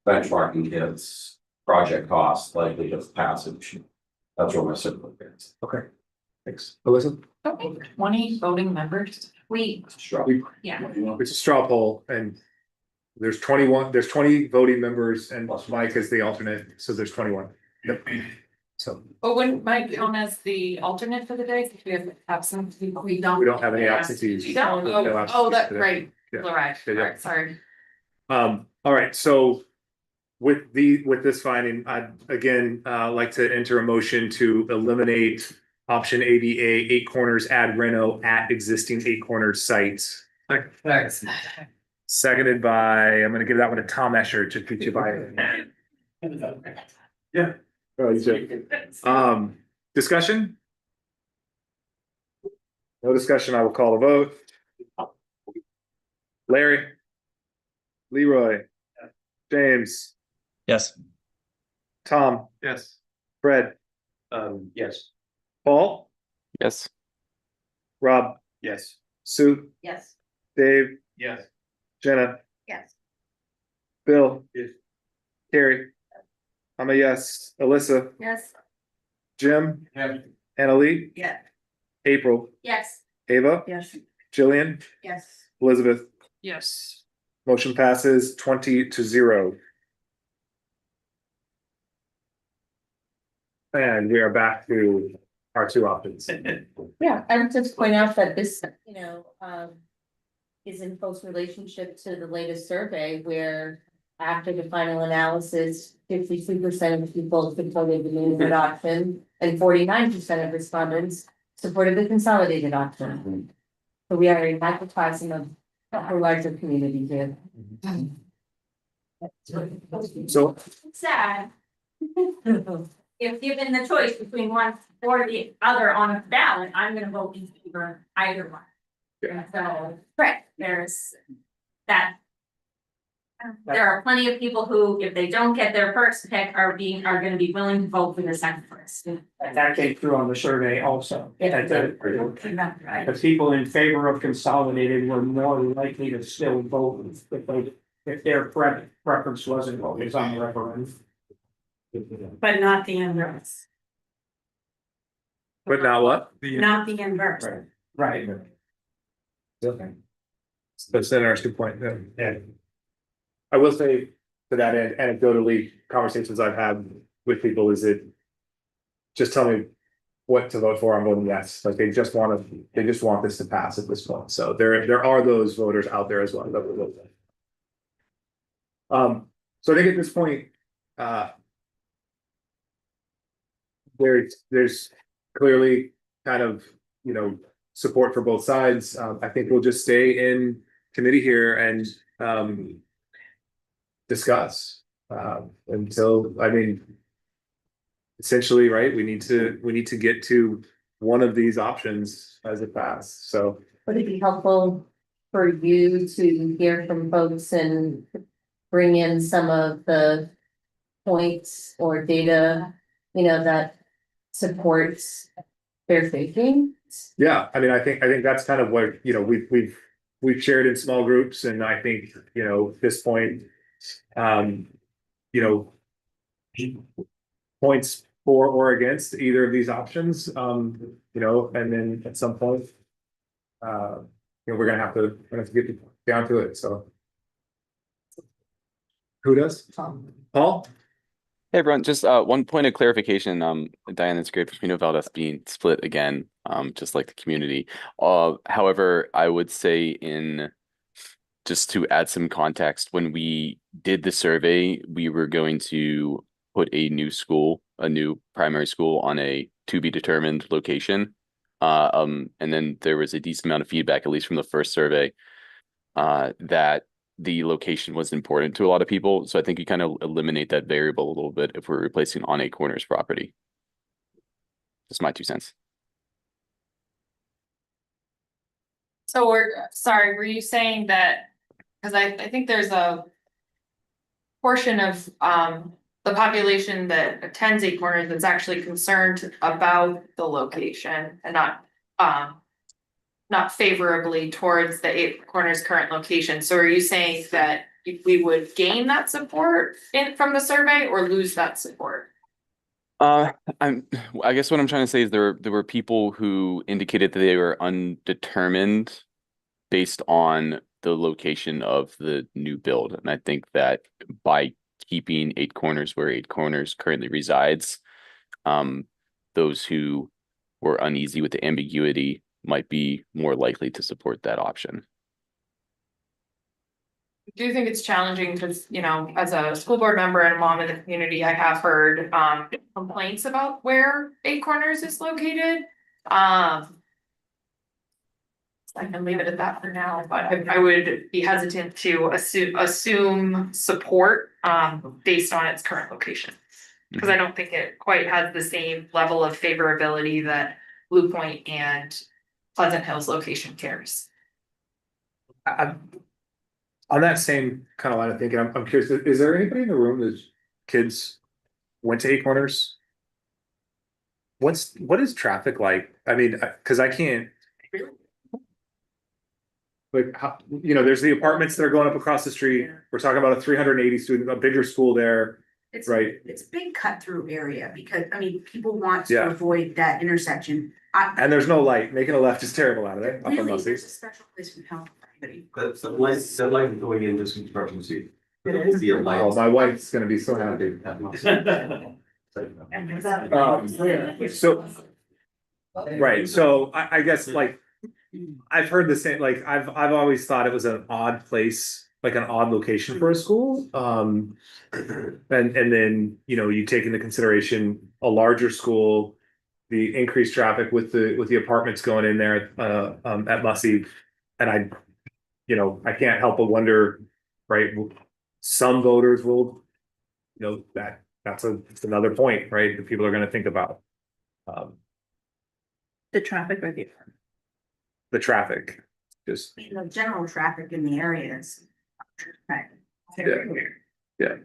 benchmarking hits, project costs, likelihood of passage. That's where my support is. Okay, thanks. Alyssa? Okay, 20 voting members. Yeah. It's a straw poll, and there's 20 voting members, and Mike is the alternate, so there's 21. Yep. So But wouldn't Mike count as the alternate for the day? Because we have absent people. we don't have any absentees. You don't? No Oh, absentees that's today. right. Yeah. All right, Yeah, all yeah. right, sorry. All right, so with this finding, I'd again like to enter a motion to eliminate option ABA, eight corners, add Reno at existing eight corners sites. Thanks. Seconded by, I'm gonna give that one to Tom Escher to teach you by. Yeah. Oh, you joke. Discussion? No discussion, I will call the vote. Larry? Leroy? James? Yes. Tom? Yes. Fred? Yes. Paul? Yes. Rob? Yes. Sue? Yes. Dave? Yes. Jenna? Yes. Bill? Yes. Carrie? I'm a yes. Alyssa? Yes. Jim? Yeah. Annalee? Yeah. April? Yes. Ava? Yes. Jillian? Yes. Elizabeth? Yes. Motion passes 20-0. And we are back to our two options. Yeah, I would just point out that this, is in close relationship to the latest survey where after the final analysis, 52% of people supported the new adoption and 49% of respondents supported the consolidated option. So we are a microcosm of a larger community here. So Sad. If given the choice between one or the other on a ballot, I'm gonna vote in favor of either one. And so, right, there's that. There are plenty of people who, if they don't get their first pick, are gonna be willing to vote for the second first. That came through on the survey also. That Right. the people in favor of consolidated were more likely to still vote if their preference wasn't what was on the referendum. But not the inverse, but now what? not the inverse. Right. Okay. That's an interesting point. Yeah. I will say to that end, anecdotally, conversations I've had with people is it just tell me what to vote for. I'm voting yes. Like they just want this to pass at this point. So there are those voters out there as well that will vote. So I think at this point, there's clearly kind of, support for both sides. I think we'll just stay in committee here and discuss. Until, I mean. Essentially, right, we need to get to one of these options as it passes, so. Would it be helpful for you to hear from folks and bring in some of the points or data, that supports their thinking? Yeah, I mean, I think that's kind of what, we've shared in small groups, and I think, at this point. Points for or against either of these options, and then at some point. We're gonna have to get down to it, so. Who does? Paul? Hey everyone, just one point of clarification. Diane, it's great for me about us being split again, just like the community. However, I would say just to add some context, when we did the survey, we were going to put a new primary school on a to be determined location. And then there was a decent amount of feedback, at least from the first survey, that the location was important to a lot of people. So I think you kind of eliminate that variable a little bit if we're replacing on Eight Corners property. Just my 2 cents. So were you saying that, because I think there's a portion of the population that attends Eight Corners that's actually concerned about the location and not favorably towards the Eight Corners current location. So are you saying that we would gain that support from the survey or lose that support? I guess what I'm trying to say is there were people who indicated that they were undetermined based on the location of the new build. And I think that by keeping Eight Corners where Eight Corners currently resides, those who were uneasy with the ambiguity might be more likely to support that option. Do you think it's challenging because, as a school board member and a mom in the community, I have heard complaints about where Eight Corners is located. I can leave it at that for now, but I would be hesitant to assume support based on its current location. Because I don't think it quite has the same level of favorability that Blue Point and Pleasant Hills location carries. On that same kind of line of thinking, I'm curious, is there anybody in the room that's kids went to Eight Corners? What is traffic like? I mean, because I can't. Like, there's the apartments that are going up across the street. We're talking about a 380 student, a bigger school there, right? It's a big cut through area because, people want to Yeah. avoid that intersection. And there's no light. Making a left is terrible out of there. Up on Really, Mussey. there's a special place from hell for everybody. That's the light going into construction seat. The light. Oh, my wife's gonna be so happy. So, right, so I guess I've heard the same, I've always thought it was an odd place, like an odd location for a school. And then, you take into consideration a larger school, the increased traffic with the apartments going in there at Mussey. And I can't help but wonder, right, some voters will, that's another point, right, that people are gonna think about. The traffic review. The traffic, just. General traffic in the area is. Right. Yeah.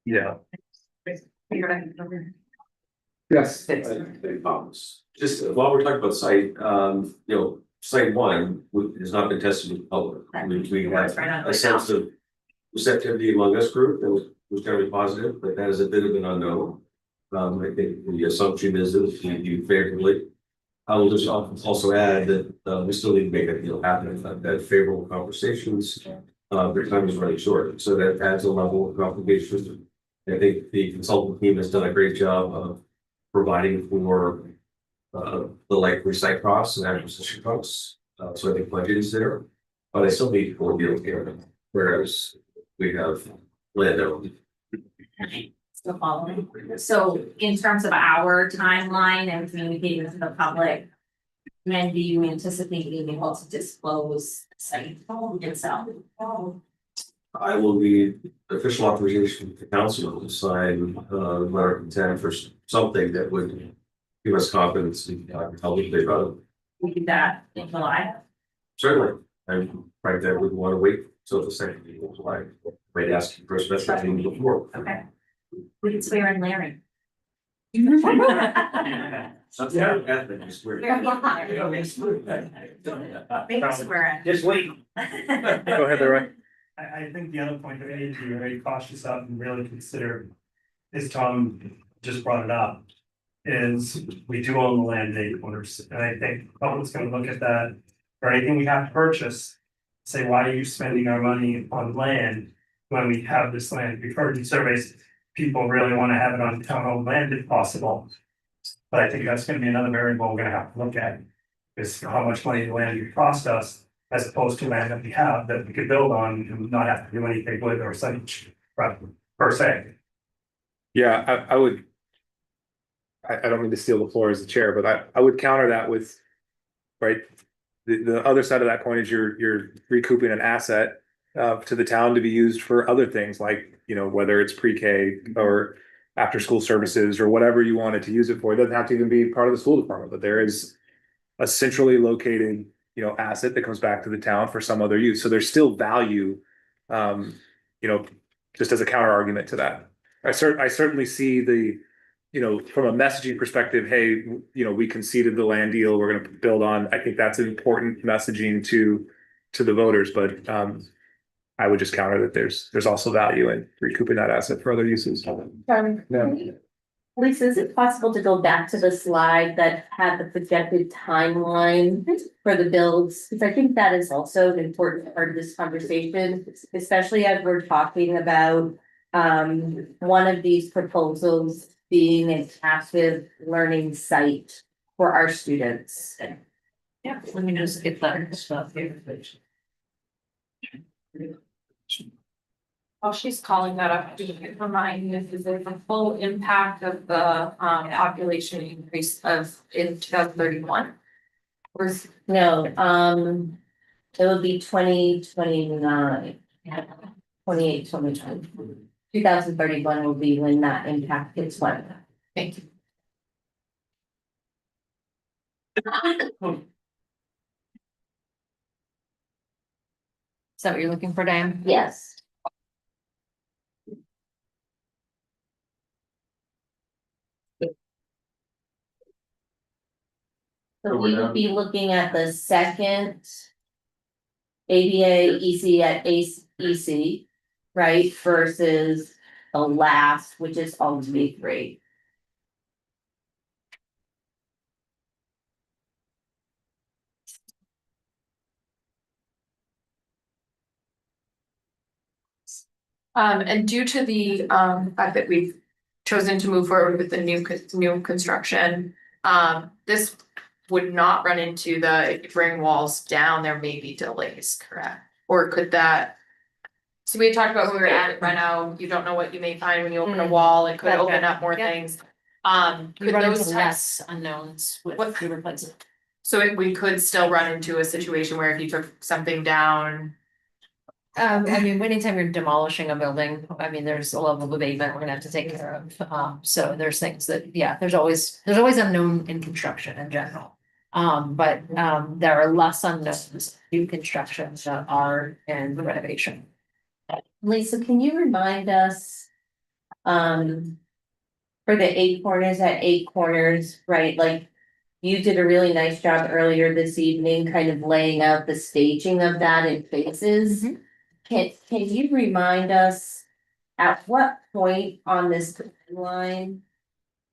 Yeah. Yes. Just while we're talking about site, site one has not been tested with the public. We had a sense of receptivity among this group that was generally positive, but that is a bit of an unknown. I think the assumption is that if you view favorably. I will just also add that we still need to make that deal happen, that favorable conversations, their time is running short, so that adds a level of complication. I think the consultant team has done a great job of providing for the likely site costs and acquisition costs. So I think budget is there, but I still need 4 deals here, whereas we have land out. Still following. So in terms of our timeline and communicating with the public, when do you anticipate being able to disclose the site itself? I will be official authorization to council to sign, letter of intent for something that would give us confidence in, how we play about it. We do that in July. Certainly, I'm frankly, I wouldn't want to wait till the second meeting of July. Might ask you for a special meeting before. Okay. We can swear in Larry. Yeah, Anthony, I swear. Make us swear in. Just wait. Go ahead, Leroy. I think the other point that we need to be very cautious of and really consider, as Tom just brought it up, is we do own the land at 8 Corners. And I think the public's gonna look at that, or anything we have to purchase, say, why are you spending our money on land when we have this land? We've heard in surveys, people really want to have it on town-owned land if possible. But I think that's gonna be another variable we're gonna have to look at, is how much money the land would cost us, as opposed to land that we have that we could build on and not have to do anything with or such, per se. Yeah, I would. I don't mean to steal the floor as the chair, but I would counter that with, right? The other side of that coin is you're recouping an asset to the town to be used for other things like, you know, whether it's pre-K or after school services or whatever you wanted to use it for. It doesn't have to even be part of the school department, but there is a centrally located, you know, asset that comes back to the town for some other use. So there's still value, you know, just as a counter argument to that. I certainly see the, you know, from a messaging perspective, hey, you know, we conceded the land deal, we're gonna build on. I think that's an important messaging to the voters, but I would just counter that there's also value in recouping that asset for other uses. Lisa, is it possible to go back to the slide that had the projected timeline for the builds? Because I think that is also an important part of this conversation, especially as we're talking about one of these proposals being an active learning site for our students. Yeah, let me just get that stuff here. While she's calling that up, just to remind you, is there the full impact of the population increase of in 2031? Or No, it would be 2029. 28, 2020. 2031 will be when that impact gets one. thank you. Is that what you're looking for, Diane? Yes. So we would be looking at the second ADA EC at EC, right, versus the last, which is always B3. And due to the fact that we've chosen to move forward with the new construction, this would not run into the, if you bring walls down, there may be delays, correct? Or could that? So we had talked about when we were at it right now, you don't know what you may find when you open a wall, it could Gotcha. open up more Yeah. things. We Could run into those less types, unknowns with What- the replacement. so we could still run into a situation where if you took something down. I mean, anytime you're demolishing a building, I mean, there's a level of abatement we're gonna have to take care of. So there's things that, yeah, there's always unknown in construction in general. But there are less unknowns in construction that are in renovation. Lisa, can you remind us, for the 8 corners at 8 corners, right, like you did a really nice job earlier this evening, kind of laying out the staging of that in phases. Can you remind us at what point on this timeline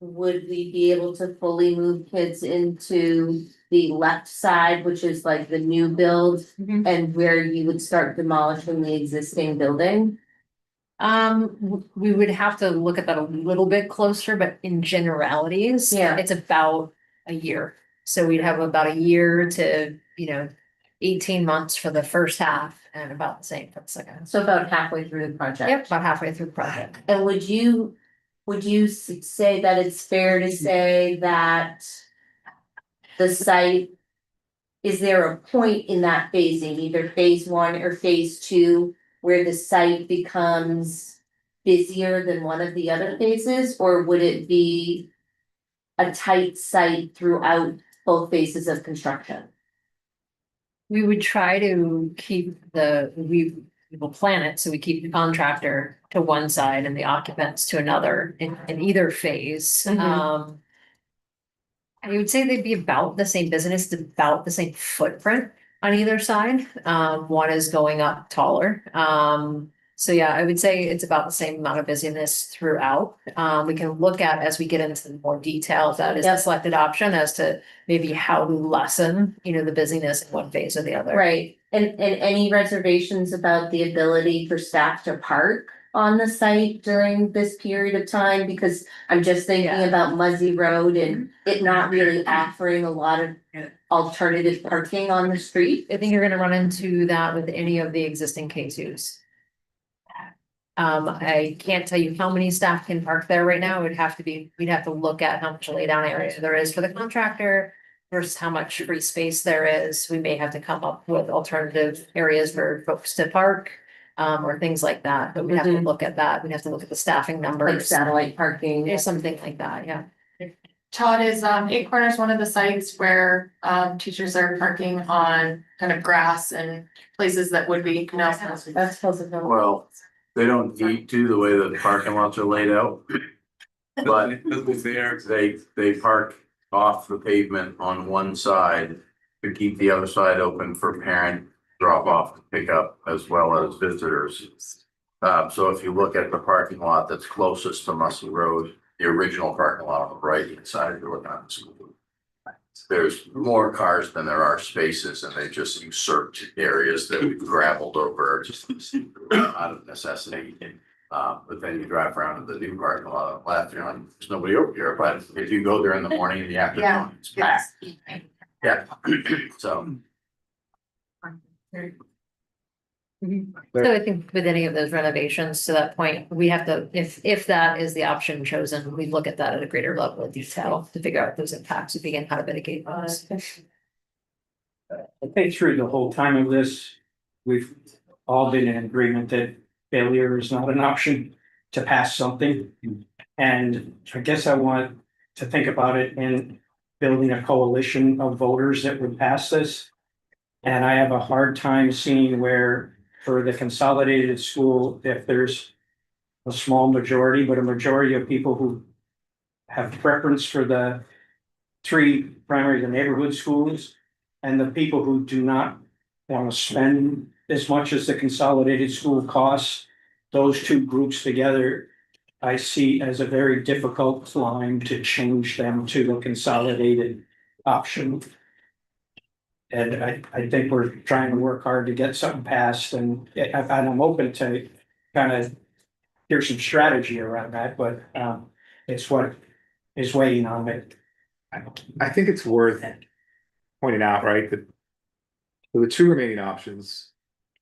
would we be able to fully move kids into the left side, which is like the new build, and where you would start demolishing the existing building? We would have to look at that a little bit closer, but in generalities, Yeah. it's about a year. So we'd have about a year to, 18 months for the first half and about the same for the second. So about halfway through the project. Yep, about halfway through the project. And would you say that it's fair to say that the site, is there a point in that phasing, either phase 1 or phase 2, where the site becomes busier than one of the other phases, or would it be a tight site throughout both phases of construction? We would try to keep we will plan it, so we keep the contractor to one side and the occupants to another in either phase. Mhm. I would say they'd be about the same business, about the same footprint on either side. One is going up taller. So yeah, I would say it's about the same amount of busyness throughout. We can look at, as we get into more detail, that is the selected option as to maybe how to lessen, the busyness in one phase or the other. Right, and any reservations about the ability for staff to park on the site during this period of time? Because I'm just thinking about Muzzy Road and it not really offering a lot of alternative parking on the street. I think you're gonna run into that with any of the existing K2s. I can't tell you how many staff can park there right now. We'd have to look at how much laydown area there is for the contractor versus how much free space there is. We may have to come up with alternative areas for folks to park, or things like that, but we'd have to look at that. We'd have to look at the staffing numbers. Like satellite parking. Or something like that, yeah. Todd, is Eight Corners one of the sites where teachers are parking on kind of grass and places that would be, That's supposed to go. Well, they don't need to, the way that the parking lots are laid out. But they park off the pavement on one side to keep the other side open for parent drop off, pick up, as well as visitors. So if you look at the parking lot that's closest to Mussey Road, the original parking lot on the right hand side, you're looking at the school. There's more cars than there are spaces, and they just usurped areas that we've gravelled over just out of necessity. But then you drive around to the new parking lot on the left, you're like, there's nobody over here, but if you go there in the morning and the afternoon, it's packed. Yeah, so. So I think with any of those renovations to that point, we have to, if that is the option chosen, we look at that at a greater level of detail to figure out those impacts, to begin how to mitigate those. I think through the whole time of this, we've all been in agreement that failure is not an option to pass something. And I guess I want to think about it in building a coalition of voters that would pass this. And I have a hard time seeing where, for the consolidated school, if there's a small majority, but a majority of people who have preference for the three primary, the neighborhood schools, and the people who do not want to spend as much as the consolidated school costs, those two groups together, I see as a very difficult climb to change them to the consolidated option. And I think we're trying to work hard to get something passed, and I'm open to kind of hear some strategy around that, but it's what is waiting on me. I think it's worth pointing out, right, that for the two remaining options,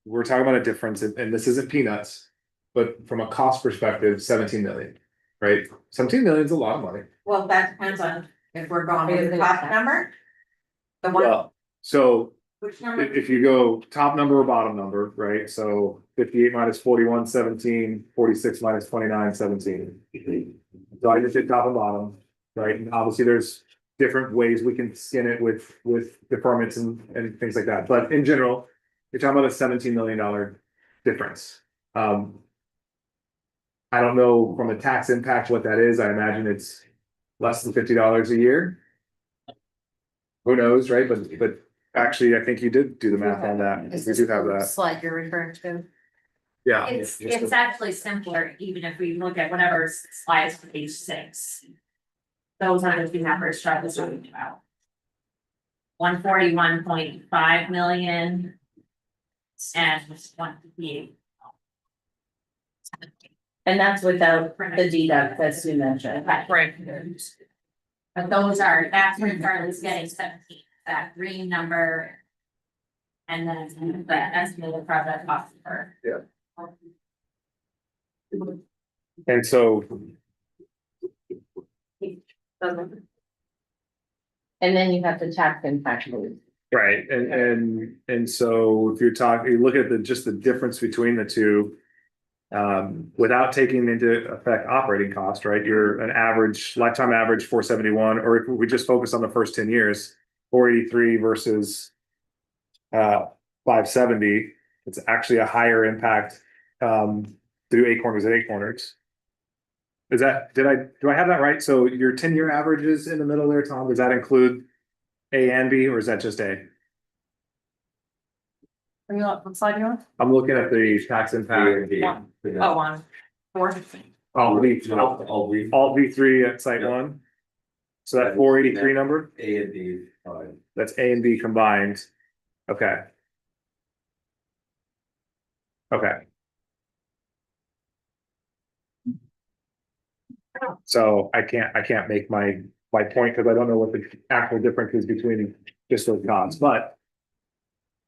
we're talking about a difference, and this isn't peanuts, but from a cost perspective, 17 million, right? 17 million is a lot of money. Well, that depends on if we're going with the top number. The one, Well, so which number? if you go top number or bottom number, right? So 58 minus 41, 17, 46 minus 29, 17. So I just did top and bottom, right? And obviously there's different ways we can skin it with deferments and things like that. But in general, you're talking about a $17 million difference. I don't know from a tax impact what that is. I imagine it's less than $50 a year. Who knows, right? But actually, I think you did do the math on that. We do have that. Slide you're referring to. Yeah. It's actually simpler, even if we look at whatever slides on page 6. Those are the two numbers Charlotte was talking about. 141.5 million and 158. And that's without the deduct, as you mentioned. Right. But that's where Charlotte's getting 17, that green number. And then the estimated project cost for. Yeah. And so. And then you have the tax impact. Right, and so if you're talking, you look at just the difference between the two. Without taking into effect operating cost, right? You're an average, lifetime average 471, or if we just focus on the first 10 years, 483 versus 570, it's actually a higher impact through eight corners at eight corners. Do I have that right? So your 10-year averages in the middle there, Tom, does that include A and B, or is that just A? Are you on, what slide you on? I'm looking at the tax impact. Oh, on 4. Alt V3 at site one. So that 483 number? A and B. That's A and B combined. Okay. Okay. So I can't make my point because I don't know what the actual difference is between just those costs, but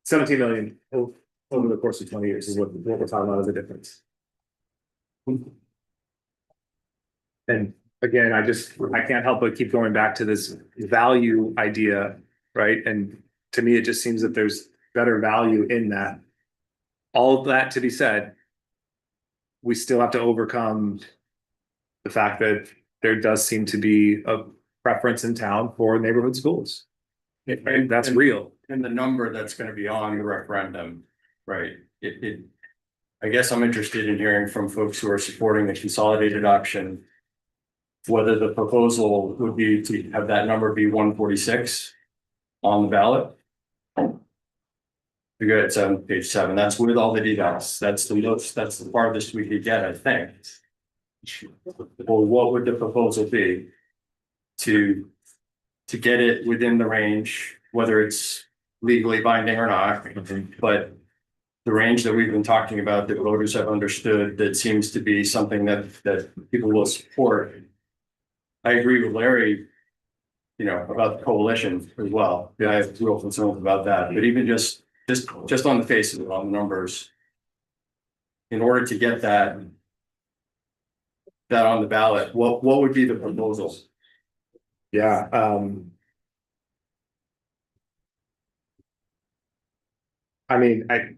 17 million over the course of 20 years is what we're talking about as a difference. And again, I can't help but keep going back to this value idea, right? And to me, it just seems that there's better value in that. All of that to be said, we still have to overcome the fact that there does seem to be a preference in town for neighborhood schools. Right? That's real. And the number that's gonna be on the referendum, right? I guess I'm interested in hearing from folks who are supporting the consolidated option. Whether the proposal would be to have that number be 146 on the ballot. We go to page 7, that's with all the details, that's the farthest we could get, I think. Well, what would the proposal be? To get it within the range, whether it's legally binding or not, but the range that we've been talking about that voters have understood, that seems to be something that people will support. I agree with Larry, about the coalition as well. Yeah, I have real concerns about that, but even just on the face of it, on the numbers. In order to get that on the ballot, what would be the proposal? Yeah, I mean, I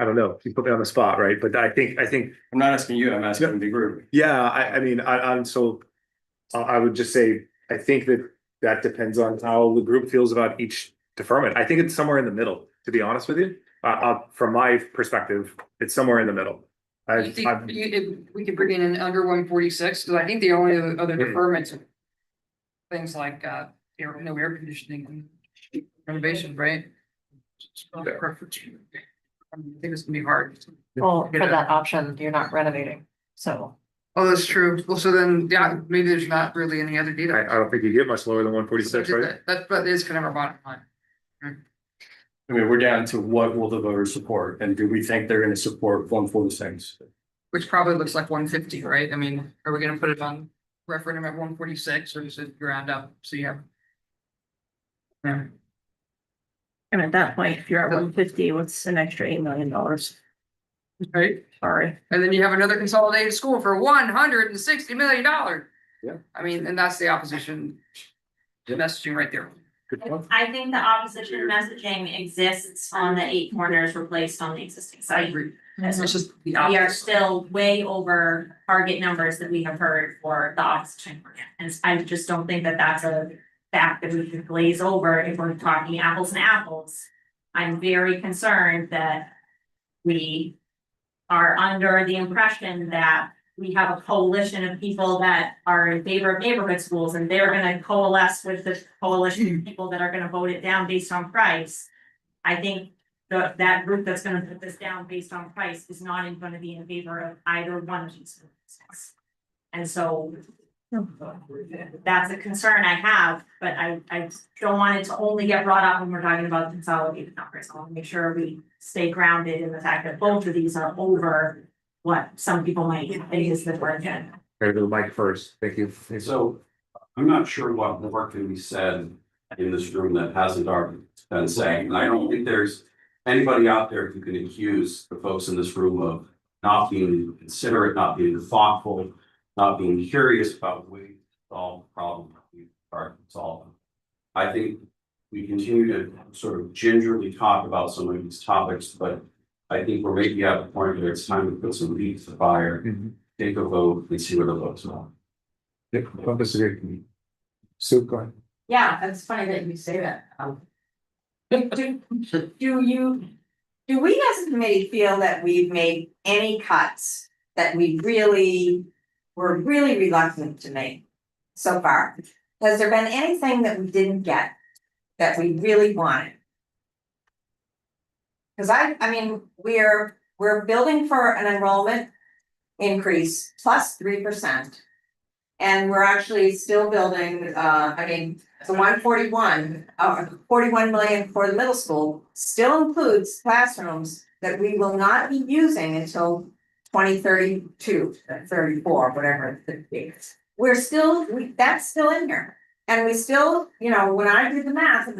don't know, you put me on the spot, right? But I think I'm not asking you, I'm asking the group. Yeah, I mean, I would just say, I think that depends on how the group feels about each deferment. I think it's somewhere in the middle, to be honest with you. From my perspective, it's somewhere in the middle. I think if we could bring in an under 146, because I think the only other deferments are things like no air conditioning and renovation, right? I think it's gonna be hard. Well, for that option, you're not renovating, so. Oh, that's true. Well, so then, yeah, maybe there's not really any other detail. I don't think you get much lower than 146, right? That is kind of our bottom line. I mean, we're down to what will the voters support, and do we think they're gonna support 146? Which probably looks like 150, right? I mean, are we gonna put it on referendum at 146 or is it round up? So you have. Yeah. And at that point, if you're at 150, what's an extra $8 million? Right? Sorry. And then you have another consolidated school for $160 million. Yeah. I mean, and that's the opposition messaging right there. I think the opposition messaging exists on the eight corners replaced on the existing site. It's just the We are opposite. still way over target numbers that we have heard for the opposition. And I just don't think that that's a fact that we could glaze over if we're talking apples and apples. I'm very concerned that we are under the impression that we have a coalition of people that are in favor of neighborhood schools and they're gonna coalesce with the coalition of people that are gonna vote it down based on price. I think that group that's gonna put this down based on price is not even gonna be in favor of either one of these schools. And so that's a concern I have, but I don't want it to only get brought up when we're talking about consolidated numbers. I want to make sure we stay grounded in the fact that both of these are over what some people might think is the margin. Go to the mic first. Thank you. So I'm not sure what more can be said in this room that hasn't already been saying. And I don't think there's anybody out there who can accuse the folks in this room of not being considerate, not being thoughtful, not being curious about ways to solve the problem that we are solving. I think we continue to sort of gingerly talk about some of these topics, but I think we're maybe at the point where it's time to put some meat to the fire, take a vote, and see where the votes are. Yeah, don't disagree. Sue, go ahead. Yeah, it's funny that you say that. Do we as a committee feel that we've made any cuts that we were really reluctant to make so far? Has there been anything that we didn't get that we really wanted? Cause I mean, we're building for an enrollment increase plus 3%. And we're actually still building, the 41 million for the middle school still includes classrooms that we will not be using until 2032, 34, whatever it is. That's still in here. And we still, when I did the math,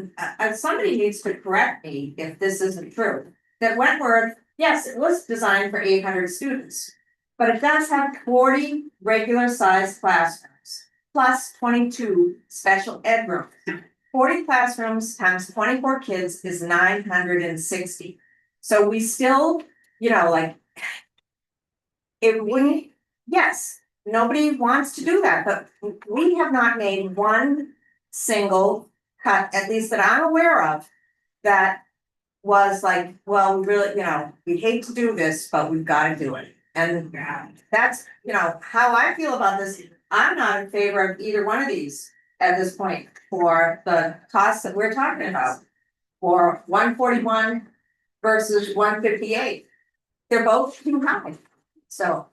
somebody needs to correct me if this isn't true. That Wentworth, yes, it was designed for 800 students, but it does have 40 regular sized classrooms, plus 22 special ed rooms. 40 classrooms times 24 kids is 960. So we still, it wouldn't, yes, nobody wants to do that, but we have not made one single cut, at least that I'm aware of, that was like, well, we really, we hate to do this, but we've got to do it. And that's, how I feel about this. I'm not in favor of either one of these at this point for the costs that we're talking about. For 141 versus 158. They're both too high. So.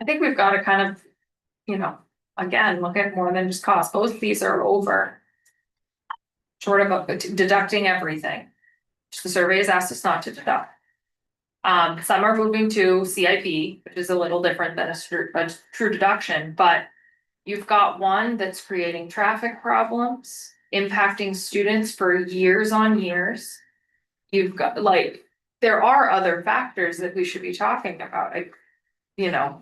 I think we've got to kind of, again, look at more than just cost. Both of these are over. Short of deducting everything. The survey has asked us not to deduct. Some are moving to CIP, which is a little different than a true deduction, but you've got one that's creating traffic problems, impacting students for years on years. You've got there are other factors that we should be talking about. We're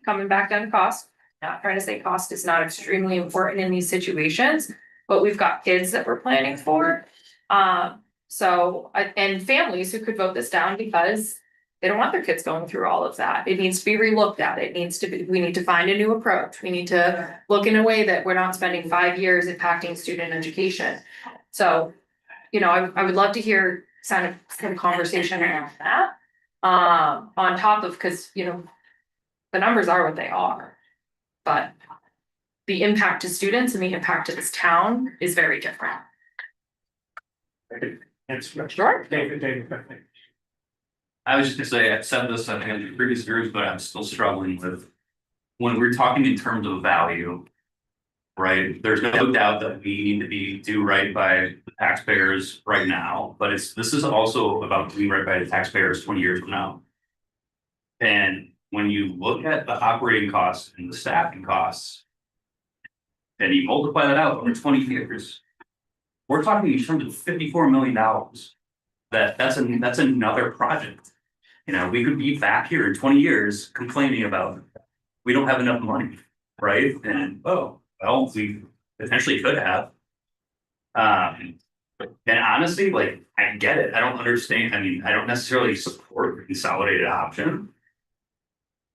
coming back on cost. Not trying to say cost is not extremely important in these situations, but we've got kids that we're planning for. And families who could vote this down because they don't want their kids going through all of that. It needs to be relooked at. We need to find a new approach. We need to look in a way that we're not spending 5 years impacting student education. So, I would love to hear some conversation around that. On top of, because, the numbers are what they are, but the impact to students and the impact to this town is very different. Sure. David. I was just gonna say, I've said this, I think in the previous years, but I'm still struggling with. When we're talking in terms of value. Right, there's no doubt that we need to do right by the taxpayers right now, but this is also about doing right by the taxpayers 20 years from now. And when you look at the operating costs and the staffing costs. And you multiply that out over 20 years. We're talking in terms of $54 million. That's another project. We could be back here in 20 years complaining about we don't have enough money, right? And well, we potentially could have. And honestly, I get it. I don't understand. I don't necessarily support the consolidated option.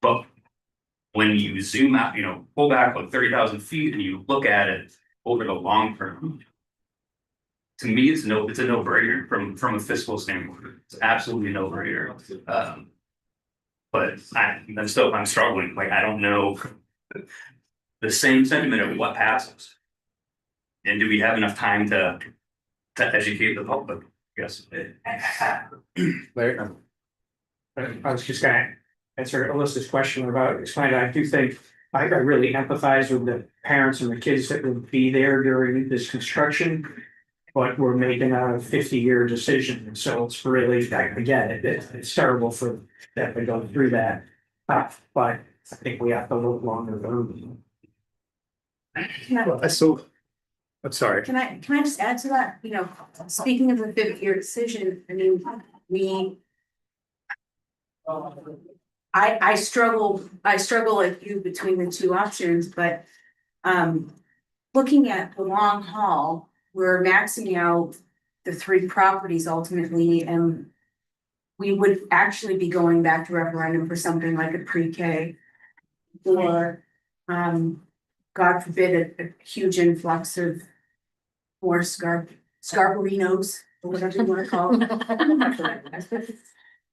But when you zoom out, pull back 30,000 feet and you look at it over the long term. To me, it's a no-brainer from a fiscal standpoint. It's absolutely a no-brainer. But I'm struggling. I don't know the same sentiment of what passes. And do we have enough time to educate the public? Yes. Larry, I was just gonna answer Alyssa's question about explaining. I do think I really empathize with the parents and the kids that would be there during this construction. But we're making a 50-year decision, and so it's really, I get it, it's terrible for them to go through that. But I think we have to look longer term. I'm sorry. Can I just add to that? Speaking of the 50-year decision, I struggle like you between the two options, but looking at the long haul, we're maxing out the 3 properties ultimately, and we would actually be going back to referendum for something like a pre-K or, God forbid, a huge influx of more Scarborinos, or whatever you wanna call them.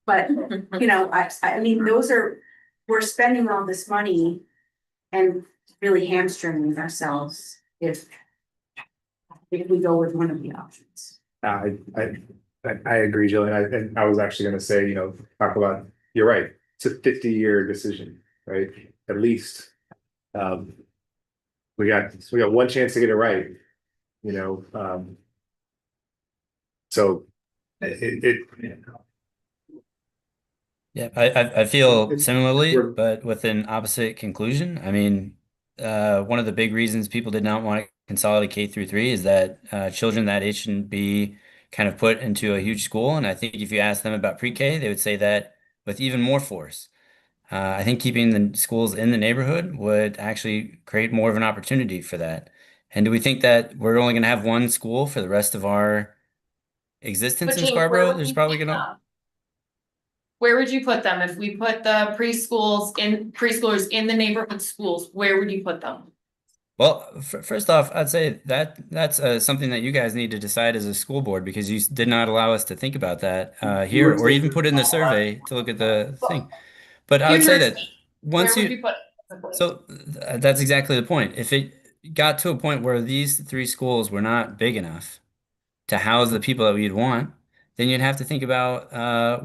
But, you know, I mean, we're spending all this money and really hamstringing ourselves if we go with one of the options. I agree, Jillian. And I was actually gonna say, you know, talk about, you're right, it's a 50-year decision, right? At least. We got one chance to get it right, you know, so Yeah, I feel similarly, but with an opposite conclusion. I mean, one of the big reasons people did not want to consolidate K through 3 is that children that age shouldn't be kind of put into a huge school. And I think if you ask them about pre-K, they would say that with even more force. I think keeping the schools in the neighborhood would actually create more of an opportunity for that. And do we think that we're only going to have one school for the rest of our existence But in James, where Scarborough? would There's we probably put going to. them? Where would you put them? If we put the preschoolers in the neighborhood schools, where would you put them? Well, first off, I'd say that that's something that you guys need to decide as a school board because you did not allow us to think about that here or even put in the survey to look at the thing. But I would say that once Where would you you put? so that's exactly the point. If it got to a point where these 3 schools were not big enough to house the people that we'd want, then you'd have to think about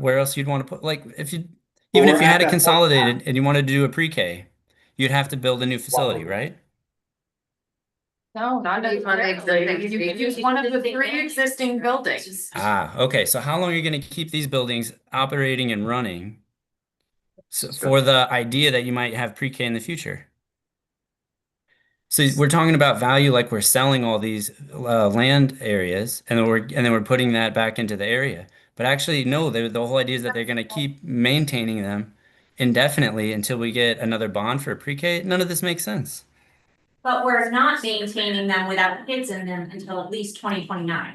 where else you'd want to put. Like if you even if you had it consolidated and you wanted to do a pre-K, you'd have to build a new facility, right? No, not necessarily. You could use one of the 3 existing buildings. Ah, okay. So how long are you going to keep these buildings operating and running for the idea that you might have pre-K in the future? So we're talking about value like we're selling all these land areas and then we're putting that back into the area. But actually, no, the whole idea is that they're going to keep maintaining them indefinitely until we get another bond for pre-K. None of this makes sense. But we're not maintaining them without kids in them until at least 2029.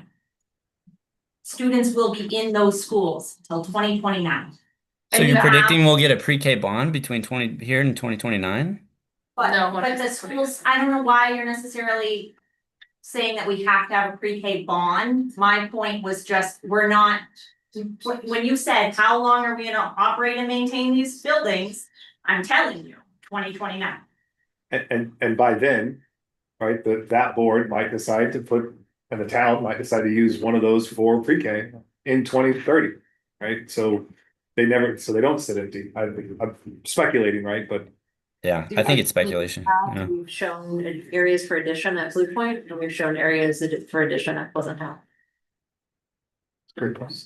Students will be in those schools till 2029. So you're predicting we'll get a pre-K bond between here and 2029? But the schools, I don't know why you're necessarily saying that we have to have a pre-K bond. My point was just, we're not, when you said, how long are we gonna operate and maintain these buildings? I'm telling you, 2029. And by then, right, that board might decide to put, and the town might decide to use one of those for pre-K in 2030, right? So they don't sit empty. I'm speculating, right? But yeah, I think it's speculation. Yeah. We've shown areas for addition at Blue Point, and we've shown areas for addition at Pleasant Hill. Great point.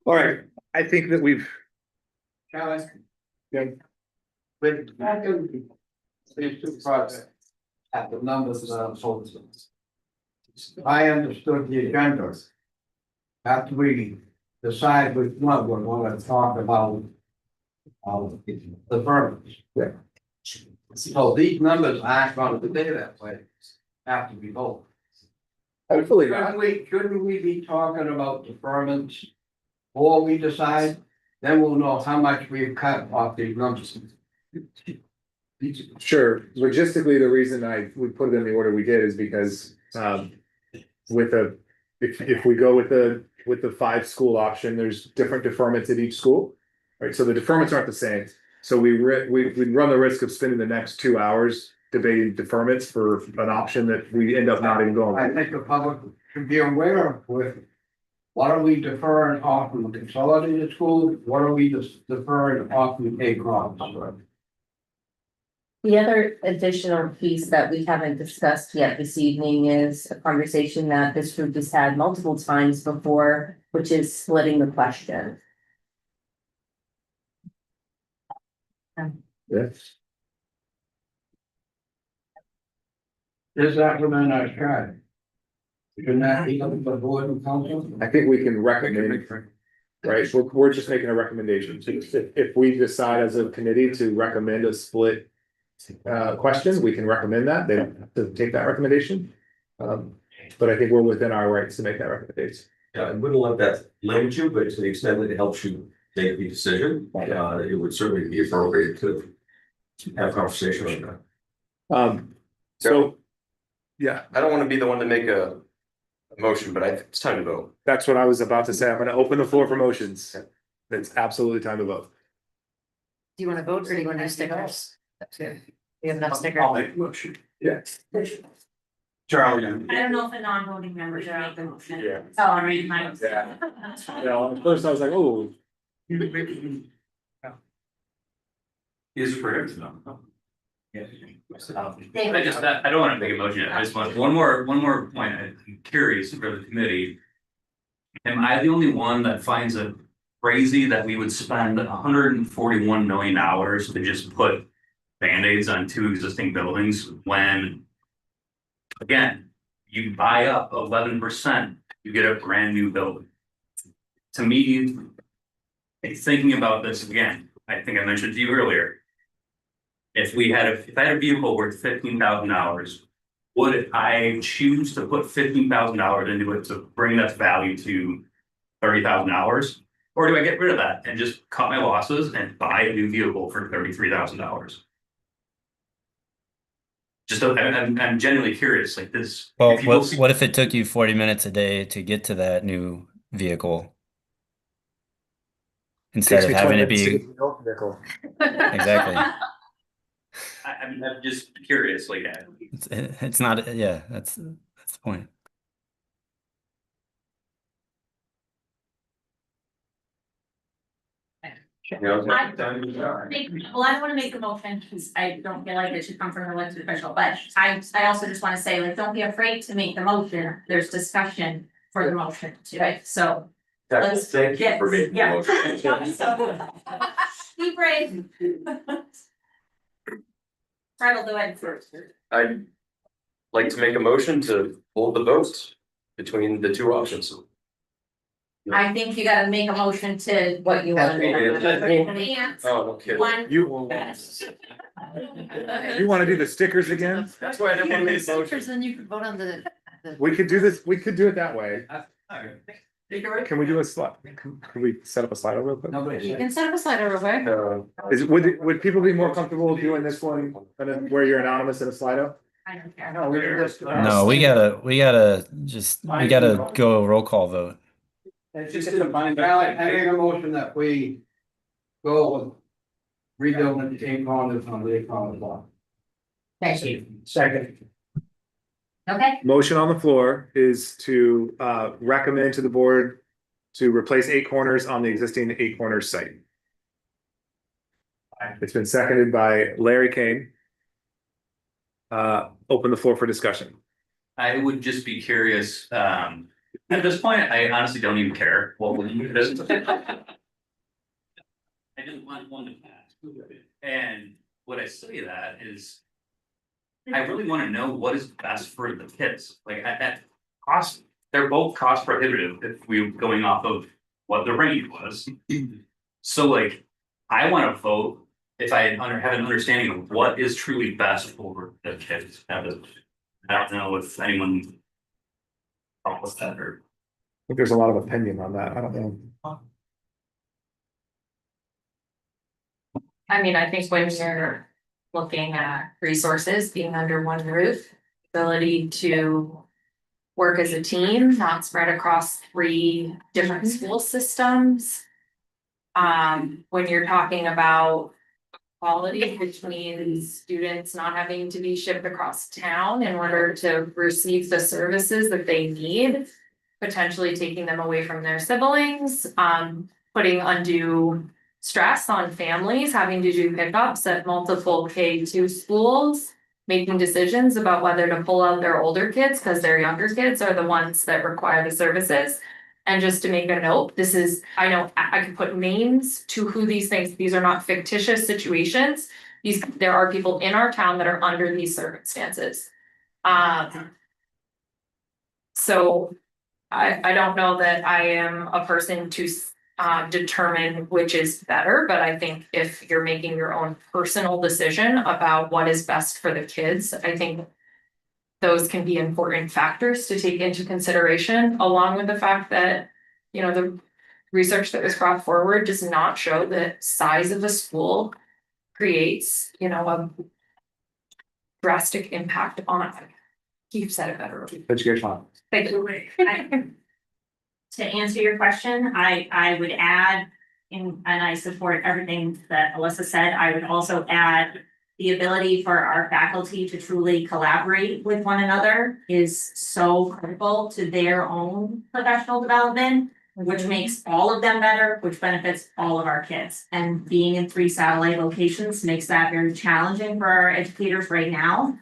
All right, I think that we've. When back in these 2 projects, at the numbers that I'm told. I understood the agenda. After we decide which one we want to talk about. The firms. Yeah. So these numbers aren't going to be that way. Have to be both. Hopefully Shouldn't we be talking about deferments before we decide? Then we'll know how much we've cut off these numbers. Sure. Logistically, the reason we put it in the order we did is because if we go with the 5 school option, there's different deferments at each school, right? So the deferments aren't the same. So we'd run the risk of spending the next 2 hours debating deferments for an option that we end up not even going with. I think the public should be aware of what are we deferring off from the consolidated school? What are we deferring off from the crops? The other additional piece that we haven't discussed yet this evening is a conversation that this group has had multiple times before, which is splitting the question. Yes. Is that within our strategy? Shouldn't that be up to the board and council? I think we can recommend, right? We're just making a recommendation. If we decide as a committee to recommend a split question, we can recommend that. They don't have to take that recommendation. But I think we're within our rights to make that recommendation. Yeah, I wouldn't let that limit you, but to the extent that it helps you make the decision, it would certainly be appropriate to have a conversation on that. So, yeah, I don't want to be the one to make a motion, but it's time to vote. that's what I was about to say. I'm gonna open the floor for motions. It's absolutely time to vote. Do you want to vote or do you want to do stickers? That's good. We have enough stickers. I'll make a motion. Yeah. Charlie. I don't know if the non-voting members should make the motion. Yeah. Oh, all right, mine. Yeah. At first I was like, oh. Is for him to know. I don't want to make a motion. I just want one more point. I'm curious for the committee. Am I the only one that finds it crazy that we would spend $141 million to just put Band-Aids on 2 existing buildings when, again, you buy up 11%, you get a brand new building? To me, thinking about this again, I think I mentioned to you earlier. If I had a vehicle worth $15,000, would I choose to put $15,000 into it to bring that value to $30,000? Or do I get rid of that and just cut my losses and buy a new vehicle for $33,000? I'm genuinely curious, like this. Well, what if it took you 40 minutes a day to get to that new vehicle? Instead of having it be exactly. I'm just curious, like It's not, yeah, that's the point. Well, I don't wanna make the motion, because I don't feel like it should come from an elected official, but I also just wanna say, like, don't be afraid to make the motion, there's discussion for the motion, right, so. Let's Thank you for making the yeah. motion. So, be brave. Fred will do it first. I'd like to make a motion to hold the vote between the two options. I think you gotta make a motion to what you want. Oh, no kidding. One. You wanna do the stickers again? That's why I didn't want to make a motion. Stickers, then you can vote on the. We could do this, we could do it that way. Can we do a slide? Can we set up a Slido real quick? You can set up a slider real quick. Would people be more comfortable doing this one where you're anonymous in a Slido? I don't care. No, we gotta go roll call vote. It's just a fine ballot. I make a motion that we go with rebuilding the Cape Cod on the economic law. Thank you. Second. Okay, Motion on the floor is to recommend to the board to replace 8 corners on the existing 8 corners site. It's been seconded by Larry Kane. Open the floor for discussion. I would just be curious, at this point, I honestly don't even care what it is. I just want one to pass. And what I say that is, I really want to know what is best for the kids, like at cost, they're both cost prohibitive if we're going off of what the rate was. So like, I want to vote if I have an understanding of what is truly best for the kids. I don't know if anyone thought with that or. I think there's a lot of opinion on that. I don't know. I mean, I think when you're looking at resources being under one roof, ability to work as a team, not spread across 3 different school systems. When you're talking about quality between students not having to be shipped across town in order to receive the services that they need, potentially taking them away from their siblings, putting undue stress on families, having to do pickups at multiple K-2 schools, making decisions about whether to pull out their older kids because their younger kids are the ones that require the services. And just to make a note, this is, I know I can put names to who these are not fictitious situations. There are people in our town that are under these circumstances. So I don't know that I am a person to determine which is better, but I think if you're making your own personal decision about what is best for the kids, I think those can be important factors to take into consideration, along with the fact that, you know, the research that was brought forward does not show that size of a school creates, you know, a drastic impact on, you've said it better. Education. Thank you. To answer your question, I would add, and I support everything that Alyssa said, I would also add the ability for our faculty to truly collaborate with one another is so critical to their own professional development, which makes all of them better, which benefits all of our kids. And being in 3 satellite locations makes that very challenging for our educators right now.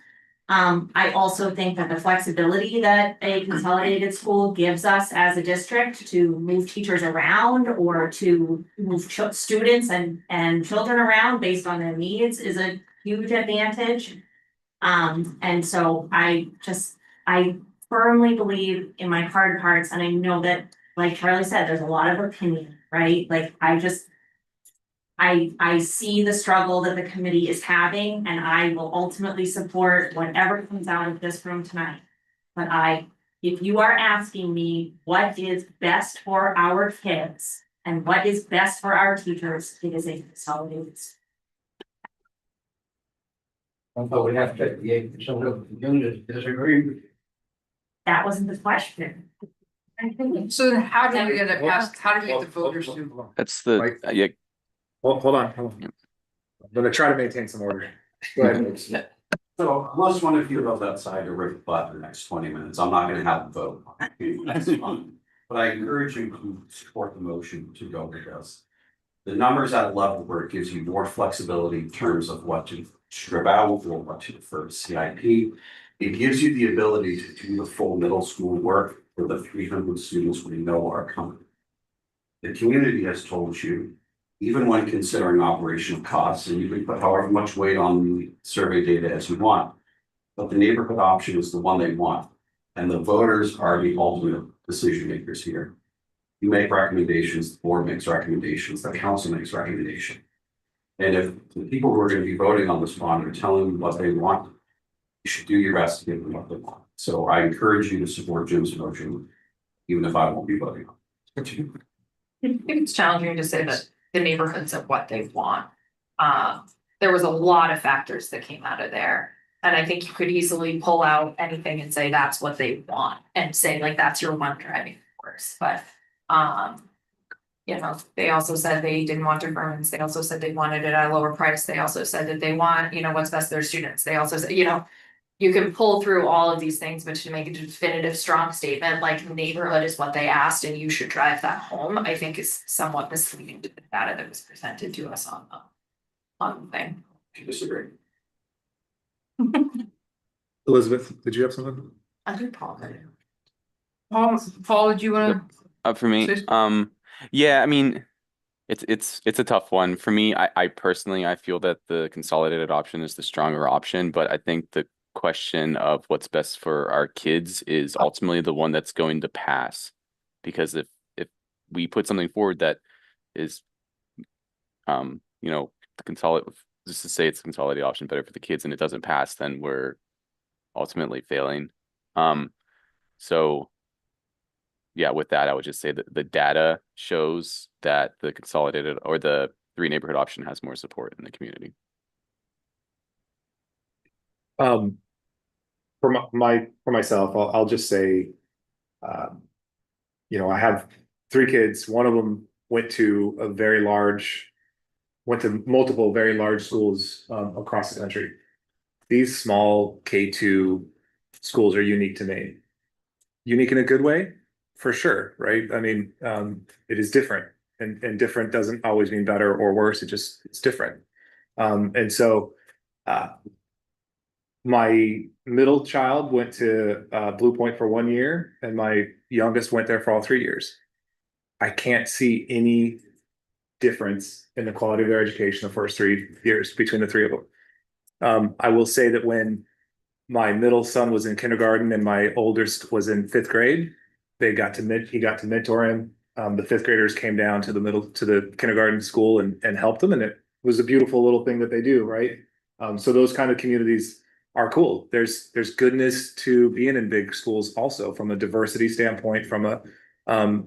I also think that the flexibility that a consolidated school gives us as a district to move teachers around or to move students and children around based on their needs is a huge advantage. And so I firmly believe in my heart of hearts, and I know that, like Charlie said, there's a lot of opinion, right? Like I see the struggle that the committee is having, and I will ultimately support whatever comes out of this room tonight. But if you are asking me what is best for our kids and what is best for our teachers, it is a consolidated. But we have 58% of the units disagree. That wasn't the question. So then how do we get it passed? How do we get the voters to? That's the, yeah, Well, hold on. I'm gonna try to maintain some order. Go ahead. So unless one of you goes outside to rip butt the next 20 minutes, I'm not gonna have a vote. That's fine. But I encourage you to support the motion to go with this. The numbers at a level where it gives you more flexibility in terms of what to strip out or what to defer to CIP. It gives you the ability to do the full middle school work for the 300 students we know are coming. The community has told you, even when considering operational costs, and you can put however much weight on the survey data as you want, but the neighborhood option is the one they want. And the voters are the ultimate decision makers here. You make recommendations, the board makes recommendations, the council makes recommendations. And if the people who are going to be voting on this bond are telling you what they want, you should do your best to give them what they want. So I encourage you to support Jim's motion, even if I won't be voting on it. It's challenging to say that the neighborhoods of what they want. There was a lot of factors that came out of there. And I think you could easily pull out anything and say that's what they want and say like that's your one driving force. But you know, they also said they didn't want deferments. They also said they wanted it at a lower price. They also said that they want, you know, what's best for their students. They also said, you know, you can pull through all of these things, but to make a definitive, strong statement, like neighborhood is what they asked and you should drive that home, I think is somewhat misleading to the data that was presented to us on the thing. I disagree. Elizabeth, did you have something? I think Paul did. Paul, did you wanna? For me, yeah, I mean, it's a tough one. For me, I personally, I feel that the consolidated option is the stronger option, but I think the question of what's best for our kids is ultimately the one that's going to pass. Because if we put something forward that is, you know, just to say it's a consolidated option better for the kids and it doesn't pass, then we're ultimately failing. So yeah, with that, I would just say that the data shows that the consolidated or the 3 neighborhood option has more support in the community. For myself, I'll just say, you know, I have 3 kids. One of them went to multiple very large schools across the country. These small K2 schools are unique to Maine. Unique in a good way, for sure, right? I mean, it is different, and different doesn't always mean better or worse. It's different. And so my middle child went to Blue Point for 1 year, and my youngest went there for all 3 years. I can't see any difference in the quality of their education the first 3 years between the 3 of them. I will say that when my middle son was in kindergarten and my oldest was in 5th grade, he got to mentor him. the fifth graders came down to the kindergarten school and helped them, and it was a beautiful little thing that they do, right? So those kind of communities are cool. There's goodness to being in big schools also, from a diversity standpoint, from a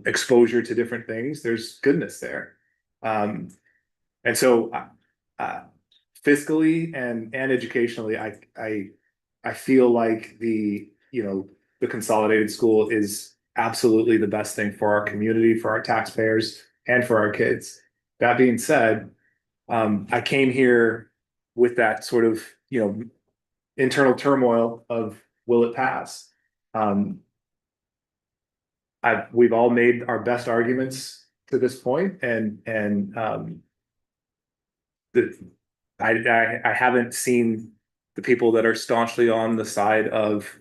exposure to different things. There's goodness there. And so fiscally and educationally, I feel like the consolidated school is absolutely the best thing for our community, for our taxpayers, and for our kids. That being said, I came here with that sort of, internal turmoil of, will it pass? We've all made our best arguments to this point, and I haven't seen the people that are staunchly on the side of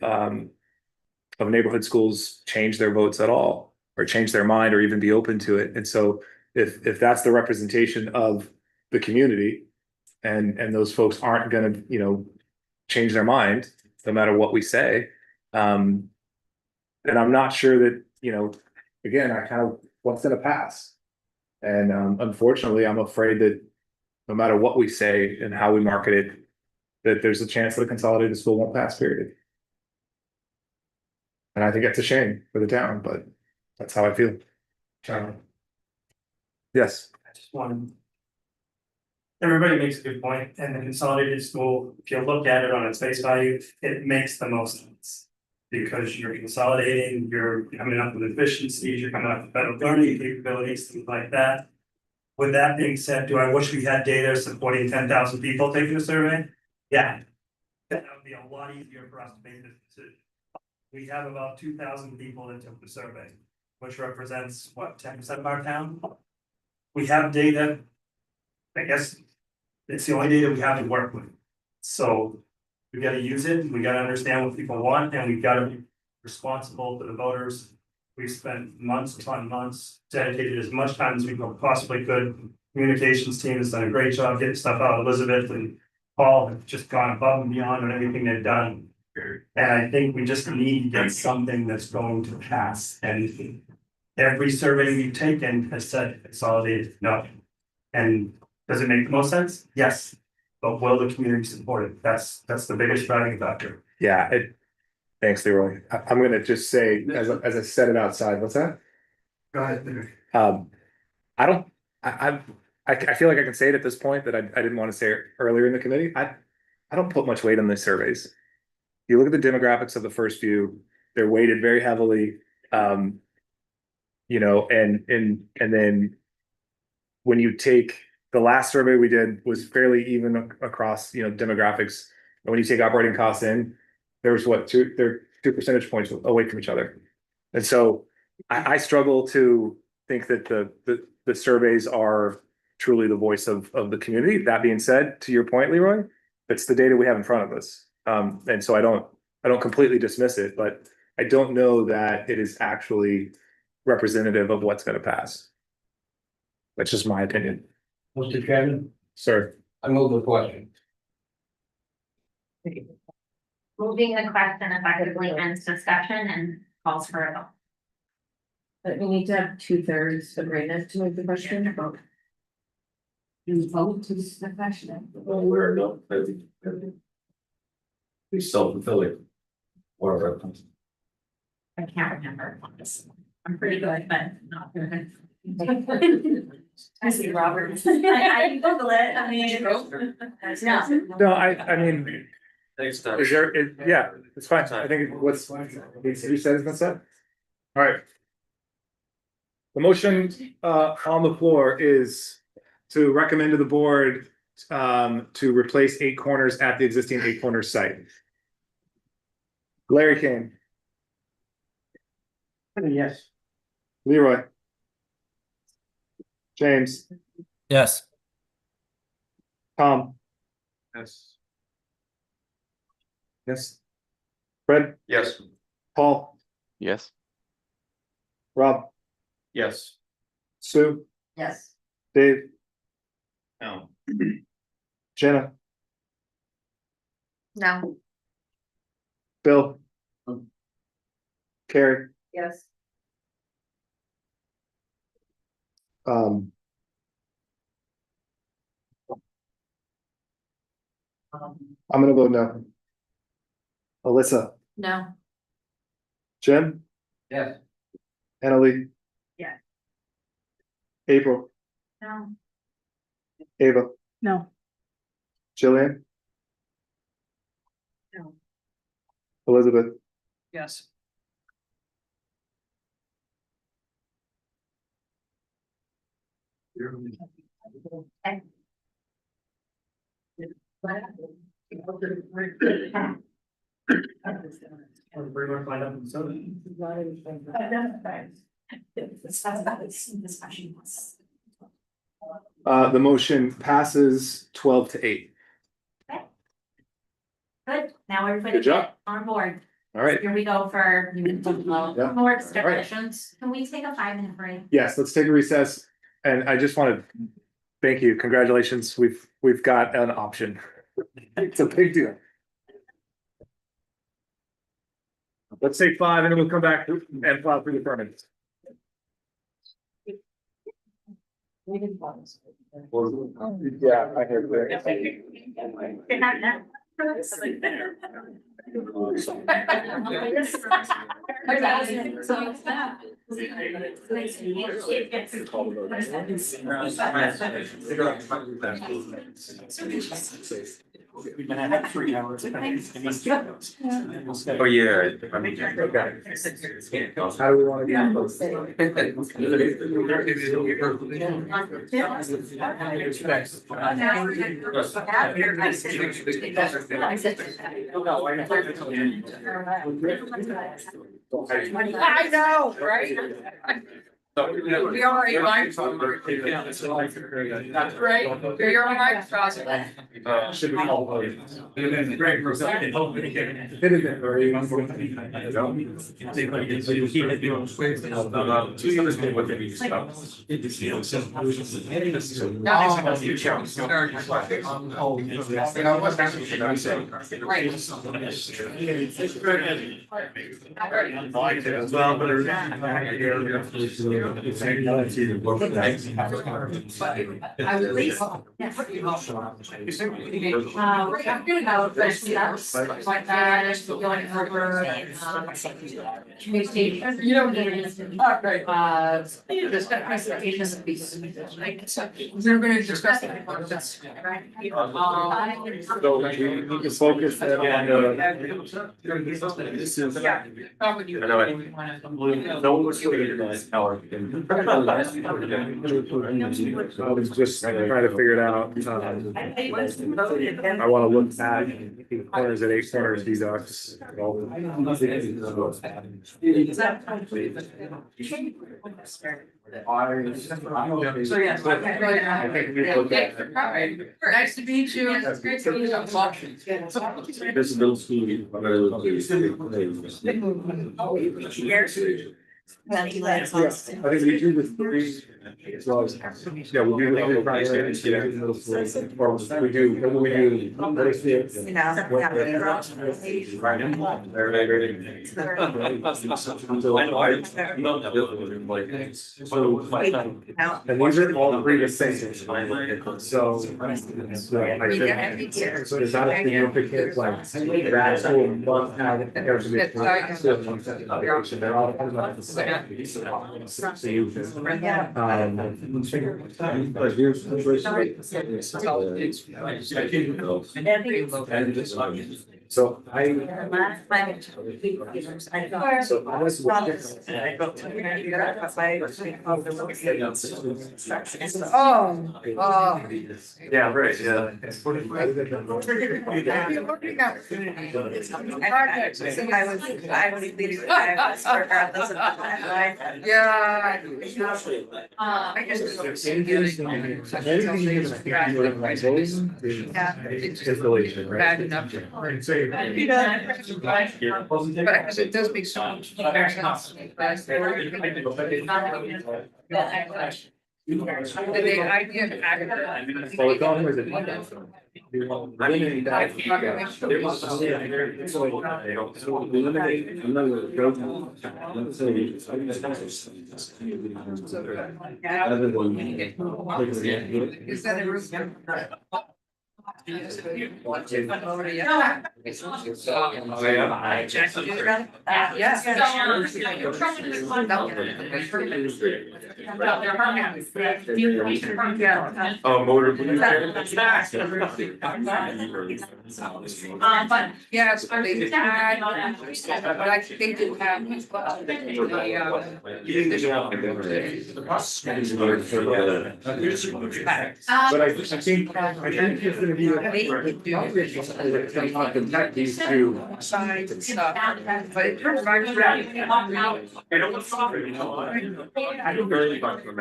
neighborhood schools change their votes at all, or change their mind, or even be open to it. And so if that's the representation of the community, and those folks aren't gonna, change their mind, no matter what we say, then I'm not sure that, again, what's gonna pass. And unfortunately, I'm afraid that no matter what we say and how we market it, that there's a chance that a consolidated school won't pass, period. And I think that's a shame for the town, but that's how I feel. Charlie, Yes. I just wanted. Everybody makes a good point, and the consolidated school, if you look at it on its face value, it makes the most sense. Because you're consolidating, you're coming up with efficiencies, you're coming up with better learning capabilities, things like that. With that being said, do I wish we had data supporting 10,000 people taking a survey? Yeah. That would be a lot easier for us to make this decision. We have about 2,000 people that took the survey, which represents what, 10% of our town? We have data. I guess it's the only data we have to work with. So we gotta use it, we gotta understand what people want, and we gotta be responsible to the voters. We've spent months upon months, dedicated as much time as we possibly could. Communications team has done a great job getting stuff out. Elizabeth and Paul have just gone above and beyond on everything they've done. And I think we just need to get something that's going to pass. And every survey we've taken has said consolidated, no. And does it make the most sense? Yes. But will the community support it? That's the biggest driving factor. Yeah, thanks, Leroy. I'm gonna just say, as I said it outside, what's that? Go ahead. I feel like I can say it at this point that I didn't want to say it earlier in the committee. I don't put much weight on these surveys. You look at the demographics of the first few, they're weighted very heavily. And then when you take the last survey we did was fairly even across, demographics. And when you take operating costs in, there was they're 2 percentage points away from each other. And so I struggle to think that the surveys are truly the voice of the community. That being said, to your point, Leroy, it's the data we have in front of us. And so I don't completely dismiss it, but I don't know that it is actually representative of what's going to pass. That's just my opinion. Mr. Chairman? Sir. I move the question. Moving the question effectively ends discussion and calls for a vote. But we need to have 2/3 agreement to make the question about. You vote to the question. Well, we're not, it's self-fulfilling. Whatever. I can't remember. I'm pretty good, but not good. I see Robert. I Google it, I mean. No, I mean, Thanks, yeah, it's fine. I think what's, who said it's been said? All right. The motion on the floor is to recommend to the board to replace 8 corners at the existing 8 corners site. Larry Kane. Yes. Leroy. James. Yes. Tom. Yes. Yes. Fred. Yes. Paul. Yes. Rob. Yes. Sue. Yes. Dave. No. Jenna. No. Bill. Carrie. Yes. I'm gonna vote no. Alyssa, No. Jim, Yes. Annalee, Yeah. April, No. Ava, No. Jillian, No. Elizabeth, Yes. Pretty much lined up in soda. the motion passes 12-8. Good, now everybody Good job. get on board. All right, Here we go for Yeah. more right. discussions. Can we take a 5-minute break? yes, let's take a recess, and I just want to thank you, congratulations, we've got an option. It's a big deal. Let's take 5 and then we'll come back and file through the permits. Yeah, I heard We've been at 3 hours. Oh, yeah. How do we want to I know, right? We already like. That's great. You're on my cross. Should we call the I'm gonna go, but that's like that, going over, communication. You don't need it. Okay. Just presentations of these. We're gonna discuss it. So we need to focus on this is. Yeah. I know it. No one was doing it. I was just trying to figure it out. I wanna look at the corners at 8 corners deducts. So, yes. I think we look at. Nice to meet you. It's great to meet you. This is middle school. Yeah, I think we do the 3. Well, yeah, we do the other primary, we do the middle school, or we do, what do we do? What is the- And these are all 3 the same. So. There's not a significant like that school must have air conditioning. They're all pretty much the same. So you but here's the so I. So I was. Yeah, right, yeah. Installation, right? Bad enough. But it does make so much. The idea of Well, it's on with it. Eliminate that. Is that a risk? Oh, motor. But yes, I mean, but I think it happened. But I think it's gonna be. Connect these two. Sides and stuff, but it turns out. I don't really like them.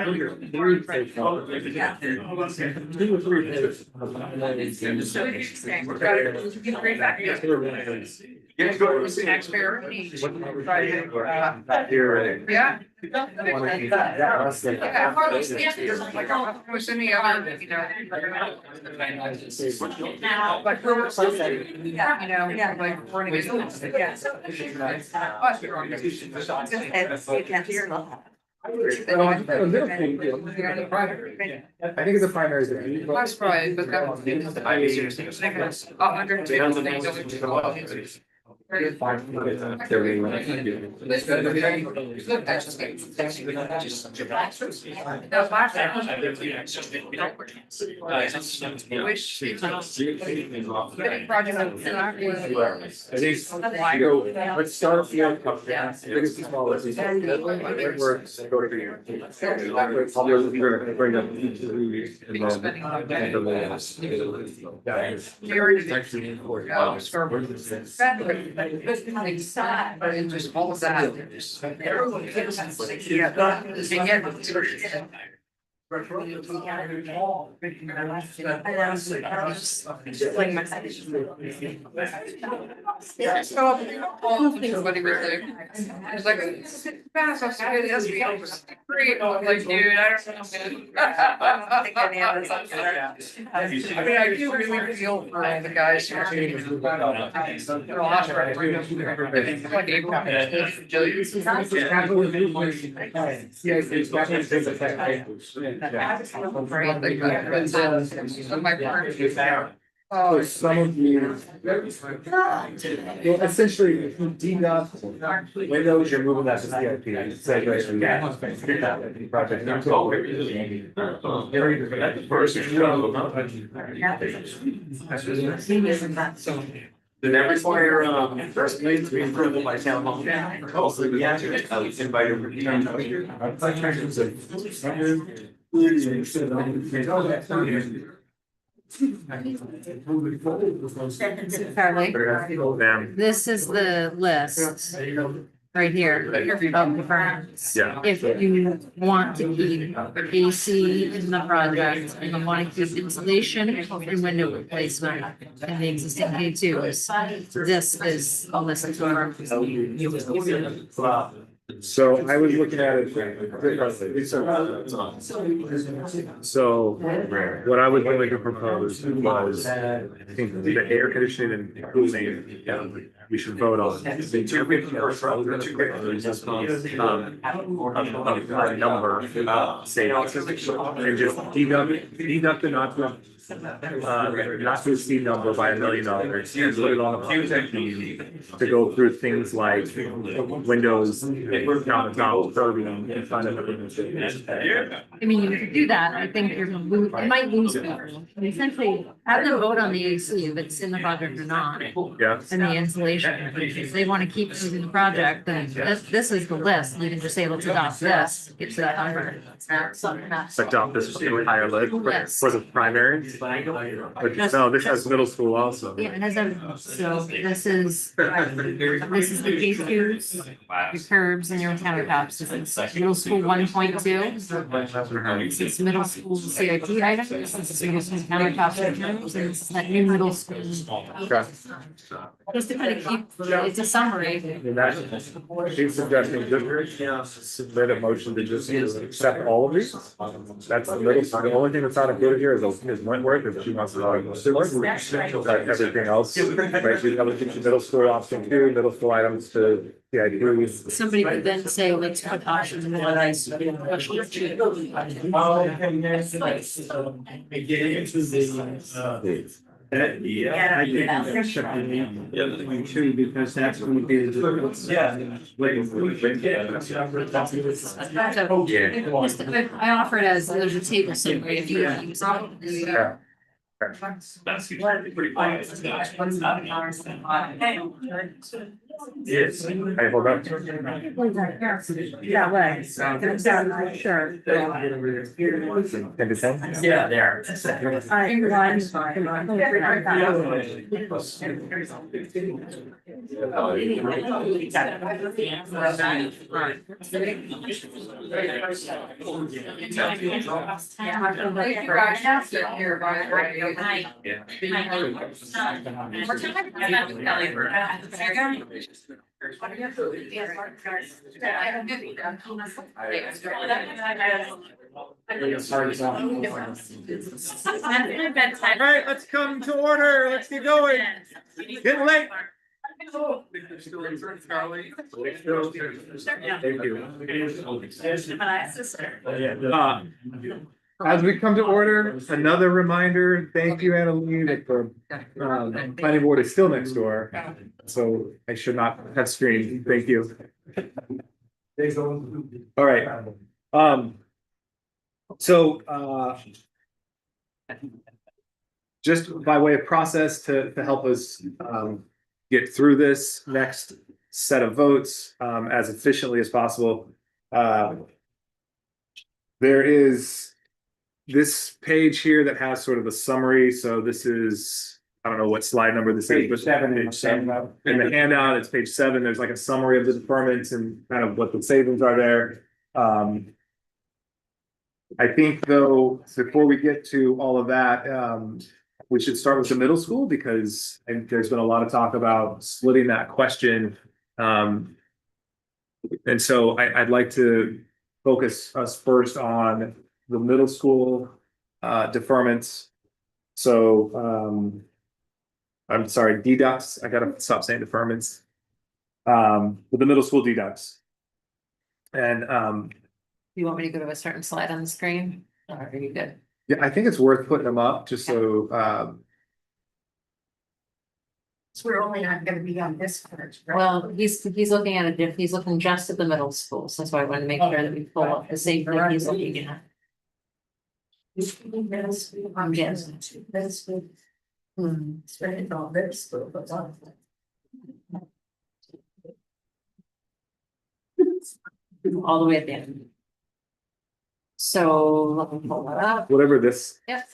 Taxpayer. Yeah. Like almost any other, you know. Like we're, you know, like running a business. I think it's a primary. That's right, but that was. Let's start with the biggest and smallest. Go to the. Bring up. But it's just all of that. Somebody was like, it's like, fast, I said, it has to be great. I'm like, dude, I don't know. I mean, I do really feel for the guys who are. Oh, some of you. Well, essentially, if you deduct windows, you're moving that to CIP. Did that require, first to be approved by town hall? Also, yeah, I was invited. Carly, this is the list right here of the firms. Yeah. If you want to keep AC in the project and you want to keep insulation and window replacement in the existing K2s, this is a list of firms. So I was looking at it. So what I was going to propose was, I think the air conditioning and cooling, we should vote on. A number, say, and just deduct the not to exceed number by $1 million. And put it on a project to go through things like windows, countertop, curbing, and kind of. I mean, you could do that. I think you're gonna lose, it might lose people. Essentially, have them vote on the AC if it's in the project or not. Yeah. And the insulation. If they want to keep using the project, then this is the list. You can just say, let's adopt this, get to that number. Adopt this higher lid for the primary. No, this has middle school also. Yeah, it has everything. So this is the K2s, your curbs and your countertops. This is middle school 1.2. This is middle school CIP items. This is middle school countertops and curbs. And this is that new middle school. Okay. Just to kind of it's a summary. She's suggesting just submit a motion to just accept all of these. That's the middle, the only thing that's not included here is Wentworth, if she wants to. But everything else, right, you have a middle school option two, middle school items to CIP. Somebody could then say, let's put options in one. Yeah, I think that should be the other thing too, because that's going to be the. I offer it as, there's a table somewhere, if you want to use it. Yeah. That's usually pretty quiet. Yes. Hey, hold on. That way. Sure. 10 to 10? Yeah, there. Here, by the way. Alright, let's come to order, let's get going. Getting late. Thank you. As we come to order, another reminder, thank you, Annalee, that the planning board is still next door. So I should not have screened, thank you. All right. Just by way of process to help us get through this next set of votes as efficiently as possible. There is this page here that has sort of a summary, so this is, I don't know what slide number this is, but Page 7. in the handout, it's page 7, there's like a summary of the deferments and kind of what the savings are there. I think though, before we get to all of that, we should start with the middle school because I think there's been a lot of talk about splitting that question. And so I'd like to focus us first on the middle school deferments. So I'm sorry, deducts. I gotta stop saying deferments. With the middle school deducts. And You want me to go to a certain slide on the screen? Or are you good? yeah, I think it's worth putting them up just so So we're only not gonna be on this part, right? Well, he's looking at he's looking just at the middle schools. That's why I wanted to make sure that we pull up the same thing he's looking at. Yes. All the way at the end. So let me pull that up. whatever this, Yep.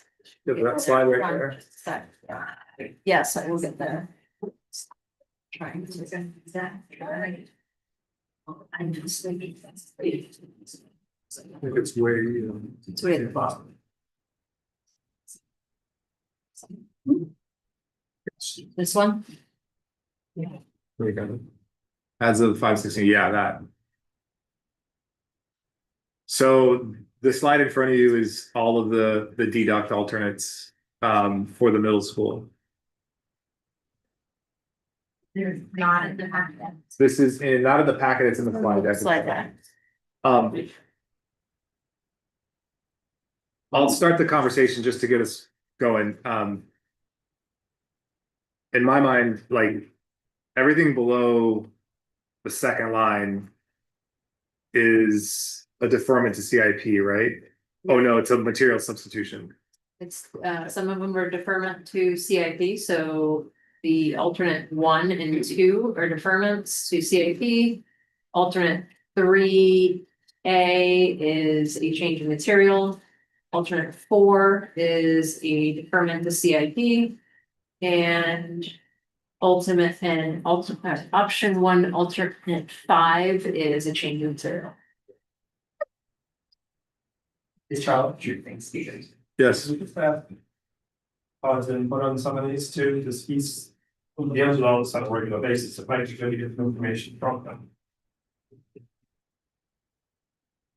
that slide right there. Yes, I will get there. Trying to. I'm just thinking that's. I think it's way. It's way at the bottom. This one? There you go. As of 5/16, yeah, that. So the slide in front of you is all of the deduct alternates for the middle school. They're not in the packet. This is not in the packet, it's in the slide deck. Slide deck. I'll start the conversation just to get us going. In my mind, like everything below the second line is a deferment to CIP, right? Oh, no, it's a material substitution. It's some of them are deferment to CIP, so the alternate 1 and 2 are deferments to CIP. Alternate 3A is a change in material. Alternate 4 is a deferment to CIP. And option 1, alternate 5 is a change in material. Is Charlotte, you think, Stephen? Yes. We just have pause and put on some of these too, because he's who deals with all this on a regular basis, it might be good to get some information from them.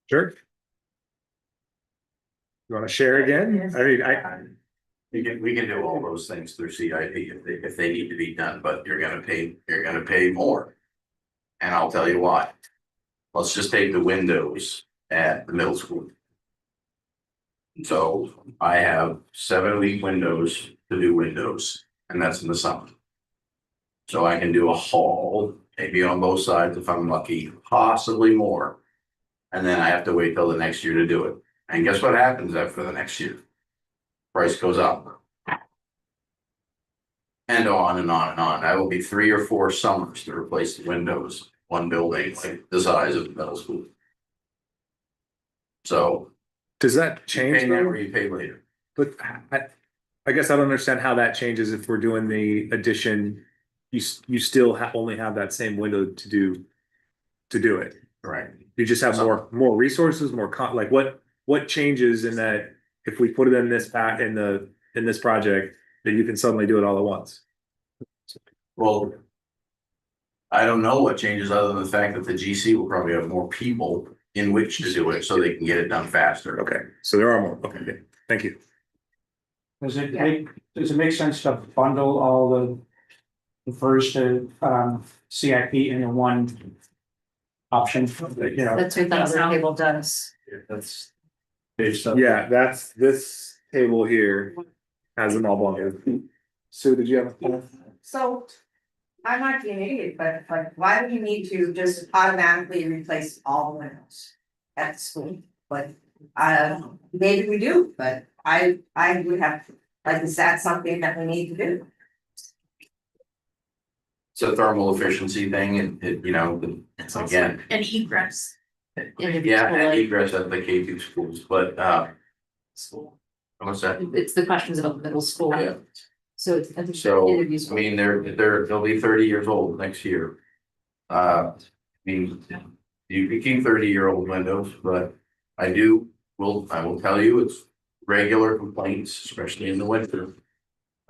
Sure. You wanna share again? I mean, We can do all those things through CIP if they need to be done, but you're gonna pay more. And I'll tell you why. Let's just take the windows at the middle school. So I have 7-week windows to do windows, and that's in the summer. So I can do a haul, maybe on both sides if I'm lucky, possibly more. And then I have to wait till the next year to do it. And guess what happens after the next year? Price goes up. And on and on and on. That will be 3 or 4 summers to replace the windows, one building like the size of the middle school. So. does that change? Pay now or you pay later. But I guess I don't understand how that changes if we're doing the addition. You still only have that same window to do it. Right. You just have more resources, like what changes in that if we put it in this in this project, that you can suddenly do it all at once? Well, I don't know what changes other than the fact that the GC will probably have more people in which to do it so they can get it done faster. Okay, so there are more. Okay, good. Thank you. Does it make sense to bundle all the first CIP into one option, you know? That's what the other table does. That's. Yeah, that's this table here has them all bundled. Sue, did you have a? So, I might be an idiot, but like, why do you need to just automatically replace all the windows at the school? But, maybe we do, but I would have, like, is that something that we need to do? It's a thermal efficiency thing and It's also again, an egress. yeah, and egress at the K2 schools, but School. what's that? It's the questions about middle school. Yeah. So it's, I think So, interviews. I mean, they'll be 30 years old next year. I mean, you can keep 30-year-old windows, but I will tell you, it's regular complaints, especially in the winter.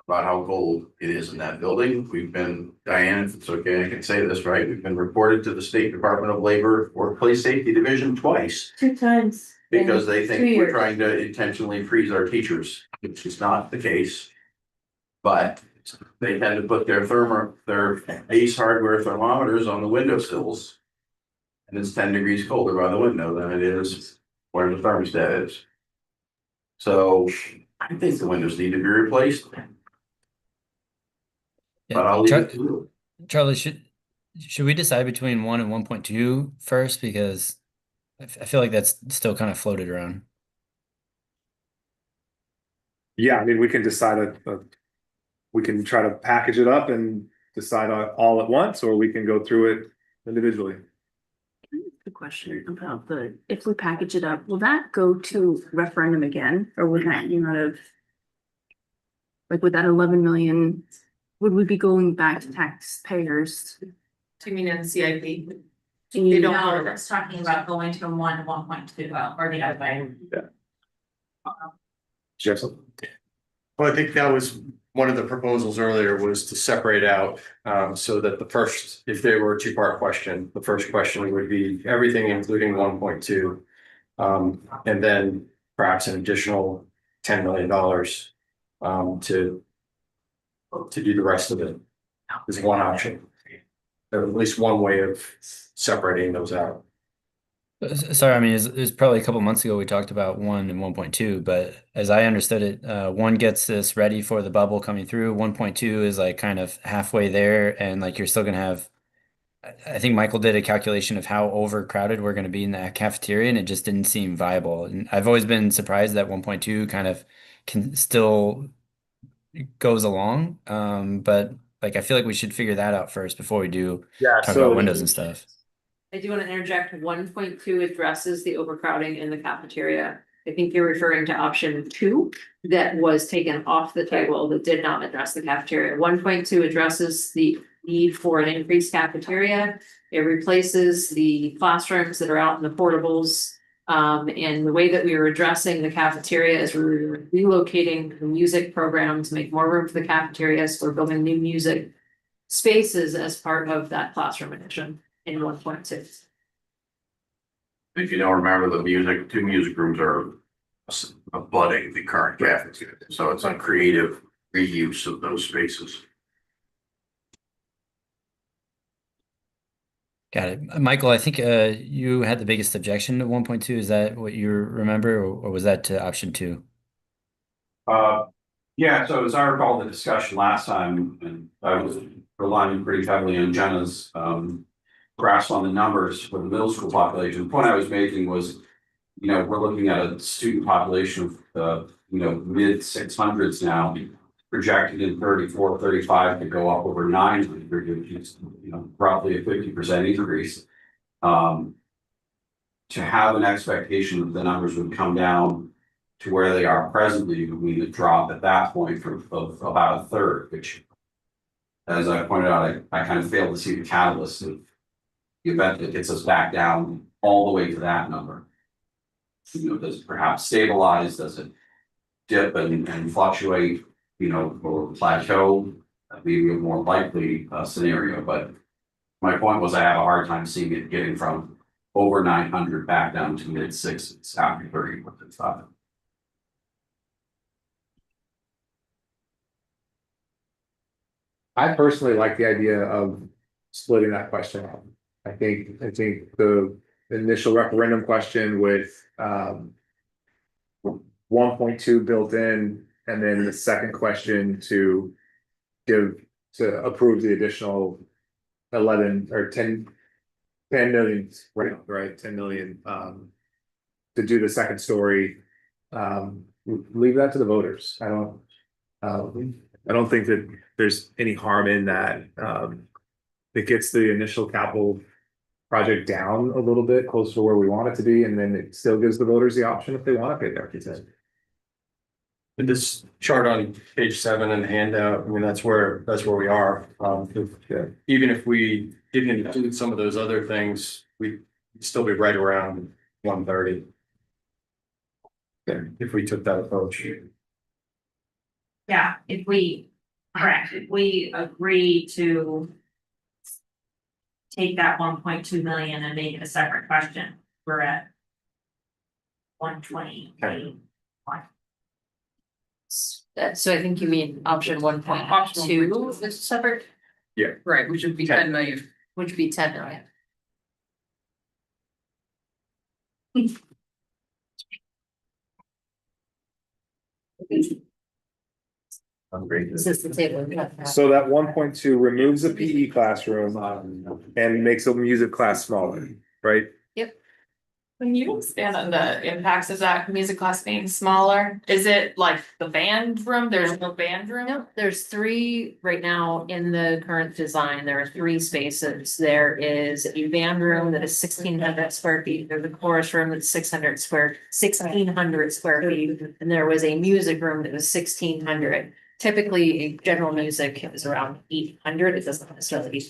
About how cold it is in that building. We've been, Diane, if it's okay, I can say this, right? We've been reported to the State Department of Labor Workplace Safety Division twice. 2 times. Because they think 2 we're years. trying to intentionally freeze our teachers, which is not the case. But they tend to put their Ace Hardware thermometers on the windowsills. And it's 10 degrees colder by the window than it is where the thermostat is. So I think the windows need to be replaced. But I'll leave it to you. Charlie, should we decide between 1 and 1.2 first? Because I feel like that's still kind of floated around. Yeah, I mean, we can decide we can try to package it up and decide on all at once, or we can go through it individually. The question about if we package it up, will that go to referendum again, or would that, like with that 11 million, would we be going back to taxpayers? Do you mean in CIP? They don't know, that's talking about going to 1 to 1.2, or the other way. Jefferson? Well, I think that was one of the proposals earlier was to separate out, so that the first, if there were a 2-part question, the first question would be everything including 1.2. And then perhaps an additional $10 million, to do the rest of it is one option. Or at least one way of separating those out. Sorry, I mean, it was probably a couple months ago we talked about 1 and 1.2, but as I understood it, 1 gets this ready for the bubble coming through. 1.2 is like kind of halfway there, and like you're still gonna have. I think Michael did a calculation of how overcrowded we're gonna be in that cafeteria, and it just didn't seem viable. And I've always been surprised that 1.2 kind of can still goes along, but like I feel like we should figure that out first before we do talk about windows and stuff. I do want to interject, 1.2 addresses the overcrowding in the cafeteria. I think you're referring to option 2 that was taken off the table that did not address the cafeteria. 1.2 addresses the need for an increased cafeteria. It replaces the classrooms that are out in the portables. And the way that we were addressing the cafeteria is we were relocating the music program to make more room for the cafeteria. So we're building new music spaces as part of that classroom addition in 1.2. If you don't remember, the two music rooms are abutting the current cafeteria, so it's a creative reuse of those spaces. Got it. Michael, I think you had the biggest objection to 1.2. Is that what you remember, or was that to option 2? Yeah, so as I recall the discussion last time, and I was relying pretty heavily on Jenna's grasp on the numbers for the middle school population. The point I was making was, we're looking at a student population of mid 600s now, projected in 34, 35 to go up over 900, which is roughly a 50% increase. To have an expectation that the numbers would come down to where they are presently would mean a drop at that point of about a third, which, as I pointed out, I kind of failed to see the catalyst of the event that gets us back down all the way to that number. Does it perhaps stabilize? Does it dip and fluctuate? Or plateau? Maybe a more likely scenario. But my point was, I have a hard time seeing it getting from over 900 back down to mid 6s after 35. I personally like the idea of splitting that question up. I think the initial referendum question with 1.2 built in, and then the second question to approve the additional 11 or 10 million, right? 10 million to do the second story. Leave that to the voters. I don't think that there's any harm in that. It gets the initial capital project down a little bit closer to where we want it to be, and then it still gives the voters the option if they want to pay their consent. And this chart on page 7 in the handout, I mean, that's where we are. Even if we didn't include some of those other things, we'd still be right around 130. If we took that approach. Yeah, if we agree to take that 1.2 million and make it a separate question, we're at 120. So I think you mean option 1.2 is separate, Yeah. Right, which would be 10 million. which would be 10 million. This is the table. So that 1.2 removes a PE classroom and makes a music class smaller, right? When you expand on the impacts of that music class being smaller, is it like the band room? There's no band room? No, there's 3 right now in the current design. There are 3 spaces. There is a band room that is 1,600 square feet. There's a chorus room that's 1,600 square feet. And there was a music room that was 1,600. Typically, a general music is around 800. It doesn't necessarily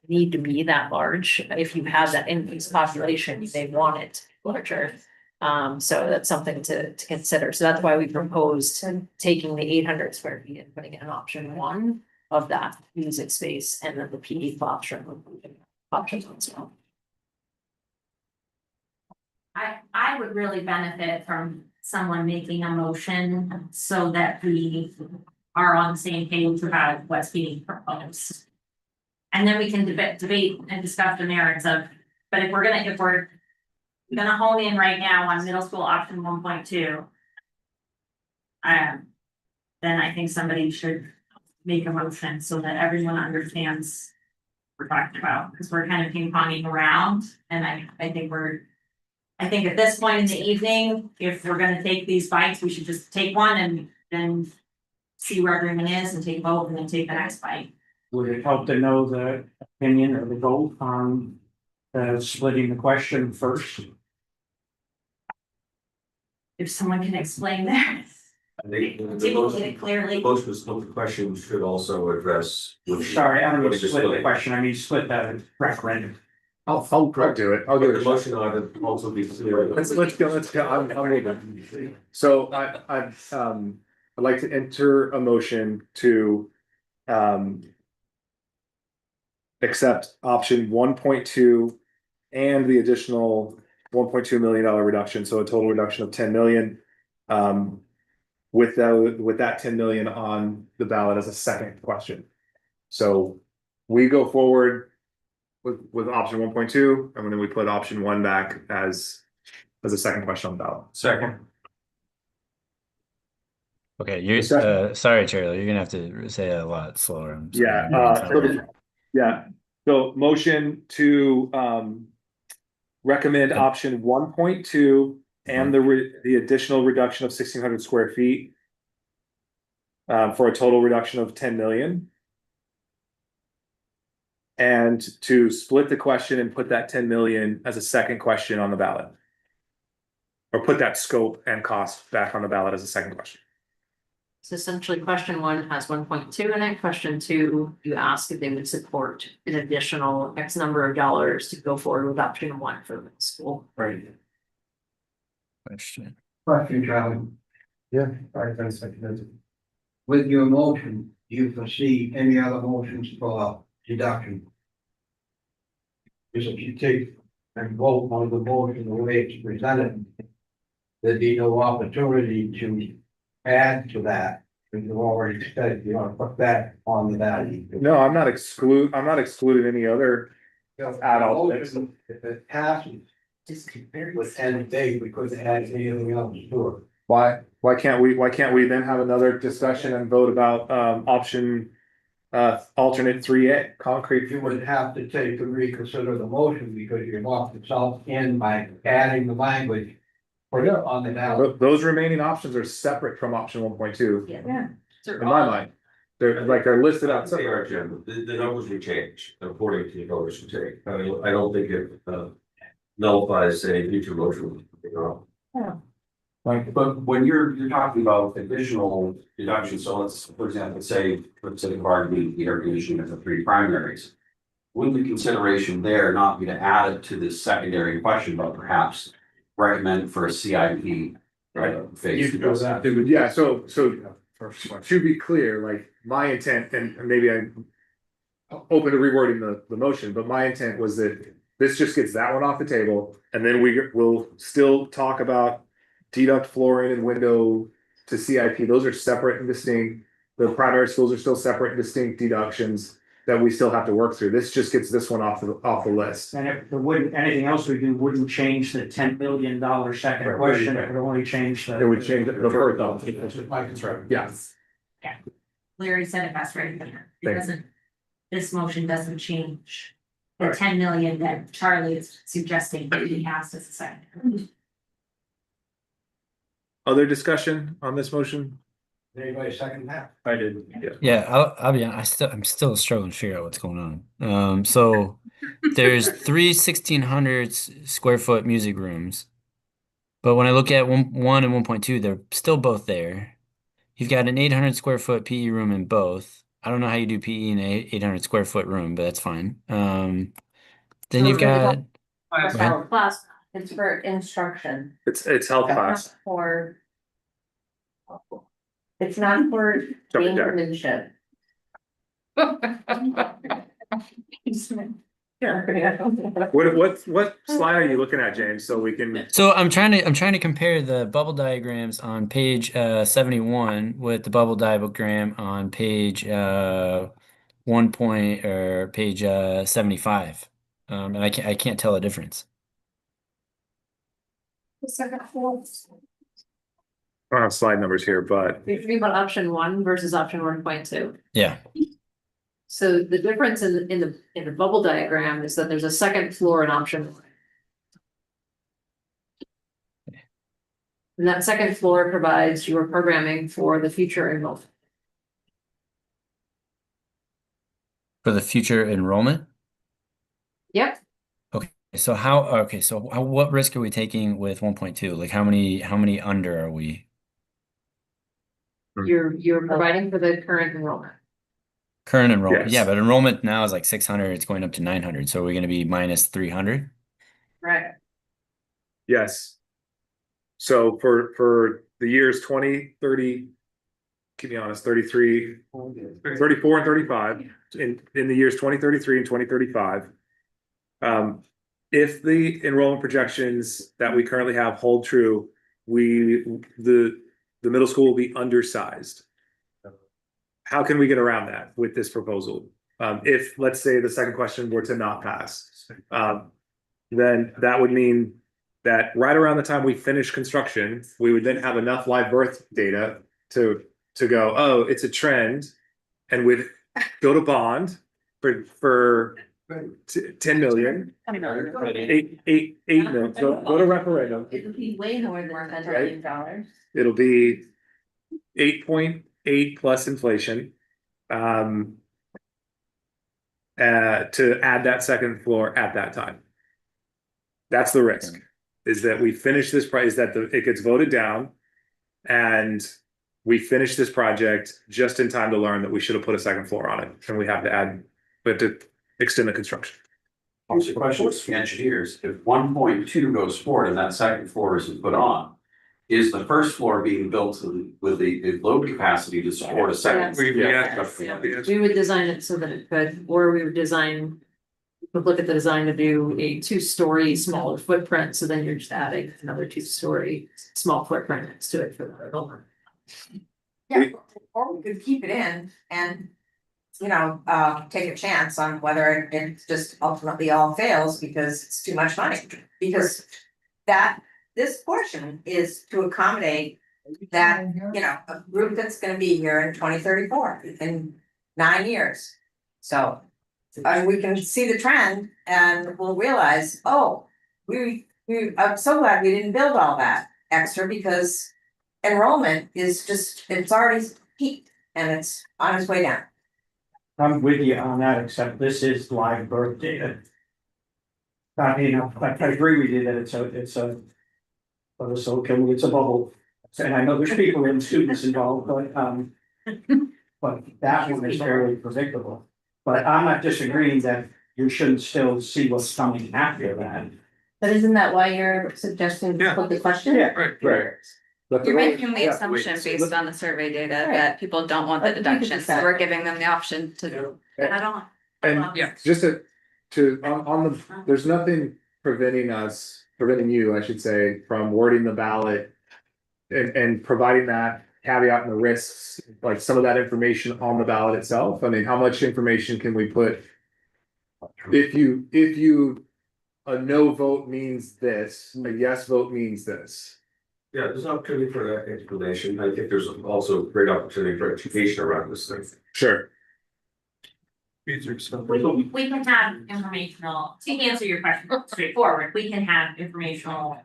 need to be that large. If you have that increased population, you may want it larger. So that's something to consider. So that's why we proposed taking the 800 square feet and putting in option 1 of that music space, and then the PE option as well. I would really benefit from someone making a motion so that we are on the same page about what's being proposed. And then we can debate and discuss the merits of, but if we're gonna hone in right now on middle school option 1.2. Then I think somebody should make a motion so that everyone understands what we're talking about, because we're kind of ping-ponging around, and I think at this point in the evening, if we're gonna take these bites, we should just take one and then see where everyone is and take a vote and then take the next bite. Would it help to know the opinion or the vote on splitting the question first? If someone can explain that. I think Articulate it clearly. Most of the question should also address. Sorry, I don't mean split the question, I mean split that referendum. I'll do it. I'll do The it. motion on it also be clear. Let's go. I'm moving. So I'd like to enter a motion to accept option 1.2 and the additional $1.2 million reduction, so a total reduction of 10 million. With that 10 million on the ballot as a second question. So we go forward with option 1.2, and then we put option 1 back as a second question on the ballot. Second. Okay, you're Discussion. sorry, Charlie, you're gonna have to say it a lot slower. I'm sorry. So motion to recommend option 1.2 and the additional reduction of 1,600 square feet. For a total reduction of 10 million. And to split the question and put that 10 million as a second question on the ballot. Or put that scope and cost back on the ballot as a second question. So essentially, question 1 has 1.2 in it. Question 2, you ask if they would support an additional X number of dollars to go forward with option 1 for the school. Right. Question. Question, Charlie. Yeah. All right, thanks. With your motion, do you foresee any other motions for deduction? Because if you take and vote on the motion the way it's presented, there'd be no opportunity to add to that. Because you've already said you want to put that on the value. No, I'm not excluding any other add-on. If it passes, with 10 days, we couldn't add anything else to it. Why can't we then have another discussion and vote about option alternate 3A concrete? You would have to take and reconsider the motion because you locked yourself in by adding the language. Put it on the ballot. Those remaining options are separate from option 1.2. Yeah. In my mind, they're listed out Say, separate. Jim, the numbers would change according to the voters would take. I don't think it nullifies any future motion. Like, But when you're talking about additional deductions, so let's, for example, say, for the sake of argument, the air conditioning of the 3 primaries. Wouldn't the consideration there not be to add it to this secondary question, but perhaps recommend for a CIP, right? Phase. Yeah, so to be clear, like my intent, and maybe I'm open to rewording the motion, but my intent was that this just gets that one off the table, and then we'll still talk about deduct flooring and window to CIP. Those are separate and distinct. The primary schools are still separate and distinct deductions that we still have to work through. This just gets this one off the list. And if there wouldn't, anything else we do wouldn't change the $10 million second Right. question, it would only change the. It would change the first though. My concern. Yes. Larry said it best right there. It Thank you. doesn't, this motion doesn't change the 10 million that Charlie is suggesting that he has as a second. Other discussion on this motion? Anybody second that? I did. Yeah, I'll be honest, I'm still struggling to figure out what's going on. So there's 3 1,600 square foot music rooms. But when I look at 1 and 1.2, they're still both there. You've got an 800 square foot PE room in both. I don't know how you do PE in an 800 square foot room, but that's fine. Then you've got Class, it's for instruction. It's health class. For. It's not for Jumping jack. gamesmanship. What slide are you looking at, James? So we can. So I'm trying to compare the bubble diagrams on page 71 with the bubble diagram on page page 75. And I can't tell a difference. The second floor. I don't have slide numbers here, but You're talking about option 1 versus option 1.2. Yeah. So the difference in the bubble diagram is that there's a second floor in option 1. And that second floor provides your programming for the future enrollment. For the future enrollment? Yep. Okay. So what risk are we taking with 1.2? Like how many under are we? You're providing for the current enrollment. Current enrollment. Yes. Yeah, but enrollment now is like 600, it's going up to 900. So are we going to be minus 300? Right. yes. So for the years 20, 30, keep me honest, 34 and 35 in the years 2033 and 2035. If the enrollment projections that we currently have hold true, the middle school will be undersized. How can we get around that with this proposal? If, let's say, the second question were to not pass, then that would mean that right around the time we finish construction, we would then have enough live birth data to go, oh, it's a trend, and we'd go to bond for 10 million. 8 million, go to referendum. It'll be way more than $10 million. It'll be 8.8 plus inflation. To add that second floor at that time. That's the risk, is that we finish this price, that it gets voted down. And we finish this project just in time to learn that we should have put a second floor on it, and we have to extend the construction. Also, question to the engineers, if 1.2 goes forward and that second floor isn't put on, is the first floor being built with the load capacity to support a second? We would design it so that it could, or we would look at the design to do a 2-story smaller footprint, so then you're just adding another 2-story small footprint next to it for the building. Yeah, or we could keep it in and, take a chance on whether it just ultimately all fails because it's too much money. Because this portion is to accommodate that, a group that's gonna be here in 2034, in 9 years. So, we can see the trend and we'll realize, oh, I'm so glad we didn't build all that extra, because enrollment is it's already peaked and it's on its way down. I'm with you on that, except this is live birth data. I agree with you that it's a bubble. And I know there's people and students involved, but that one is fairly predictable. But I'm not disagreeing that you shouldn't still see what's coming after that. But isn't that why you're suggesting to put the question? Yeah, right. You're making the assumption based on the survey data that people don't want the deduction, so we're giving them the option to add on. And just there's nothing preventing you, I should say, from wording the ballot and providing that caveat and the risks, like some of that information on the ballot itself. I mean, how much information can we put? If a no vote means this, a yes vote means this. Yeah, there's an opportunity for that explanation. I think there's also great opportunity for education around this thing. Sure. We can have informational, to answer your question straightforward, we can have informational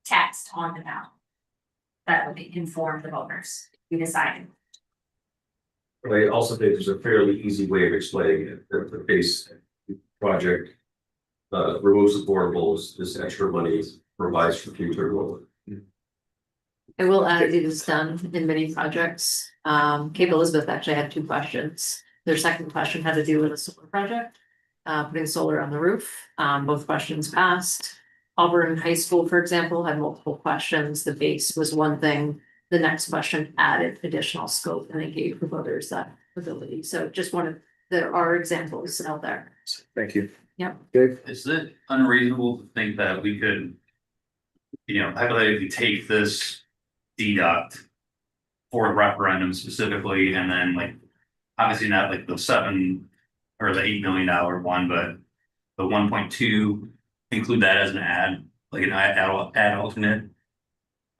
text on the ballot that would inform the voters, we decided. I also think there's a fairly easy way of explaining it, that the base project removes the portables, this extra money provides for future enrollment. I will add, it is done in many projects. Cape Elizabeth actually had 2 questions. Their second question had to do with a solar project, putting solar on the roof. Both questions passed. Auburn High School, for example, had multiple questions. The base was one thing. The next question added additional scope, and they gave the voters that ability. So there are examples out there. Thank you. Yep. Dave? Is it unreasonable to think that we could, hypothetically take this deduct for the referendum specifically, and then obviously not the $7 or the $8 million one, but the 1.2, include that as an add alternate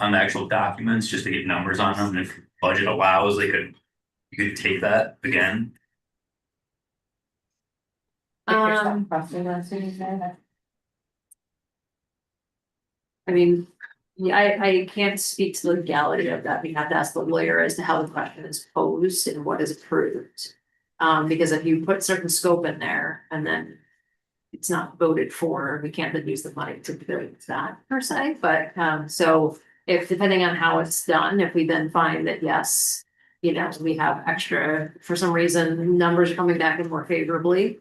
on the actual documents, just to get numbers on them, and if budget allows, you could take that again. I can't speak to the legality of that. We have to ask the lawyer as to how the question is posed and what is approved. Because if you put certain scope in there and then it's not voted for, we can't then use the money to do that per se. But so if, depending on how it's done, if we then find that yes, we have extra, for some reason, numbers are coming back in more favorably.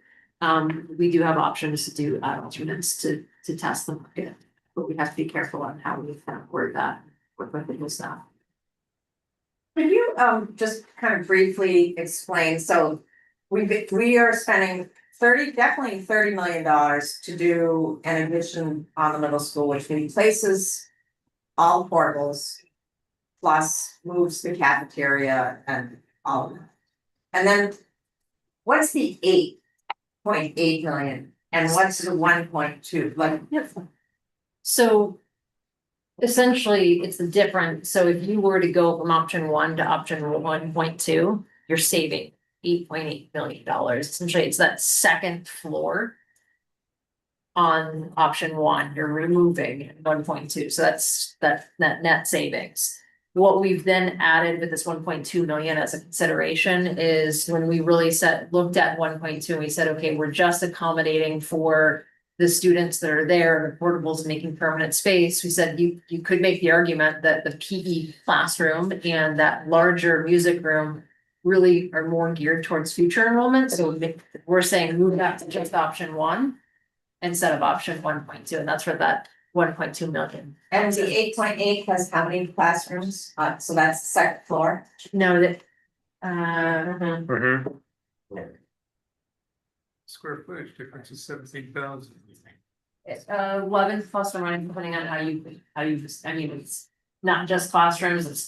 We do have options to do alternates to test the market. But we have to be careful on how we word that with the staff. Could you just kind of briefly explain, so we are spending definitely $30 million to do an addition on the middle school, which replaces all portables. Plus moves the cafeteria and all of that. And then what's the 8.8 million and what's the 1.2, like? So essentially, it's the difference. So if you were to go from option 1 to option 1.2, you're saving $8.8 million. Essentially, it's that second floor. On option 1, you're removing 1.2, so that's that net savings. What we've then added with this 1.2 million as a consideration is when we really looked at 1.2, we said, okay, we're just accommodating for the students that are there, the portables making permanent space. We said you could make the argument that the PE classroom and that larger music room really are more geared towards future enrollment. So we're saying move that to just option 1 instead of option 1.2, and that's for that 1.2 million. And the 8.8 has how many classrooms? So that's the second floor? No, that, Square footage difference is 17,000. 11 plus or minus, depending on how you, I mean, it's not just classrooms, it's a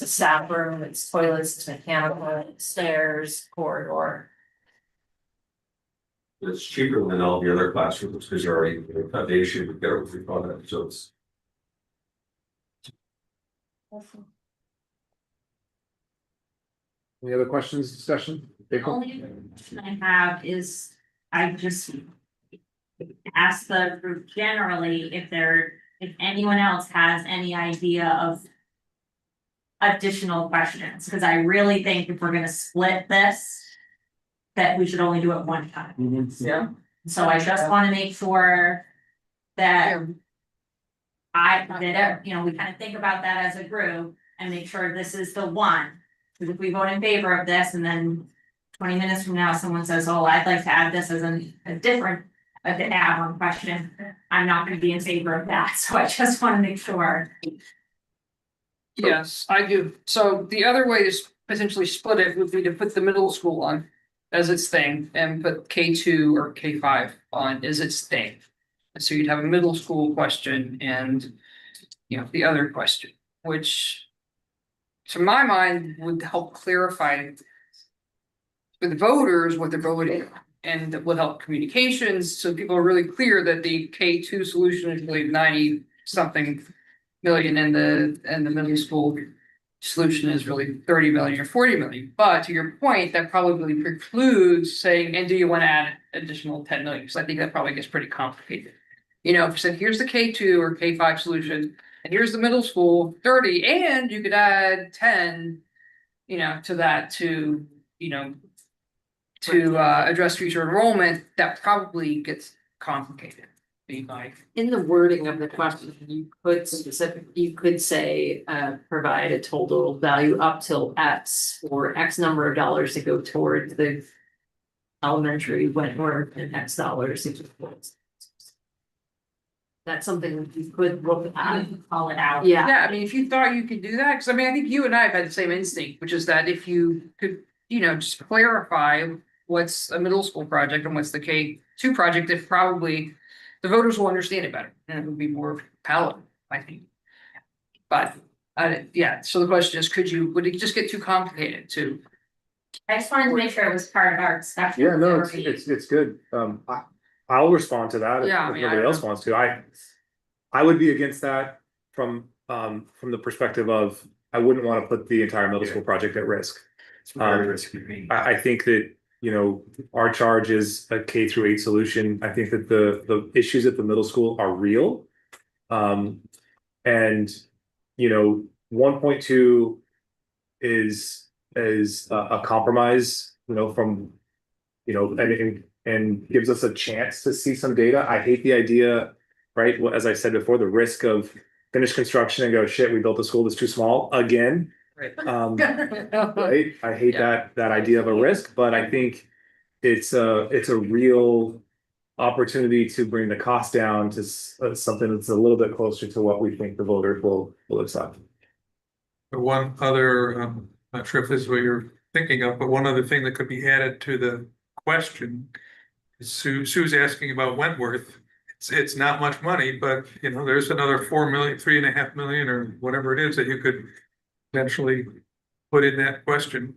staff room, it's toilets, it's mechanical, stairs, corridor. It's cheaper than all the other classrooms because you're already, the foundation would go with your product, so it's. Any other questions, discussion? The April? only question I have is, I just ask the group generally if anyone else has any idea of additional questions, because I really think if we're gonna split this, that we should only do it one time. Yeah. So I just wanna make sure that we kind of think about that as a group and make sure this is the one. Because if we vote in favor of this and then 20 minutes from now, someone says, oh, I'd like to add this as a different, add-on question, I'm not gonna be in favor of that, so I just wanna make sure. Yes, I do. So the other way to potentially split it would be to put the middle school on as its thing and put K2 or K5 on as its thing. And so you'd have a middle school question and, the other question, which to my mind would help clarify with voters what they're voting and that would help communications. So people are really clear that the K2 solution is really 90 something million and the middle school solution is really 30 million or 40 million. But to your point, that probably precludes saying, and do you want to add additional 10 million? Because I think that probably gets pretty complicated. If you said, here's the K2 or K5 solution, and here's the middle school 30, and you could add 10, to that to address future enrollment, that probably gets complicated. In the wording of the question, you could say, provide a total value up till X or X number of dollars to go towards the elementary Wentworth and X dollars. That's something you could look at, call it out. Yeah. Yeah, I mean, if you thought you could do that, because I think you and I have had the same instinct, which is that if you could, just clarify what's a middle school project and what's the K2 project, if probably the voters will understand it better and it would be more palatable, I think. But, so the question is, would it just get too complicated to? I just wanted to make sure it was part of our discussion. Yeah, no, it's good. I'll respond to that if Yeah, nobody else wants to. I would be against that from the perspective of, I wouldn't want to put the entire middle school project at risk. It's very risky. I think that, our charge is a K-8 solution. I think that the issues at the middle school are real. And 1.2 is a compromise, from, and gives us a chance to see some data. I hate the idea, right? Well, as I said before, the risk of finish construction and go, shit, we built a school that's too small again. Right. Right? I hate that idea of a risk, but I think it's a real opportunity to bring the cost down to something that's a little bit closer to what we think the voters will accept. One other, not sure if this is what you're thinking of, but one other thing that could be added to the question. is Sue's asking about Wentworth. It's not much money, but you know, there's another 4 million, 3.5 million or whatever it is that you could potentially put in that question.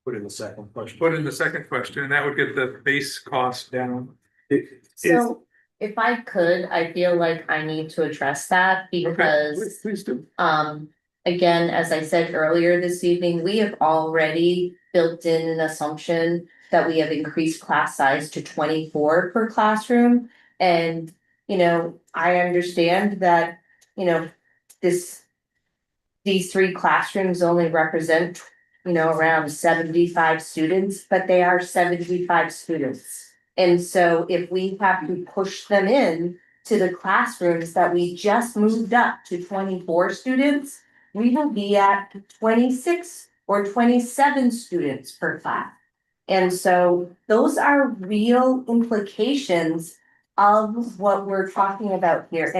Put in the second question. Put in the second question, and that would get the base cost down. So if I could, I feel like I need to address that because, Please do. again, as I said earlier this evening, we have already built in an assumption that we have increased class size to 24 per classroom. And, you know, I understand that, you know, these 3 classrooms only represent, you know, around 75 students, but they are 75 students. And so if we have to push them in to the classrooms that we just moved up to 24 students, we will be at 26 or 27 students per class. And so those are real implications of what we're talking about here.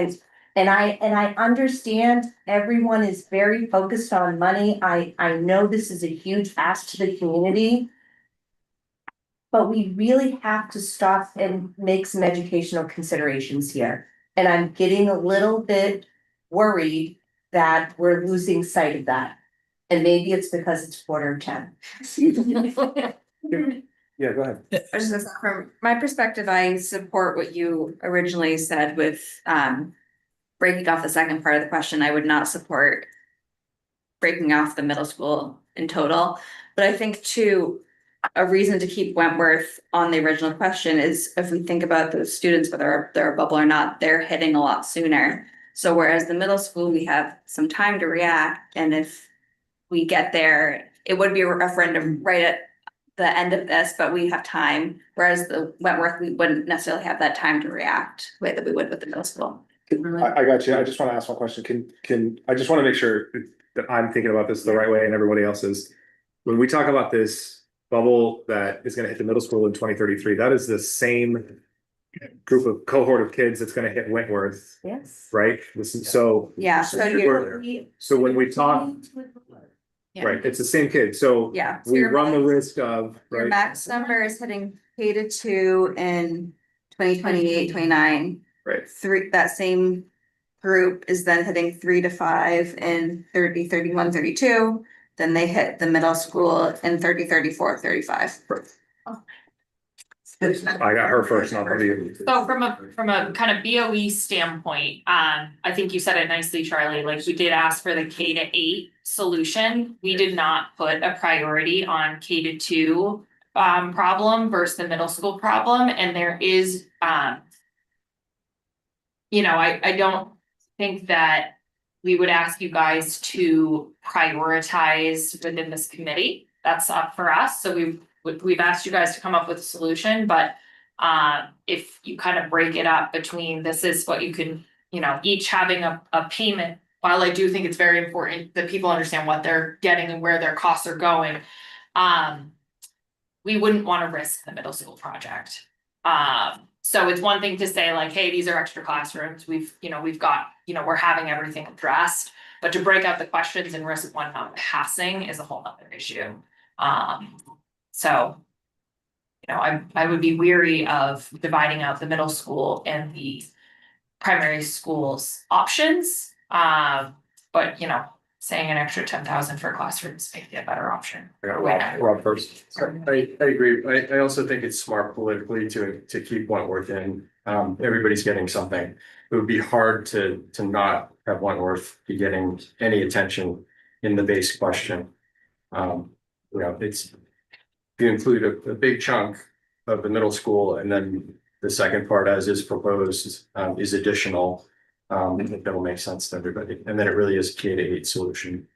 And I understand everyone is very focused on money. I know this is a huge ask to the community. But we really have to stop and make some educational considerations here. And I'm getting a little bit worried that we're losing sight of that. And maybe it's because it's 9:45. Yeah, go ahead. I was just, from my perspective, I support what you originally said with breaking off the second part of the question. I would not support breaking off the middle school in total. But I think too, a reason to keep Wentworth on the original question is if we think about those students, whether they're a bubble or not, they're hitting a lot sooner. So whereas the middle school, we have some time to react, and if we get there, it would be a referendum right at the end of this, but we have time. Whereas the Wentworth, we wouldn't necessarily have that time to react the way that we would with the middle school. I got you. I just want to ask one question. I just want to make sure that I'm thinking about this the right way and everybody else is. When we talk about this bubble that is going to hit the middle school in 2033, that is the same group of cohort of kids that's going to hit Wentworth, Yes. right? This is so. Yeah, So so when we talk, Yeah. right, it's the same kid. So Yeah, so we your run the max- risk of, Your right? max number is hitting K-2 in 2028, 29. Right. That same group is then hitting 3 to 5 in 30, 31, 32. Then they hit the middle school in 30, 34, 35. I got her first, not you. So from a kind of BOE standpoint, I think you said it nicely, Charlie, like we did ask for the K-8 solution. We did not put a priority on K-2 problem versus the middle school problem, and there is you know, I don't think that we would ask you guys to prioritize within this committee. That's up for us. So we've asked you guys to come up with a solution, but if you kind of break it up between this is what you can, you know, each having a payment, while I do think it's very important that people understand what they're getting and where their costs are going, we wouldn't want to risk the middle school project. So it's one thing to say like, hey, these are extra classrooms. We've got, we're having everything addressed, but to break out the questions and risk one not passing is a whole other issue. So, I would be weary of dividing out the middle school and the primary schools options. But saying an extra 10,000 for classrooms may be a better option. Rob first. I agree. I also think it's smart politically to keep Wentworth in. Everybody's getting something. It would be hard to not have Wentworth be getting any attention in the base question. If you include a big chunk of the middle school and then the second part as is proposed is additional. I think that'll make sense to everybody. And then it really is a K-8 solution.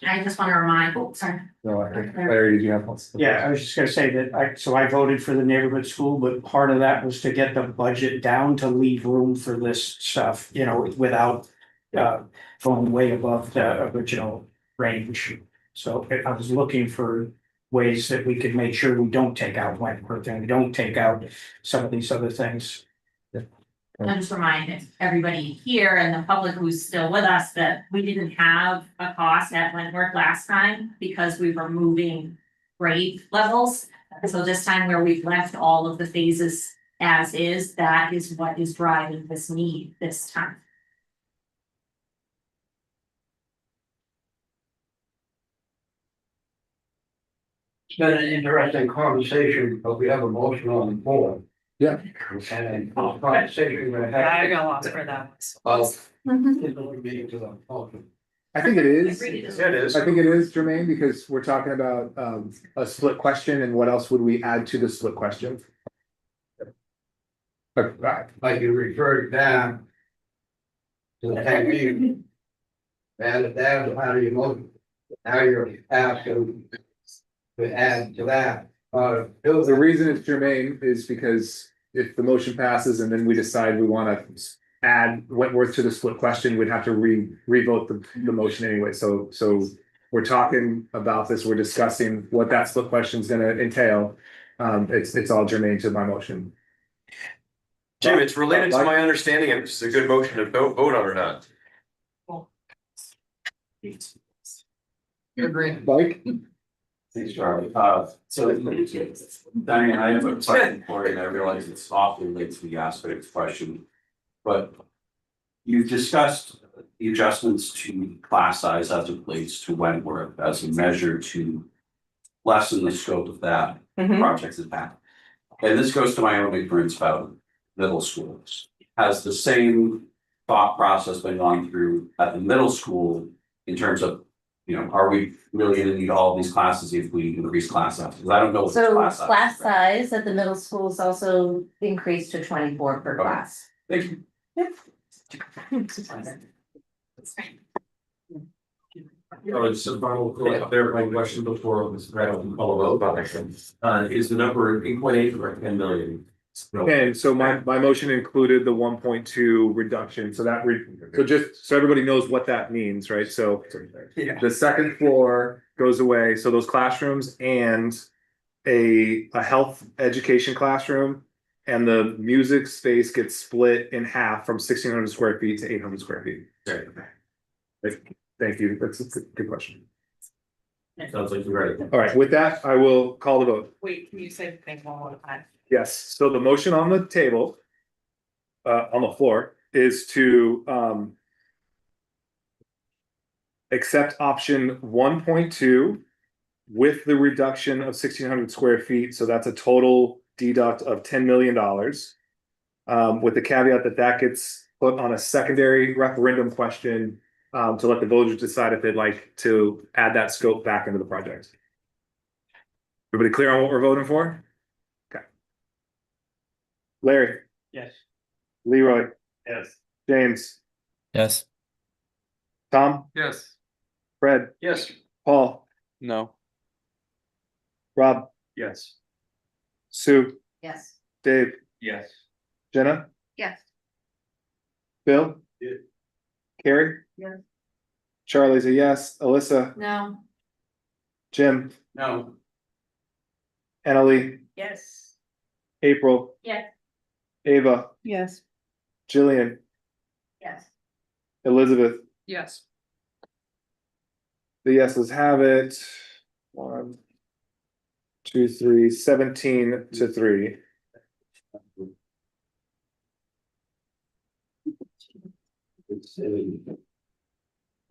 I just want to remind, sorry. No, Larry, did you have one? Yeah, I was just gonna say that I voted for the neighborhood school, but part of that was to get the budget down to leave room for this stuff, without going way above the original range. So I was looking for ways that we could make sure we don't take out Wentworth and we don't take out some of these other things. I'll just remind everybody here and the public who's still with us that we didn't have a cost at Wentworth last time because we were moving grade levels. So this time where we've left all of the phases as is, that is what is driving this need this time. It's been an interesting conversation, but we have a motion on the floor. Yeah. And conversation we're having. I got lost for that. I think it is. Yeah, it is. I think it is, Jermaine, because we're talking about a split question and what else would we add to the split question? Like you referred down to the tank meeting. And that, how do you move? Now you're asking to add to that. The reason it's germane is because if the motion passes and then we decide we wanna add Wentworth to the split question, we'd have to revote the motion anyway, so we're talking about this, we're discussing what that split question is gonna entail. It's all germane to my motion. Jim, it's related to my understanding if it's a good motion to vote on or not. Agree. Mike? Thanks, Charlie. So Diane, I have a question for you, and I realize it's awfully late to the aspect question. But you've discussed the adjustments to class size as it relates to Wentworth as a measure to lessen the scope of that project's impact. And this goes to my own ignorance about middle schools. Has the same thought process been gone through at the middle school in terms of, you know, are we really gonna need all of these classes if we increase class size? Because I don't know what the So class size is. class size at the middle school is also increased to 24 per class. Thank you. Oh, it's a final clarifying question before this round call a vote. Is the number 8.8 or 10 million? And so my motion included the 1.2 reduction, so that so just so everybody knows what that means, right? So the second floor goes away, so those classrooms and a health education classroom and the music space gets split in half from 1,600 square feet to 800 square feet. Thank you, that's a good question. Sounds like you're right. All right, with that, I will call the vote. Wait, can you say the thing one more time? Yes, so the motion on the table, on the floor, is to, accept option 1.2 with the reduction of 1,600 square feet, so that's a total deduct of $10 million. With the caveat that that gets put on a secondary referendum question, to let the voters decide if they'd like to add that scope back into the project. Everybody clear on what we're voting for? Okay. Larry? Yes. Leroy? Yes. James? Yes. Tom? Yes. Fred? Yes. Paul? No. Rob? Yes. Sue? Yes. Dave? Yes. Jenna? Yes. Bill? Yeah. Carrie? Yes. Charlie's a yes. Alyssa? No. Jim? No. Annalee? Yes. April? Yes. Ava? Yes. Jillian? Yes. Elizabeth? Yes. The yeses have it. 1, 2, 3, 17 to 3.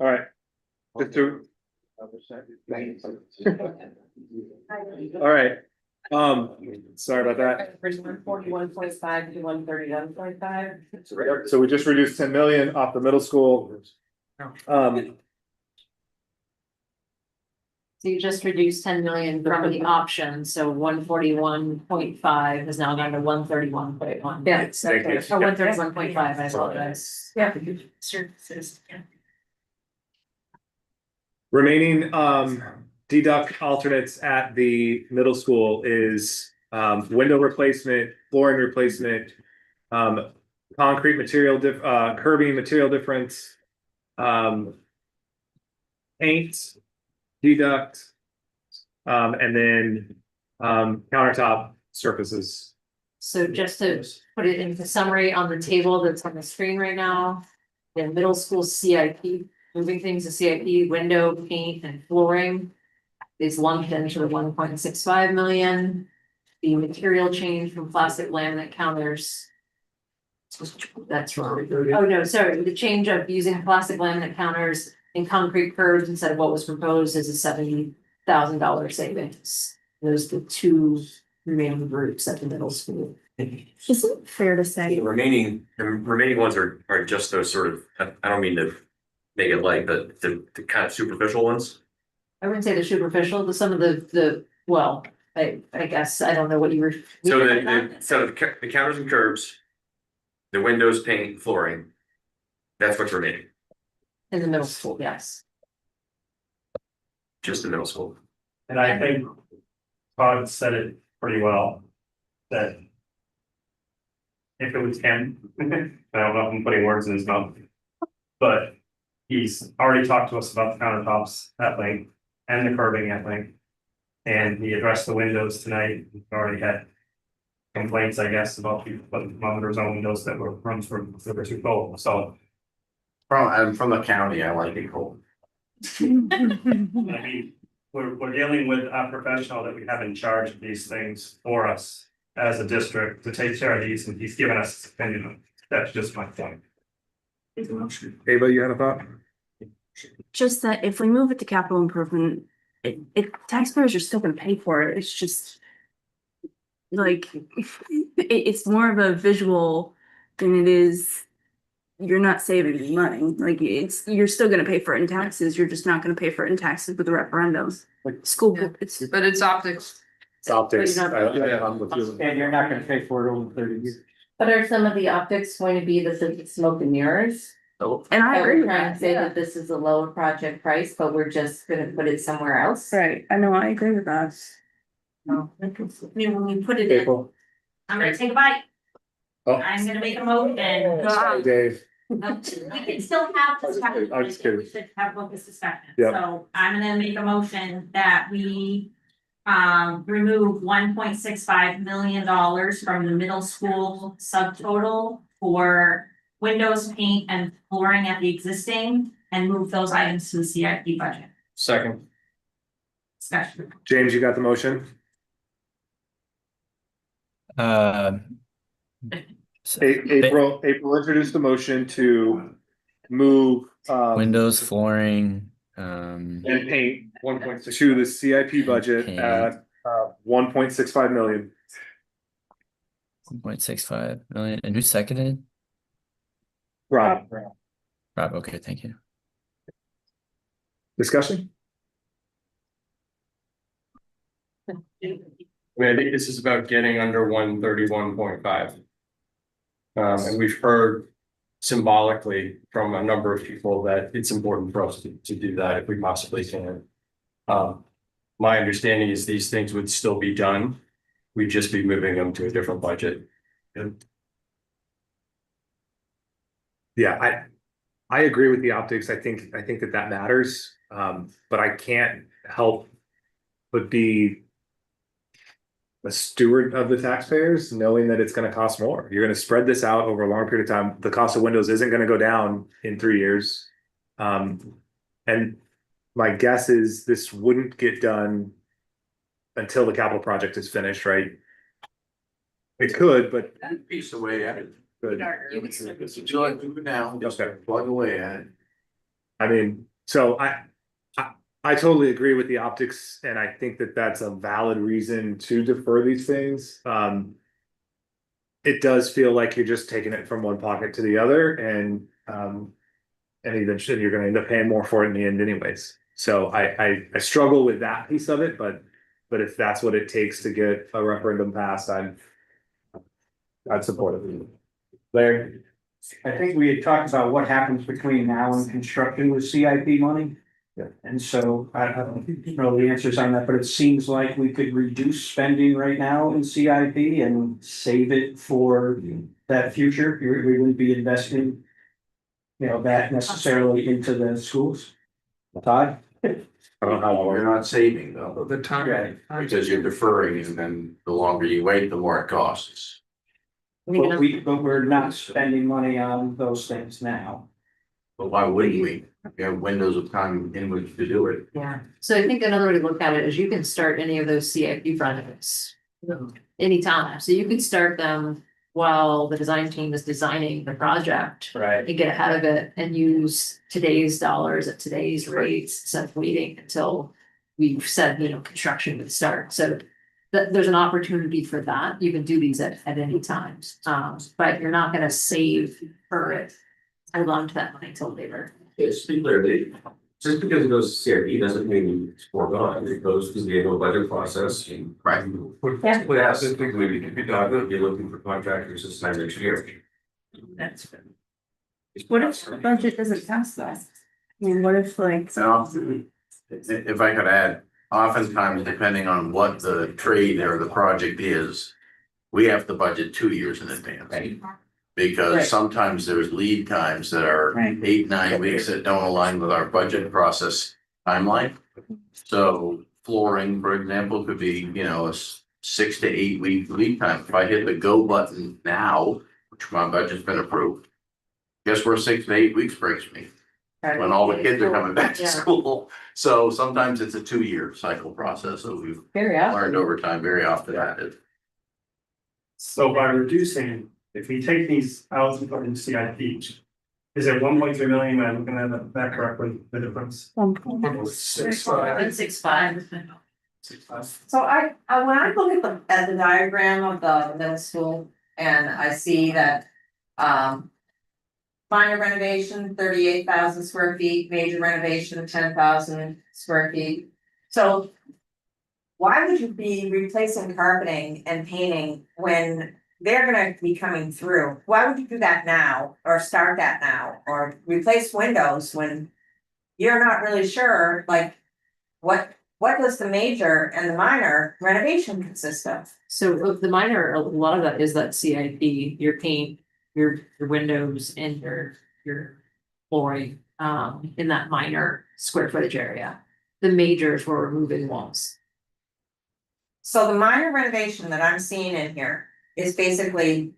All right. Just to. All right. Sorry about that. 141.5 to 131.5. So we just reduced 10 million off the middle school. So you just reduced 10 million from the option, so 141.5 has now gone to 131.1. Yeah. Thank you. Or 131.5, I apologize. Yeah. Services, yeah. Remaining deduct alternates at the middle school is window replacement, flooring replacement, concrete material curbing material difference, paint deduct, and then countertop surfaces. So just to put it into summary on the table that's on the screen right now. In middle school CIP, moving things to CIP, window, paint and flooring. Is lumped into the 1.65 million. The material change from plastic laminate counters. That's wrong. Oh, no, sorry, the change of using plastic laminate counters and concrete curbs instead of what was proposed is a $70,000 savings. Those are the two remaining groups at the middle school. Is it fair to say? The remaining ones are just those sort of, I don't mean to make it light, but the kind of superficial ones. I wouldn't say the superficial, but some of well, I guess, I don't know what you were. So the counters and curbs, the windows, paint, flooring, that's what's remaining, In the middle school, yes. just the middle school. And I think Todd said it pretty well, that if it was Ken, I don't know if I'm putting words in his mouth, but he's already talked to us about the countertops at length and the curbing at length. And he addressed the windows tonight. We've already had complaints, I guess, about people putting thermometers on windows that were too cold, so. From the county, I like it cold. I mean, we're dealing with a professional that we have in charge of these things for us as a district to take care of these, and he's given us his opinion. That's just my point. Ava, you had a thought? Just that if we move it to capital improvement, taxpayers are still gonna pay for it. It's just. Like, it's more of a visual than it is. You're not saving any money. Like, you're still gonna pay for it in taxes. You're just not gonna pay for it in taxes with the referendums. Like school, But it's optics. It's optics. But I'm with you. And you're not gonna pay for it over 30 years. But are some of the optics going to be the smoke and mirrors? And I agree We're with trying that. to say that this is a lower project price, but we're just gonna put it somewhere else. Right, I know, I agree with that. No. I mean, when we put it in, April. I'm gonna take a bite. Oh. I'm gonna make a motion. Sorry, Dave. We can still have this. I'm just kidding. We should have this discussion. Yep. So I'm gonna make a motion that we remove $1.65 million from the middle school subtotal for windows, paint and flooring at the existing and move those items to the CIP budget. Second. Discussion. James, you got the motion? April introduced the motion to move Windows, flooring, and paint 1.6 to the CIP budget Paint. at 1.65 million. 1.65 million. And who seconded? Rob, Rob, okay, thank you. discussion? I mean, I think this is about getting under 131.5. And we've heard symbolically from a number of people that it's important for us to do that if we possibly can. My understanding is these things would still be done. We'd just be moving them to a different budget. Yeah, I agree with the optics. I think that matters. But I can't help but be a steward of the taxpayers, knowing that it's gonna cost more. You're gonna spread this out over a long period of time. The cost of windows isn't gonna go down in 3 years. And my guess is this wouldn't get done until the capital project is finished, right? It could, but Piece away at it. good. Would you like to move it now? Okay. Plug away at it. I mean, so I totally agree with the optics, and I think that that's a valid reason to defer these things. It does feel like you're just taking it from one pocket to the other, and eventually you're gonna end up paying more for it in the end anyways. So I struggle with that piece of it, but if that's what it takes to get a referendum passed, I'd support it. Larry, I think we had talked about what happens between now and construction with CIP money. Yeah. And so I don't know the answers on that, but it seems like we could reduce spending right now in CIP and save it for that future. We wouldn't be investing, that necessarily into the schools. Todd? I don't know how that works. You're not saving though, The time. because you're deferring, and then the longer you wait, the more it costs. But we're not spending money on those things now. But why wouldn't we? We have windows of time in which to do it. Yeah, so I think another way to look at it is you can start any of those CIP projects anytime, so you can start them while the design team is designing the project. Right. And get ahead of it and use today's dollars at today's rates instead of waiting until we've said, construction would start, so. There's an opportunity for that, you can do these at any time, but you're not gonna save for it. Hold on to that money till later. It's be clear, just because it goes to CRE doesn't mean it's foregone, it goes to the annual budget process. Right. Yeah. We have to think maybe could be done, we'll be looking for contractors this time next year. That's good. What if the budget doesn't pass that? I mean, what if like? Now, if I could add, oftentimes depending on what the trade or the project is, we have to budget 2 years in advance. Right. Because sometimes there's lead times that are Right. 8-9 weeks that don't align with our budget process timeline. So flooring, for example, could be, a 6 to 8 week lead time. If I hit the go button now, which my budget's been approved, guess where 6 to 8 weeks brings me? When all the kids are coming back to Yeah. school. So sometimes it's a 2-year cycle process that we've Very often. learned over time, very often that is. So by reducing, if we take these out and put in CIP, is it 1.3 million? Am I looking at that correctly, the difference? 1.65. 6.5. So when I look at the diagram of the middle school and I see that, minor renovation, 38,000 square feet, major renovation, 10,000 square feet. So why would you be replacing carpeting and painting when they're gonna be coming through? Why would you do that now or start that now or replace windows when you're not really sure, like, what does the major and the minor renovation consist of? So of the minor, a lot of that is that CIP, your paint, your windows and your flooring, in that minor square footage area. The majors were removing walls. So the minor renovation that I'm seeing in here is basically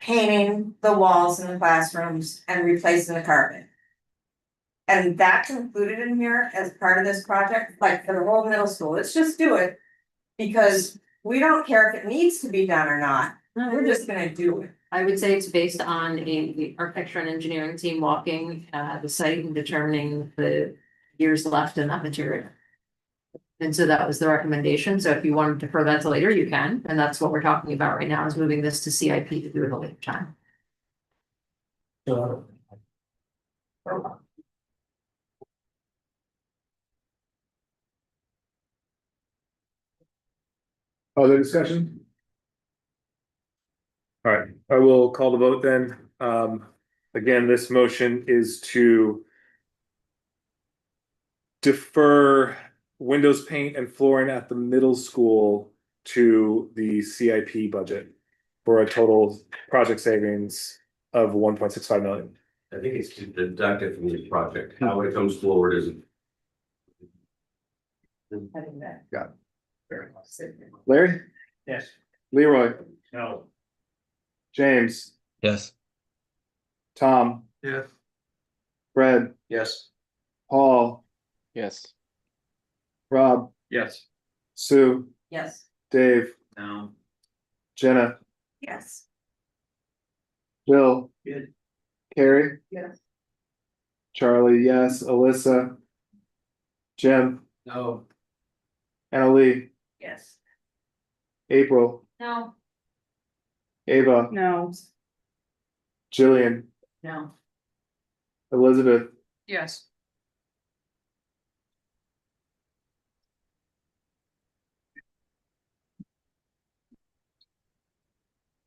painting the walls in the classrooms and replacing the carpet. And that's included in here as part of this project, like for the whole middle school, let's just do it. Because we don't care if it needs to be done or not, we're just gonna do it. I would say it's based on the architecture and engineering team walking the site and determining the years left in that material. And so that was the recommendation. So if you want to defer that to later, you can, and that's what we're talking about right now is moving this to CIP to do it at a later time. Other discussion? All right, I will call the vote then. Again, this motion is to defer windows, paint and flooring at the middle school to the CIP budget for a total project savings of 1.65 million. I think it's deducted from the project, how it comes forward is. Got it. Larry? Yes. Leroy? No. Yes. James? Tom? Yes. Fred? Yes. Paul? Yes. Rob? Yes. Sue? Yes. Dave? No. Jenna? Yes. Bill? Good. Carrie? Yes. Charlie, yes. Alyssa? Jim? No. Annalee? Yes. April? No. Ava? No. Jillian? No. Elizabeth? Yes.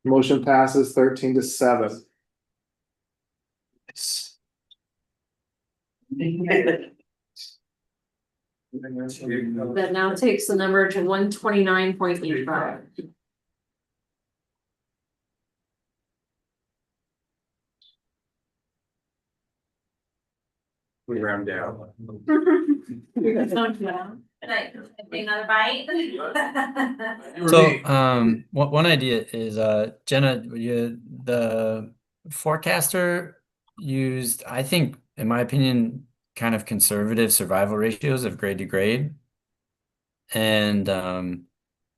Motion passes 13-7. That now takes the number to 129.85. We round down. You're gonna count down. Good night. Take another bite. So, one idea is, Jenna, the forecaster used, I think, in my opinion, kind of conservative survival ratios of grade to grade. And,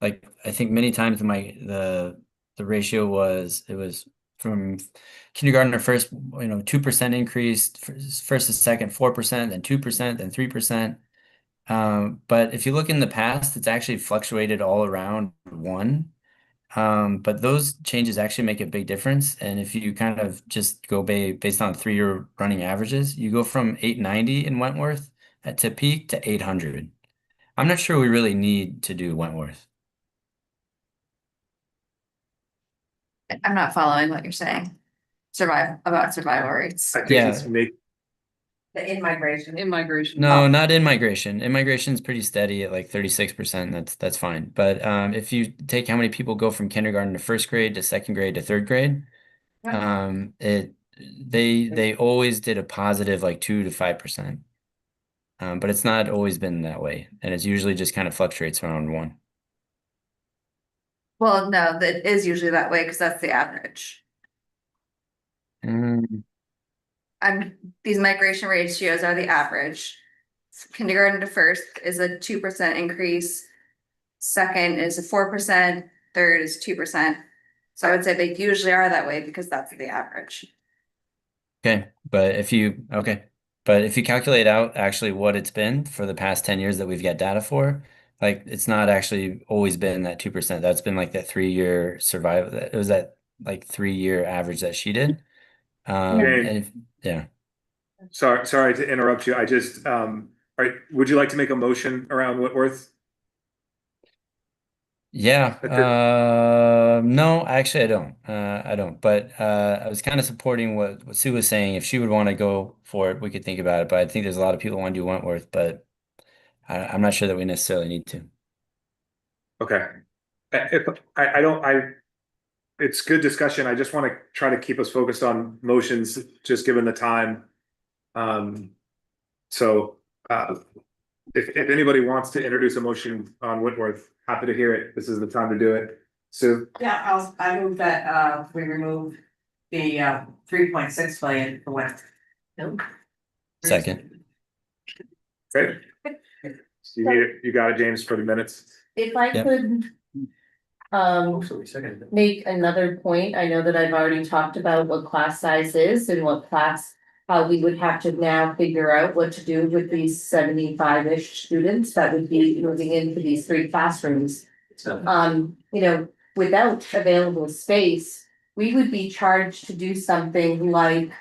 like, I think many times the ratio was, it was from kindergarten to first, 2% increase, first to second, 4%, then 2%, then 3%. But if you look in the past, it's actually fluctuated all around 1. But those changes actually make a big difference. And if you kind of just go based on 3-year running averages, you go from 890 in Wentworth to peak to 800. I'm not sure we really need to do Wentworth. I'm not following what you're saying. About survival rates. I think Yeah. it's make The in-migration. In-migration. No, not in migration. Immigration is pretty steady at like 36%. That's fine. But if you take how many people go from kindergarten to first grade to second grade to third grade, they always did a positive like 2 to 5%. But it's not always been that way, and it's usually just kind of fluctuates around 1. Well, no, that is usually that way because that's the average. These migration ratios are the average. Kindergarten to first is a 2% increase. Second is a 4%, third is 2%. So I would say they usually are that way because that's the average. Okay, but if you calculate out actually what it's been for the past 10 years that we've got data for, like it's not actually always been that 2%. That's been like that 3-year survival. It was that like 3-year average that she did. Yeah. Sorry to interrupt you. I just, would you like to make a motion around Whitworth? Yeah. No, actually I don't. But I was kind of supporting what Sue was saying. If she would want to go for it, we could think about it. But I think there's a lot of people who want to do Wentworth, but I'm not sure that we necessarily need to. Okay. It's good discussion. I just want to try to keep us focused on motions, just given the time. So if anybody wants to introduce a motion on Whitworth, happy to hear it. This is the time to do it. Sue? Yeah, I move that we remove the 3.6 million for Wentworth. Second. Great. You got it, James, for the minutes. If I could make another point, I know that I've already talked about what class size is and how we would have to now figure out what to do with these 75-ish students that would be moving into these 3 classrooms. Without available space, we would be charged to do something like,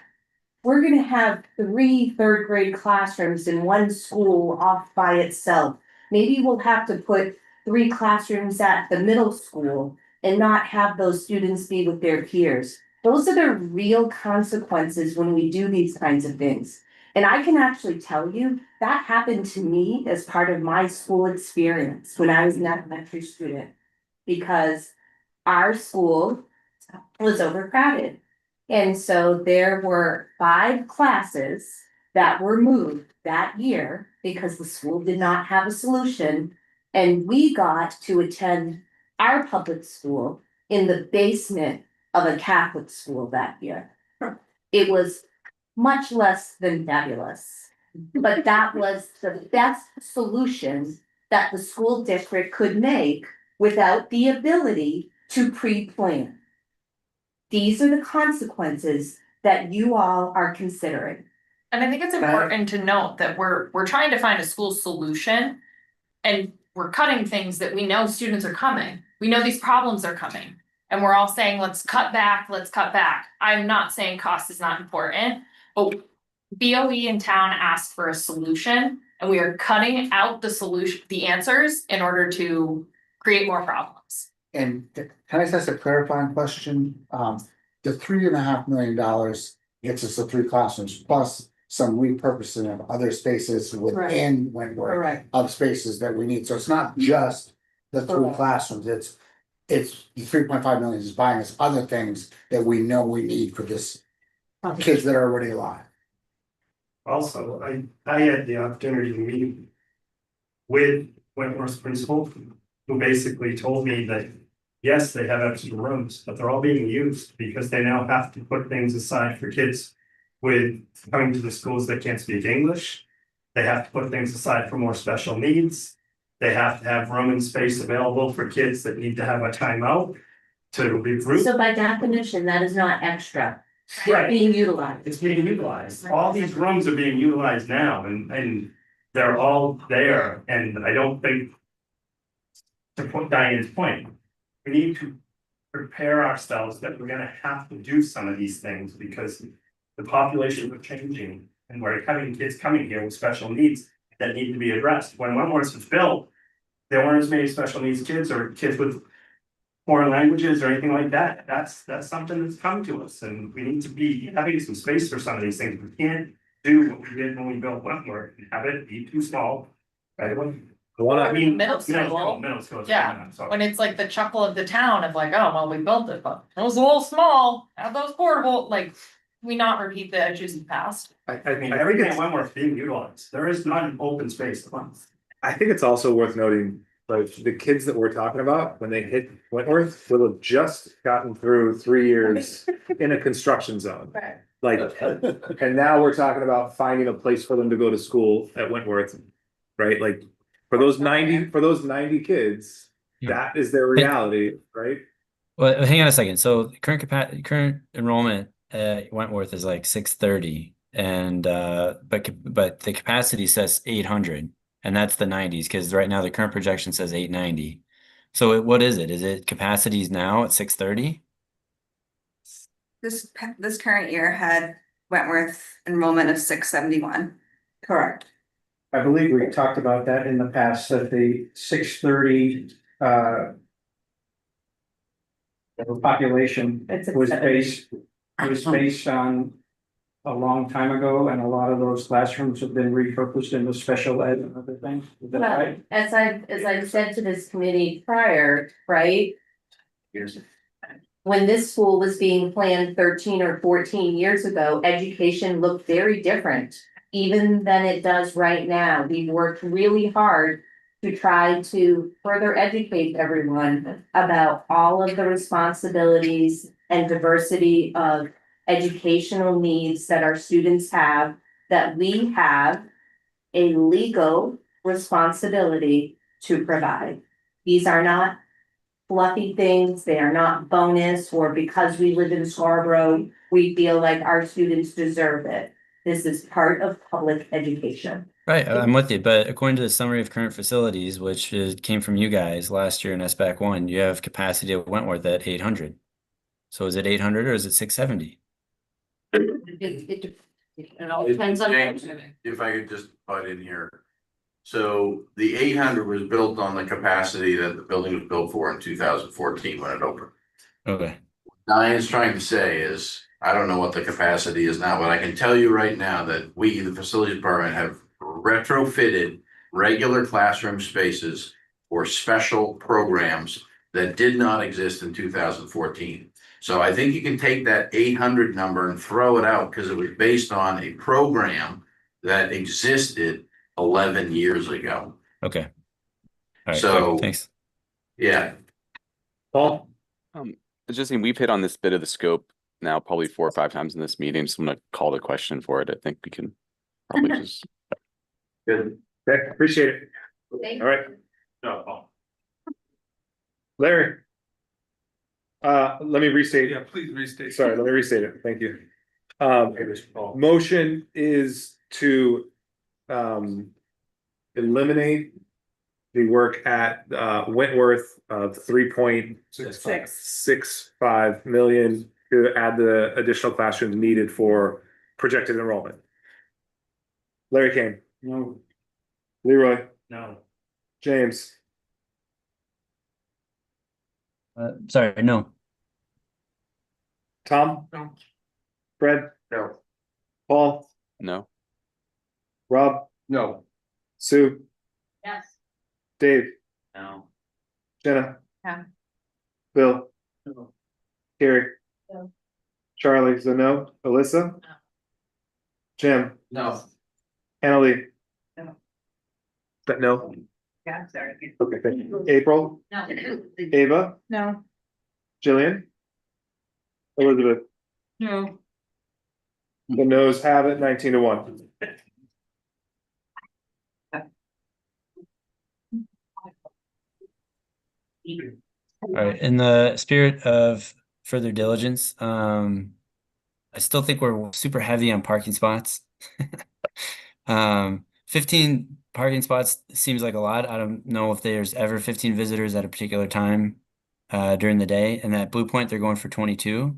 we're gonna have 3 third-grade classrooms in one school off by itself. Maybe we'll have to put 3 classrooms at the middle school and not have those students be with their peers. Those are the real consequences when we do these kinds of things. And I can actually tell you that happened to me as part of my school experience when I was an elementary student, because our school was overcrowded. And so there were 5 classes that were moved that year because the school did not have a solution. And we got to attend our public school in the basement of a Catholic school that year. It was much less than fabulous, but that was the best solution that the school district could make without the ability to pre-plan. These are the consequences that you all are considering. And I think it's important to note that we're trying to find a school solution. And we're cutting things that we know students are coming. We know these problems are coming. And we're all saying, let's cut back, let's cut back. I'm not saying cost is not important, but BOE in town asked for a solution, and we are cutting out the solution, the answers, in order to create more problems. And can I ask a clarifying question? The $3.5 million gets us the 3 classrooms plus some repurposing of other spaces within Wentworth of spaces that we need. So it's not just the 3 classrooms, it's the 3.5 million is buying us other things that we know we need for this kids that are already alive. Also, I had the opportunity to meet with Wentworth's principal, who basically told me that, yes, they have extra rooms, but they're all being used because they now have to put things aside for kids with coming to the schools that can't speak English. They have to put things aside for more special needs. They have to have room and space available for kids that need to have a timeout to regroup. So by definition, that is not extra. Right. Being utilized. It's being utilized. All these rooms are being utilized now and they're all there. And I don't think, to put Diane's point, we need to prepare ourselves that we're gonna have to do some of these things because the populations are changing and we're having kids coming here with special needs that need to be addressed. When Wentworth was built, there weren't as many special needs kids or kids with foreign languages or anything like that. That's something that's come to us and we need to be having some space for some of these things. We can't do what we did when we built Wentworth and have it be too small. Right away. I mean, Middle school. Middle school. Yeah, Sorry. when it's like the chuckle of the town of like, oh, well, we built it, but it was a little small, have those portable, like, we not repeat the issues in the past. I mean, everything at Wentworth being utilized. There is not an open space to run. I think it's also worth noting, like, the kids that we're talking about, when they hit Wentworth, will have just gotten through 3 years in a construction zone. Right. Like, and now we're talking about finding a place for them to go to school at Wentworth, right? Like, for those 90 kids, that is their reality, right? Well, hang on a second. So current enrollment at Wentworth is like 630, and but the capacity says 800, and that's the 90s because right now the current projection says 890. So what is it? Is it capacities now at 630? This current year had Wentworth enrollment of 671. Correct. I believe we talked about that in the past, that the 630 population was based on a long time ago, and a lot of those classrooms have been repurposed into special ed and other things. Is that Well, right? as I've said to this committee prior, right? When this school was being planned 13 or 14 years ago, education looked very different. Even than it does right now. We've worked really hard to try to further educate everyone about all of the responsibilities and diversity of educational needs that our students have, that we have a legal responsibility to provide. These are not fluffy things, they are not bonus, or because we live in Scarborough, we feel like our students deserve it. This is part of public education. Right, I'm with you, but according to the summary of current facilities, which came from you guys last year in SBAC 1, you have capacity at Wentworth at 800. So is it 800 or is it 670? It all depends on. James, if I could just butt in here. So the 800 was built on the capacity that the building was built for in 2014 when it opened. Okay. Diane's trying to say is, I don't know what the capacity is now, but I can tell you right now that we, the facilities department, have retrofitted regular classroom spaces for special programs that did not exist in 2014. So I think you can take that 800 number and throw it out because it was based on a program that existed 11 years ago. Okay. All right, So thanks. Yeah. Paul? Just saying, we've hit on this bit of the scope now probably 4 or 5 times in this meeting. So I'm gonna call the question for it. I think we can probably just. Good. Okay, appreciate it. Thank All right. No, Paul. Larry. Let me restate. Yeah, please restate. Sorry, let me restate it. Thank you. Motion is to eliminate the work at Wentworth of 3.65 million to add the additional classrooms needed for projected enrollment. Larry Kane. No. Leroy. No. James. Sorry, no. Tom. No. Fred. No. Paul. No. Rob. No. Sue. Yes. Dave. No. Jenna. Yeah. Bill. No. Carrie. No. Charlie is a no. Alyssa. No. Jim. No. Annalee. No. That no. Yeah, sorry. Okay, thank you. April, No. Ava, No. Jillian, Elizabeth, No. the noes have it 19-1. All right, in the spirit of further diligence, I still think we're super heavy on parking spots. 15 parking spots seems like a lot. I don't know if there's ever 15 visitors at a particular time during the day. And at Blue Point, they're going for 22.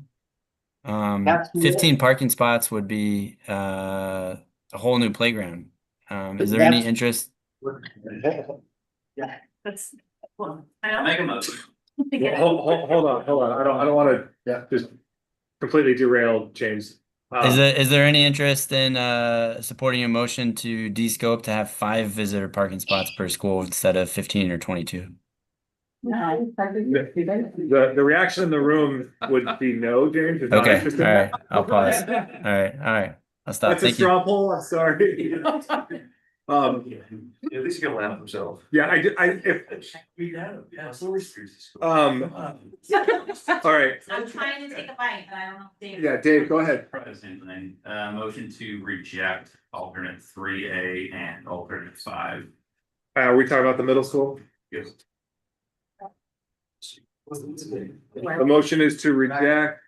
15 parking spots would be a whole new playground. Is there any interest? Yeah, that's. Well, Make a motion. Hold on. I don't wanna just completely derail James. Is there any interest in supporting a motion to de-scope to have 5 visitor parking spots per school instead of 15 or 22? The reaction in the room would be no, James. Is not Okay, interested all in right, that. I'll pause. All right, I'll stop. That's a Thank you. straw poll, I'm sorry. At least he can laugh himself. Yeah, if, all right, I'm trying to take a bite, but I don't know. Dave. yeah, Dave, go ahead. Motion to reject alternate 3A and alternate 5. Are we talking about the middle school? Yes. The motion is to reject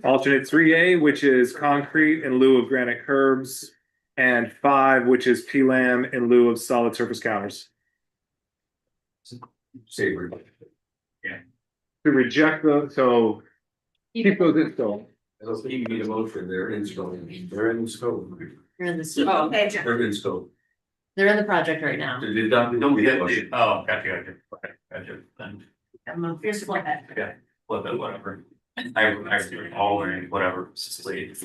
alternate 3A, which is concrete in lieu of granite curbs, and 5, which is PLAM in lieu of solid surface counters. Savory. To reject so keep those in scope. I don't think you need a motion, they're in scope. They're in scope. They're in the, Oh, okay. They're in scope. they're in the project right now. Don't get motion. Oh, gotcha. Then Here's the one. flip it, whatever. I all or whatever.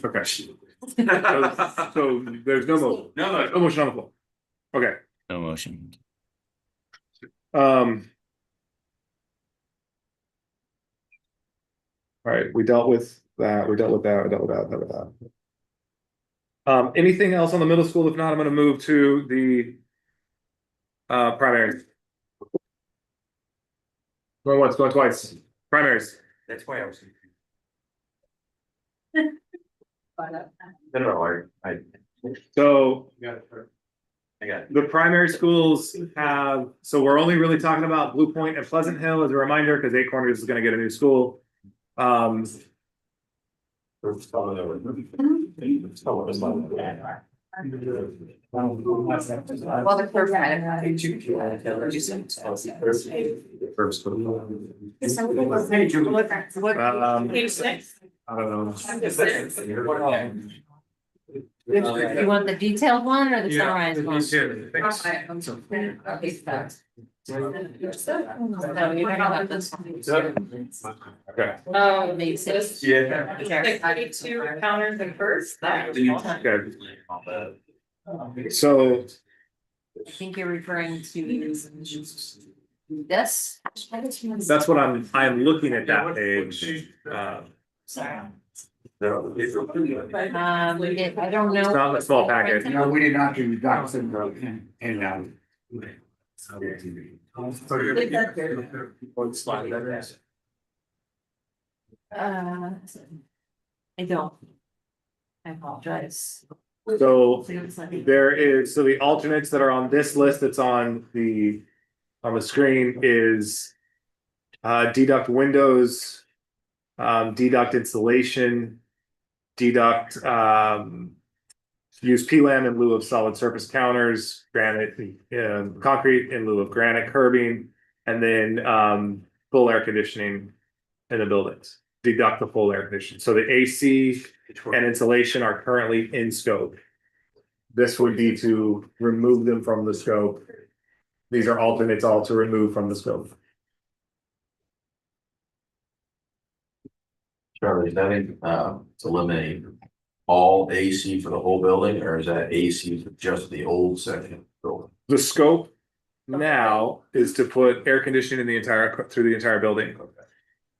Okay. So there's no motion. No motion on the floor. Okay. No motion. All right, we dealt with that. Anything else on the middle school? If not, I'm gonna move to the primaries. Going once, going twice. Primaries. That's why I was. So I got it. the primary schools have, so we're only really talking about Blue Point and Pleasant Hill as a reminder, because Eight Corners is gonna get a new school. Well, the first item. Page 6. I don't know. You want the detailed one or the summarized one? No, you're talking about this one. Okay. Oh, makes sense. Yeah. Sure. 32 counters and first. Okay. So I think you're referring to this. that's what I'm looking at that page. Sorry. It's I don't know. not a small package. No, we did not do Dr. Syndrome and I don't. I apologize. So there is, so the alternates that are on this list that's on the screen is deduct windows, deduct installation, deduct use PLAM in lieu of solid surface counters, granite, concrete in lieu of granite curbing, and then full air conditioning in the buildings. Deduct the full air conditioning. So the AC and insulation are currently in scope. This would be to remove them from the scope. These are alternates all to remove from the scope. Charlie, is that to eliminate all AC for the whole building, or is that AC for just the old section of the building? The scope now is to put air conditioning in the through the entire building.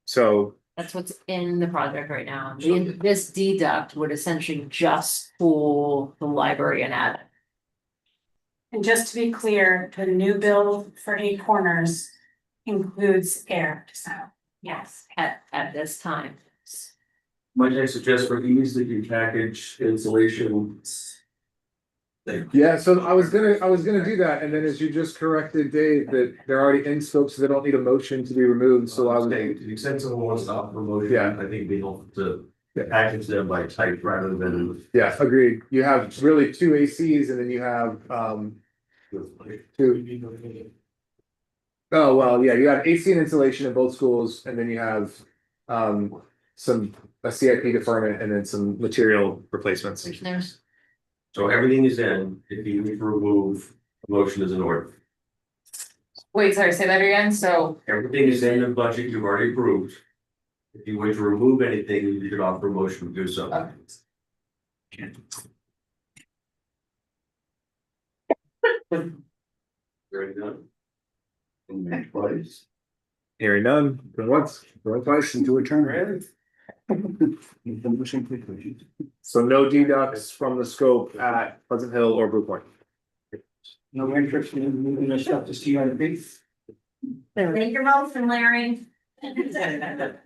So That's what's in the project right now. This deduct would essentially just cool the library and admin. And just to be clear, the new bill for Eight Corners includes air, so. Yes, at this time. Might I suggest for ease that you package insulation? Yeah, so I was gonna do that, and then as you just corrected Dave, that they're already in scope, so they don't need a motion to be removed, so I was. To the extent someone wants to offer promotion, Yeah. I think it'd be helpful to package them by type rather than. Yeah, agreed. You have really two ACs and then you have, two. Oh, well, yeah, you have AC and insulation in both schools, and then you have, a CIP deferment and then some material replacements. There's, So everything is in, if you need to remove, a motion is in order. Wait, sorry, say that again, so. Everything is in the budget you've already approved. If you were to remove anything, you could offer a motion to do so. Very good. And twice. Hearing none, going once, going twice. To adjourn. So no deducts from the scope at Pleasant Hill or Blue Point. No interest in moving this up to CIP? Make your motion, Larry. The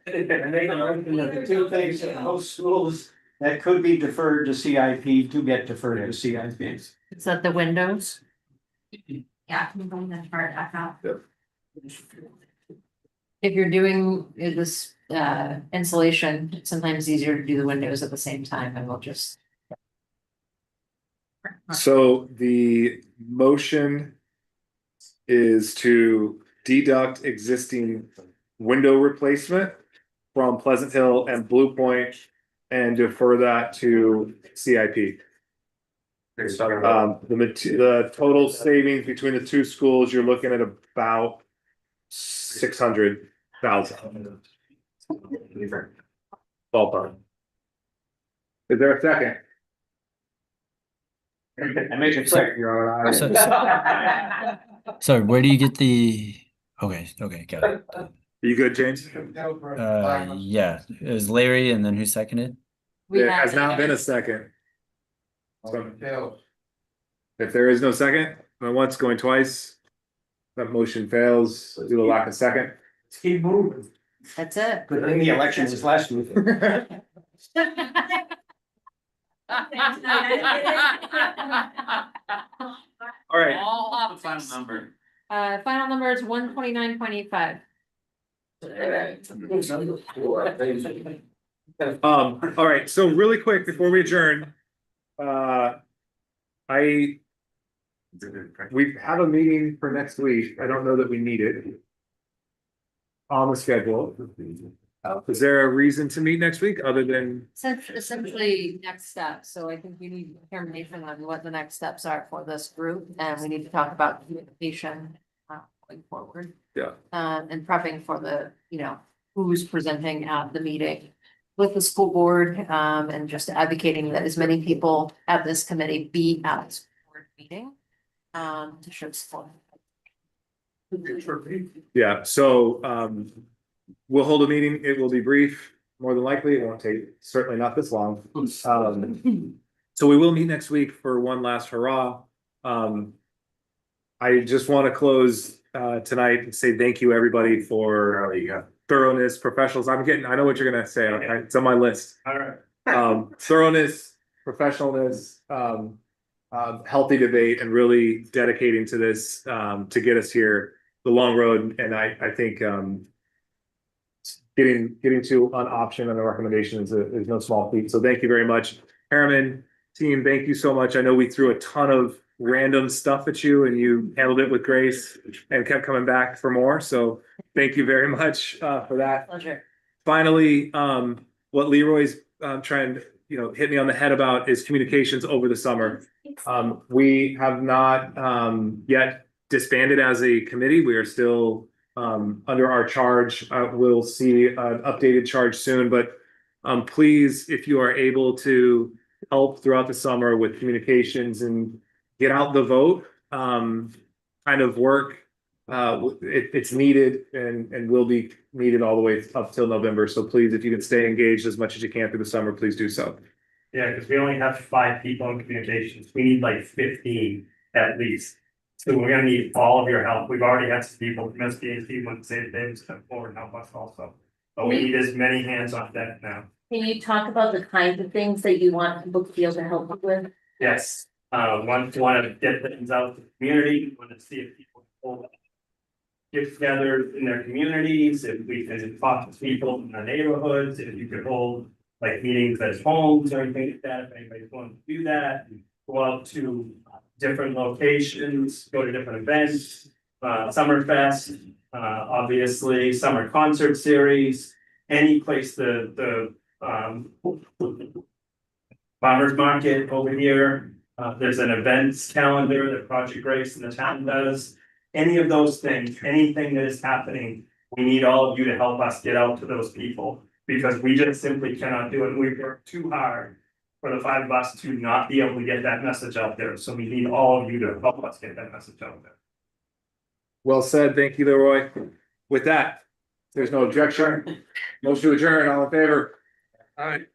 two things that most schools that could be deferred to CIP do get deferred to CIP. is that the windows? Yeah, can you bring that part back up? If you're doing this insulation, it's sometimes easier to do the windows at the same time, and we'll just. So the motion is to deduct existing window replacement from Pleasant Hill and Blue Point and defer that to CIP. The total savings between the two schools, you're looking at about 600,000. Ballpark. Is there a second? I make it clear. You're on. So where do you get the? Okay, got it. You good, James? Yeah, it was Larry, and then who seconded? There has not been a second. So, if there is no second, going once, going twice, that motion fails due to lack of second. Let's keep moving. That's it. Good thing the election was last week. All right. All Final number. Final number is 129.85. All right, so really quick before we adjourn. We have a meeting for next week. I don't know that we need it. On the schedule. Is there a reason to meet next week other than? Essentially, next steps, so I think we need determination on what the next steps are for this group, and we need to talk about communication going forward. Yeah. And prepping for the, who's presenting at the meeting with the school board, and just advocating that as many people at this committee be at this board meeting. To show support. Yeah, so we'll hold a meeting. It will be brief, more than likely. It won't take, certainly not this long. So we will meet next week for one last hurrah. I just want to close tonight and say thank you, everybody, for thoroughness, professionals. I know what you're gonna say. It's on my list. All right. Thoroughness, professionalness, healthy debate, and really dedicating to this to get us here, the long road. And I think getting to an option and a recommendation is no small feat. So thank you very much. Harriman team, thank you so much. I know we threw a ton of random stuff at you and you handled it with grace and kept coming back for more. So thank you very much for that. Pleasure. Finally, what Leroy's trying to hit me on the head about is communications over the summer. We have not yet disbanded as a committee. We are still under our charge. We'll see an updated charge soon, but please, if you are able to help throughout the summer with communications and get out the vote, kind of work. It's needed and will be needed all the way up till November. So please, if you can stay engaged as much as you can through the summer, please do so. Yeah, because we only have 5 people in communications. We need like 15. at least. So we're gonna need all of your help. We've already had some people from SDAC want to say that they would step forward and help us also. But we need as many hands on deck now. Can you talk about the kinds of things that you want people to be able to help you with? Yes, want to get things out to the community, want to see if people hold get together in their communities, if we can talk to people in the neighborhoods, if you could hold like meetings at homes or anything like that, if anybody's willing to do that. Go out to different locations, go to different events, Summerfest, obviously, summer concert series, any place the farmers market over here. There's an events calendar that Project Grace and the town does. Any of those things, anything that is happening, we need all of you to help us get out to those people. Because we just simply cannot do it. We work too hard for the 5 of us to not be able to get that message out there. So we need all of you to help us get that message out there. Well said. Thank you, Leroy. With that, there's no objection. Motion to adjourn, all in favor? All right.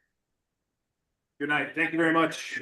Good night. Thank you very much.